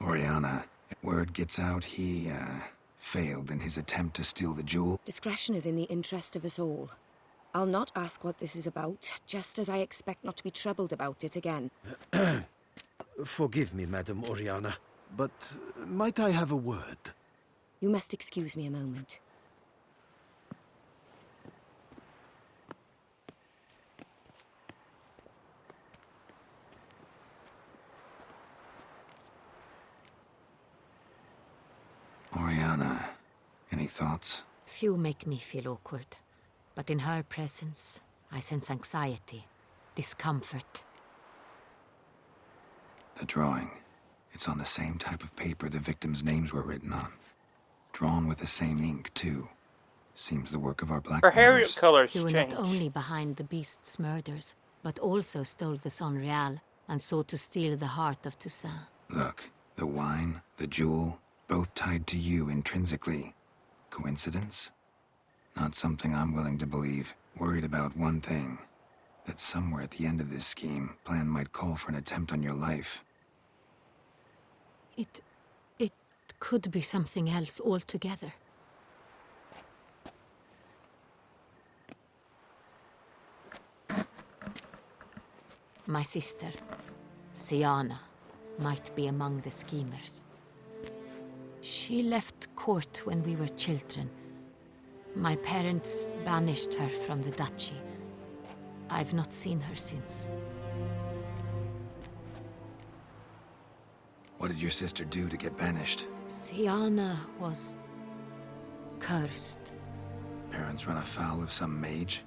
Oriana, if word gets out he, failed in his attempt to steal the jewel. Discretion is in the interest of us all. I'll not ask what this is about, just as I expect not to be troubled about it again. Forgive me, Madam Oriana, but might I have a word? You must excuse me a moment. Oriana, any thoughts? Few make me feel awkward, but in her presence, I sense anxiety, discomfort. The drawing. It's on the same type of paper the victims' names were written on. Drawn with the same ink, too. Seems the work of our Her hair blackmailers. color's You were changed. not only behind the beast's murders, but also stole the Sonreal and sought to steal the heart of Toussaint. Look, the wine, the jewel, both tied to you intrinsically. Coincidence? Not something I'm willing to believe. Worried about one thing. That somewhere at the end of this scheme, plan might call for an attempt on your life. It could be something else altogether. My sister, Siana, might be among the schemers. She left court when we were children. My parents banished her from the duchy. I've not seen her since. What did your sister do to get banished? Siana was cursed. Parents run afoul of some mage?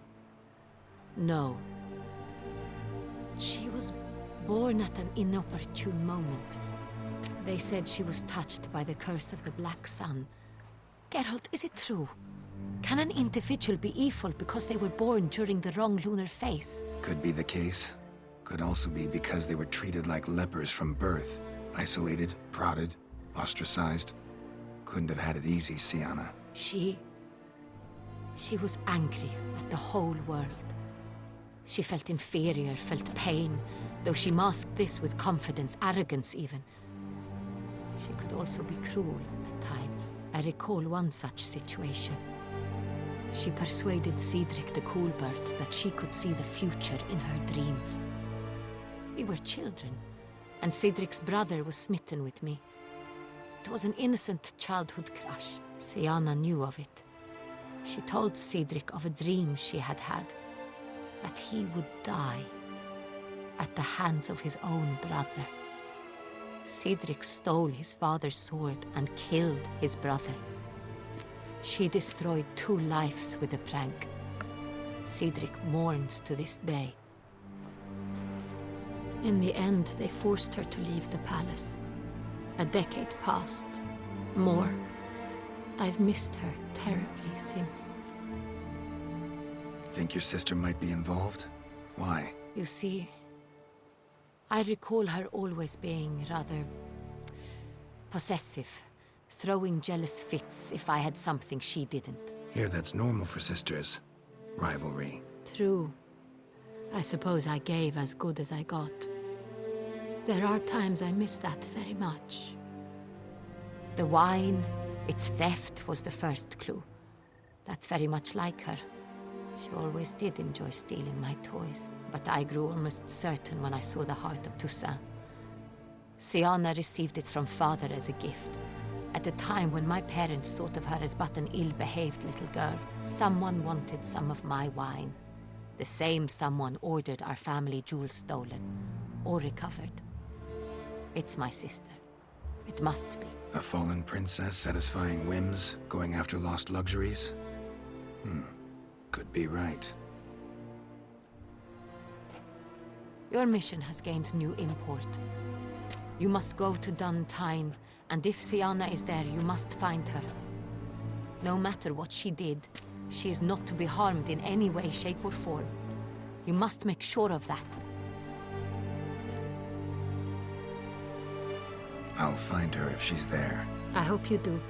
No. She was born at an inopportune moment. They said she was touched by the curse of the Black Sun. Geralt, is it true? Can an individual be evil because they were born during the wrong lunar phase? Could be the case. Could also be because they were treated like lepers from birth. Isolated, prodded, ostracized. Couldn't have had it easy, Siana. She was angry at the whole world. She felt inferior, felt pain, though she masked this with confidence, arrogance even. She could also be cruel at times. I recall one such situation. She persuaded Cedric the Coolbird that she could see the future in her dreams. We were children, and Cedric's brother was smitten with me. It was an innocent childhood crush. Siana knew of it. She told Cedric of a dream she had had, that he would die at the hands of his own brother. Cedric stole his father's sword and killed his brother. She destroyed 2 lives with a prank. Cedric mourns to this day. In the end, they forced her to leave the palace. A decade passed. More. I've missed her terribly since. Think your sister might be involved? Why? You see, I recall her always being rather possessive, throwing jealous fits if I had something she didn't. Here, that's normal for sisters. Rivalry. True. I suppose I gave as good as I got. There are times I miss that very much. The wine, its theft was the first clue. That's very much like her. She always did enjoy stealing my toys, but I grew almost certain when I saw the heart of Toussaint. Siana received it from father as a gift. At a time when my parents thought of her as but an ill-behaved little girl, someone wanted some of my wine. The same someone ordered our family jewels stolen, or recovered. It's my sister. It must be. A fallen princess satisfying whims, going after lost luxuries? Could be right. Your mission has gained new import. You must go to Dun Tyne, and if Siana is there, you must find her. No matter what she did, she is not to be harmed in any way, shape, or form. You must make sure of that. I'll find her if she's there. I hope you do.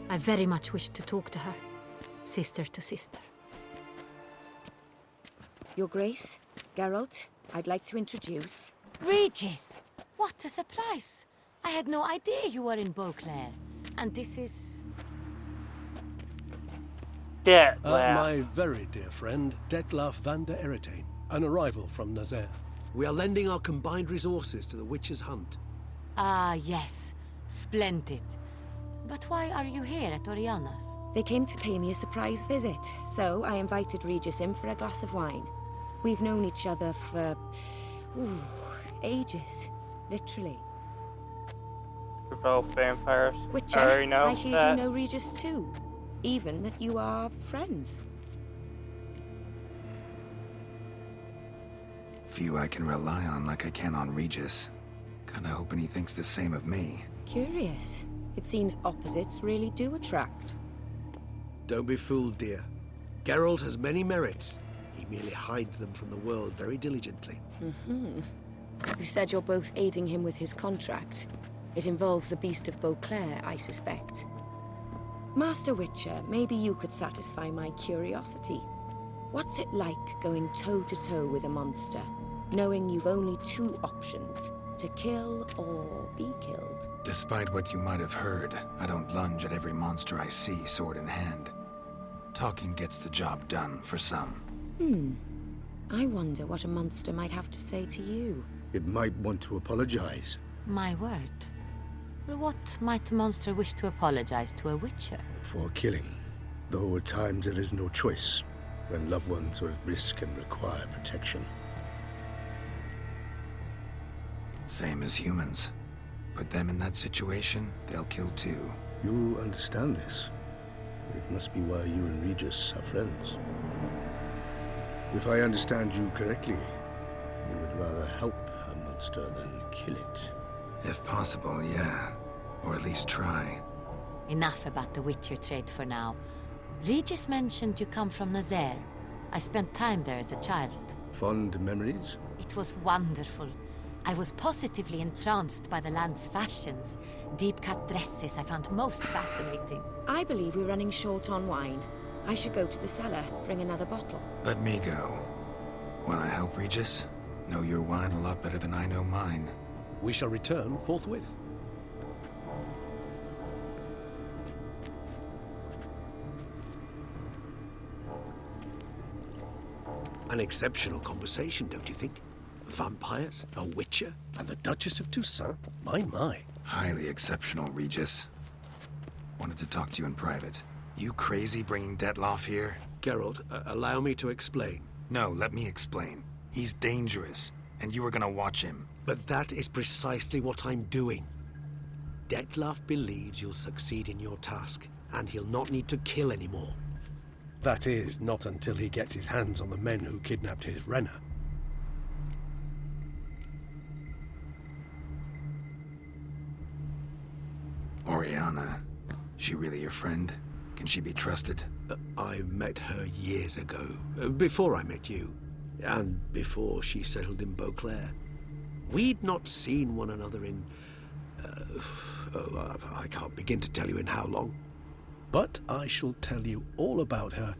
I very much wish to talk to her. Sister to sister. Your Grace, Geralt, I'd like to introduce... Regis! What a surprise! I had no idea you were in Beauclair. And this is... My very dear friend, Detlaf van der Eretain, an arrival from Nazaire. We are lending our combined resources to the Witch's Hunt. Ah, yes. Splendid. But why are you here at Oriana's? They came to pay me a surprise visit, so I invited Regis in for a glass of wine. We've known each other for... ages. Literally. immortal vampires. Witcher, I already know I hear that. you know Regis too. Even that you are friends. Few I can rely on like I can on Regis. Kinda hoping he thinks the same of me. Curious. It seems opposites really do attract. Don't be fooled, dear. Geralt has many merits. He merely hides them from the world very diligently. Mm-hmm. You said you're both aiding him with his contract. It involves the Beast of Beauclair, I suspect. Master Witcher, maybe you could satisfy my curiosity. What's it like going toe-to-toe with a monster, knowing you've only two options, to kill or be killed? Despite what you might have heard, I don't lunge at every monster I see sword in hand. Talking gets the job done, for some. I wonder what a monster might have to say to you. It might want to apologize. My word. For what might a monster wish to apologize to a witcher? For killing. Though at times there is no choice, when loved ones are at risk and require protection. Same as humans. Put them in that situation, they'll kill too. You understand this. It must be why you and Regis are friends. If I understand you correctly, you would rather help a monster than kill it. If possible, yeah. Or at least try. Enough about the witcher trade for now. Regis mentioned you come from Nazaire. I spent time there as a child. Fond memories? It was wonderful. I was positively entranced by the land's fashions. Deep-cut dresses I found most fascinating. I believe we're running short on wine. I should go to the cellar, bring another bottle. Let me go. Wanna help, Regis? Know your wine a lot better than I know mine. We shall return forthwith. An exceptional conversation, don't you think? Vampires, a witcher, and the Duchess of Toussaint? My. Highly exceptional, Regis. Wanted to talk to you in private. You crazy bringing Detloff here? Geralt, allow me to explain. No, let me explain. He's dangerous, and you were gonna watch him. But that is precisely what I'm doing. Detloff believes you'll succeed in your task, and he'll not need to kill anymore. That is, not until he gets his hands on the men who kidnapped his Renna. Oriana, she really your friend? Can she be trusted? I met her years ago, before I met you, and before she settled in Beauclair. We'd not seen one another in... I can't begin to tell you in how long. But I shall tell you all about her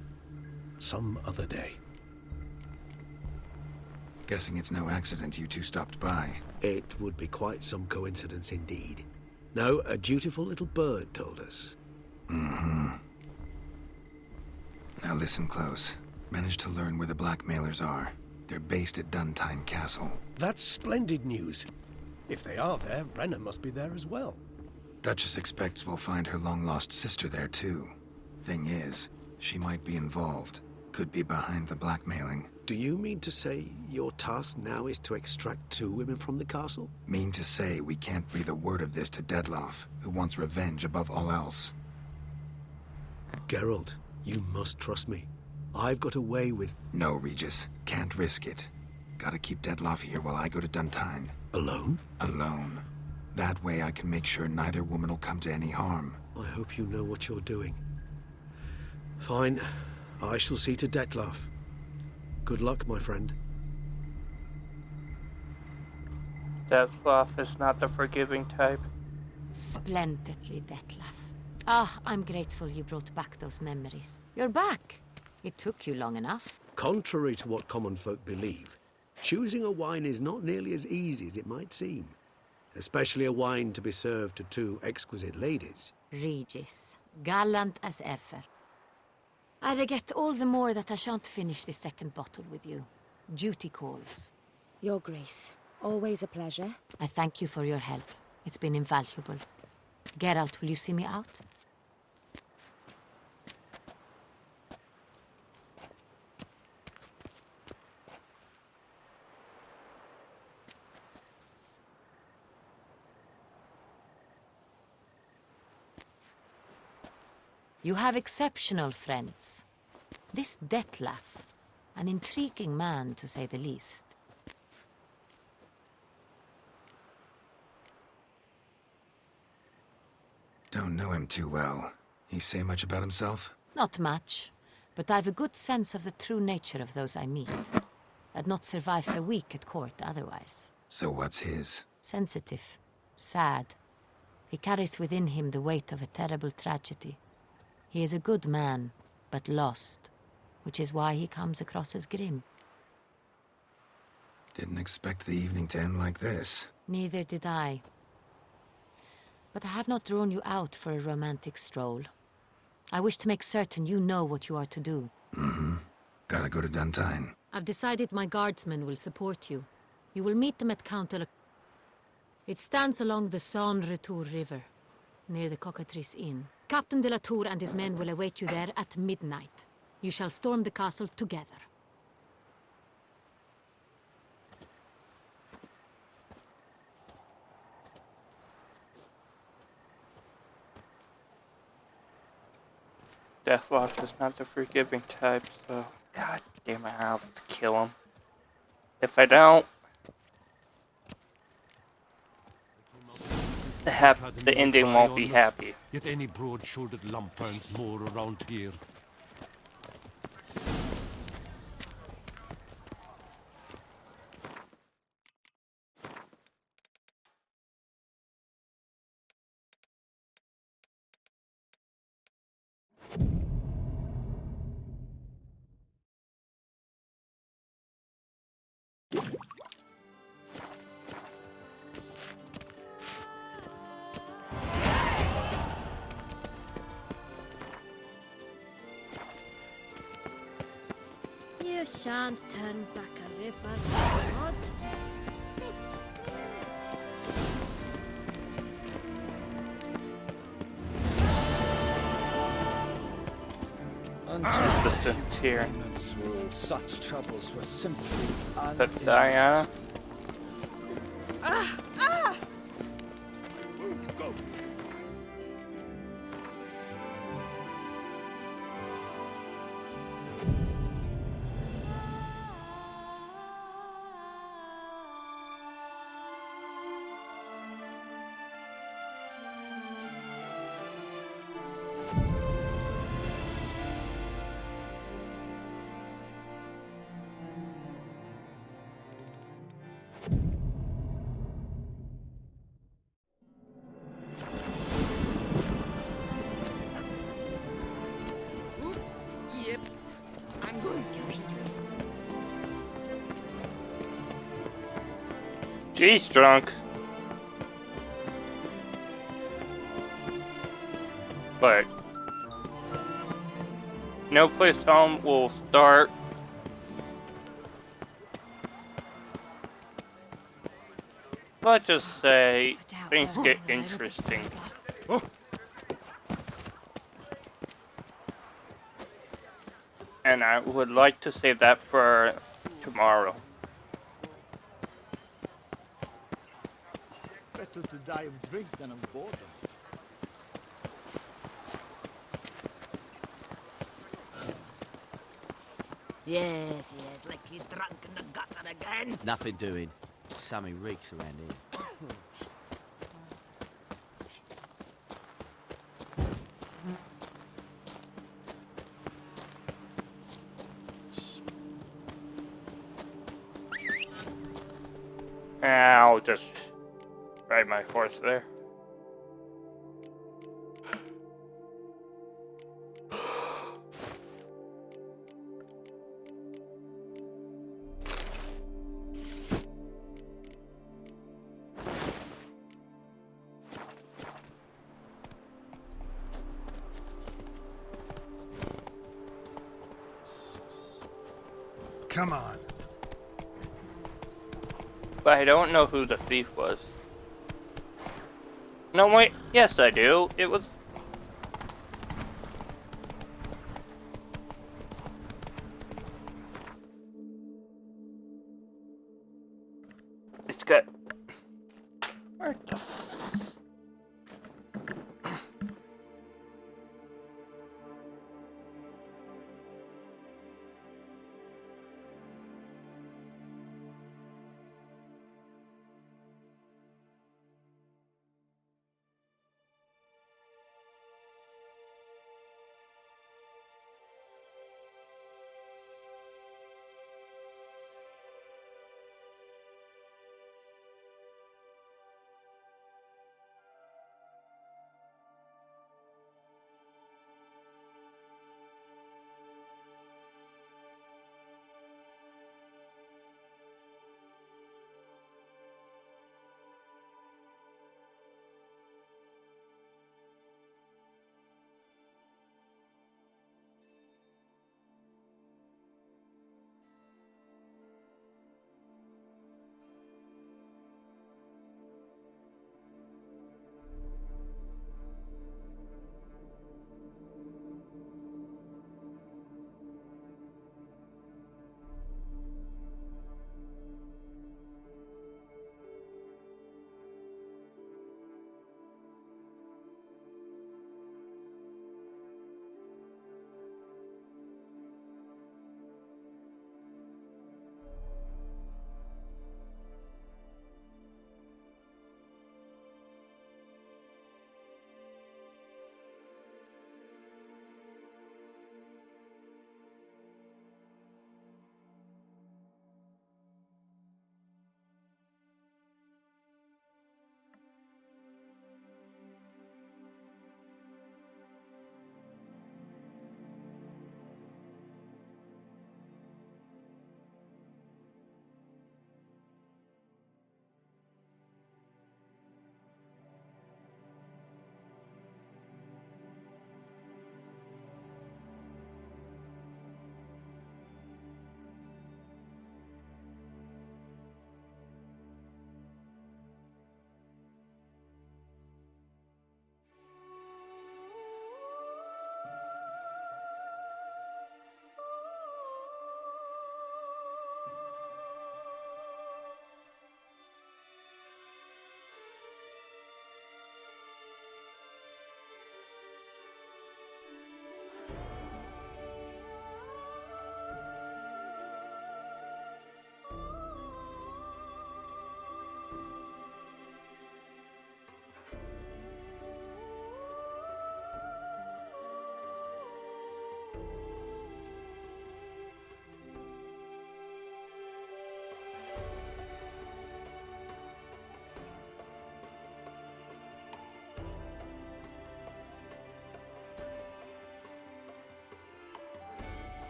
some other day. Guessing it's no accident you two stopped by. It would be quite some coincidence indeed. No, a dutiful little bird told us. Mm-hmm. Now listen close. Managed to learn where the blackmailers are. They're based at Duntine Castle. That's splendid news. If they are there, Renna must be there as well. Duchess expects we'll find her long-lost sister there too. Thing is, she might be involved. Could be behind the blackmailing. Do you mean to say your task now is to extract 2 women from the castle? Mean to say we can't breathe a word of this to Detloff, who wants revenge above all else. Geralt, you must trust me. I've got away with... No, Regis. Can't risk it. Gotta keep Detloff here while I go to Duntine. Alone? Alone. That way I can make sure neither woman will come to any harm. I hope you know what you're doing. Fine. I shall see to Detloff. Good luck, my friend. Detloff is not the forgiving type. Splendidly, Detloff. Ah, I'm grateful you brought back those memories. You're back. It took you long enough. Contrary to what common folk believe, choosing a wine is not nearly as easy as it might seem. Especially a wine to be served to 2 exquisite ladies. Regis, gallant as ever. I regret all the more that I shan't finish this second bottle with you. Duty calls. Your Grace, always a pleasure. I thank you for your help. It's been invaluable. Geralt, will you see me out? You have exceptional friends. This Detlef, an intriguing man to say the least. Don't know him too well. He say much about himself? Not much, but I've a good sense of the true nature of those I meet. I'd not survive a week at court otherwise. So what's his? Sensitive, sad. He carries within him the weight of a terrible tragedy. He is a good man, but lost, which is why he comes across as grim. Didn't expect the evening to end like this. Neither did I. But I have not drawn you out for a romantic stroll. I wish to make certain you know what you are to do. Mm-hmm. Gotta go to Duntine. I've decided my guardsmen will support you. You will meet them at Counter... It stands along the Saône-Retour River, near the Cockatrice Inn. Captain de la Tour and his men will await you there at midnight. You shall storm the castle together. Deathlock is not the forgiving type, so god damn it, I'll just kill him. If I don't, the ending won't be happy. Yet any broad-shouldered lumperns more around here. You shan't turn back a river, Lord. Sit. Until here. Such troubles were simply But Diana. Go. Yep, I'm going to heal. Jeez, drunk. But No Place Home will start let's just say things get interesting. And I would like to save that for tomorrow. Better to die of drink than of boredom. Yes, likely drunk in the gutter again. Nothing doing. Something reeks around here. I'll just ride my horse there. Come on. But I don't know who the thief was. No, wait. Yes, I do. It was... It's got... Where the...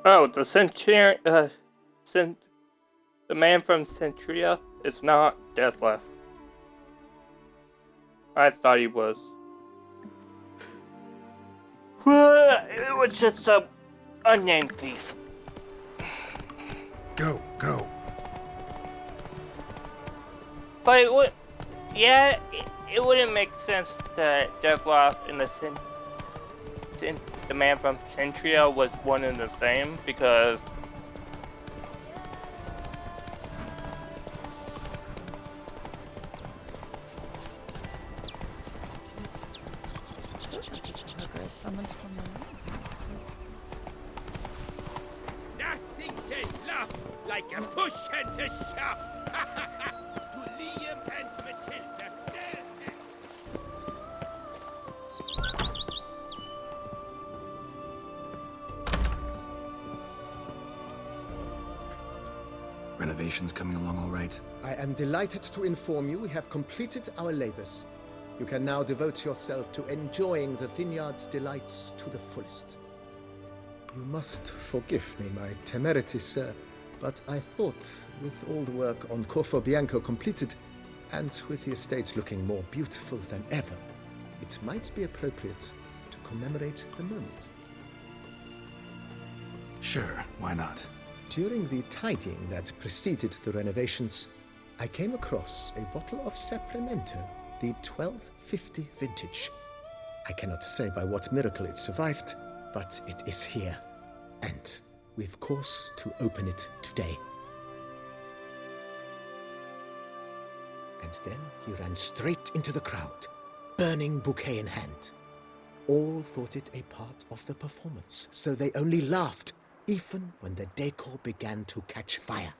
Oh, the Centurion, the man from Centria is not Deathlef. I thought he was. It was just some unnamed thief. Go. But it would, yeah, it wouldn't make sense that Deathlef and the man from Centria was one and the same, because Nothing says love like a push and a shove. To Liam and Matilda. Renovations coming along all right? I am delighted to inform you we have completed our labors. You can now devote yourself to enjoying the vineyard's delights to the fullest. You must forgive me my temerity, sir, but I thought, with all the work on Corfo Bianco completed, and with the estate looking more beautiful than ever, it might be appropriate to commemorate the moment. Sure, why not? During the tidying that preceded the renovations, I came across a bottle of Sapramento, the 1250 vintage. I cannot say by what miracle it survived, but it is here. And we've cause to open it today. And then he ran straight into the crowd, burning bouquet in hand. All thought it a part of the performance, so they only laughed, even when the decor began to catch fire.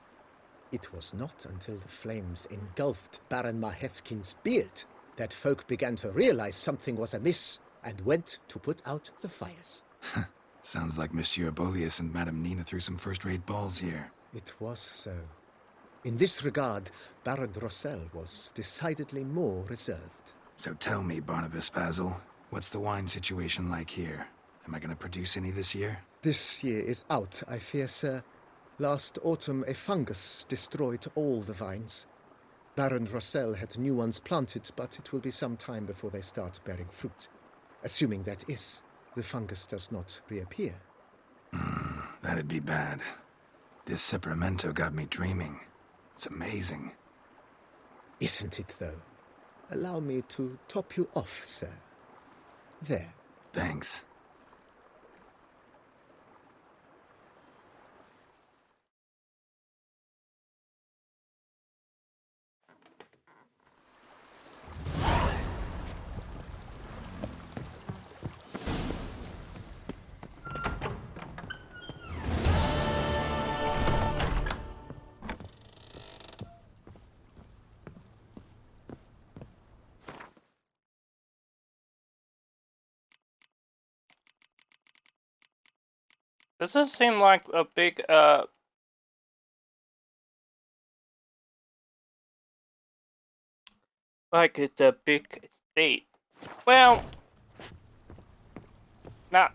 It was not until the flames engulfed Baron Mahevkin's beard that folk began to realize something was amiss and went to put out the fires. Sounds like Monsieur Bolius and Madame Nina threw some first-rate balls here. It was so. In this regard, Baron Rossel was decidedly more reserved. So tell me, Barnabas Basil, what's the wine situation like here? Am I going to produce any this year? This year is out, I fear, sir. Last autumn, a fungus destroyed all the vines. Baron Rossel had new ones planted, but it will be some time before they start bearing fruit. Assuming that is, the fungus does not reappear. That'd be bad. This Sapramento got me dreaming. It's amazing. Isn't it, though? Allow me to top you off, sir. There. Thanks. doesn't seem like a big, like it's a big estate. Well, not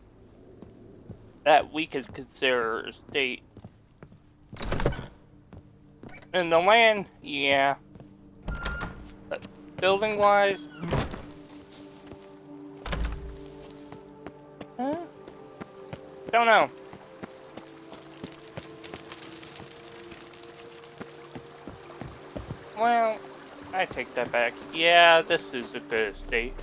that we could consider a state. And the land, yeah. But building-wise, don't know. Well, I take that back. Yeah, this is a good estate.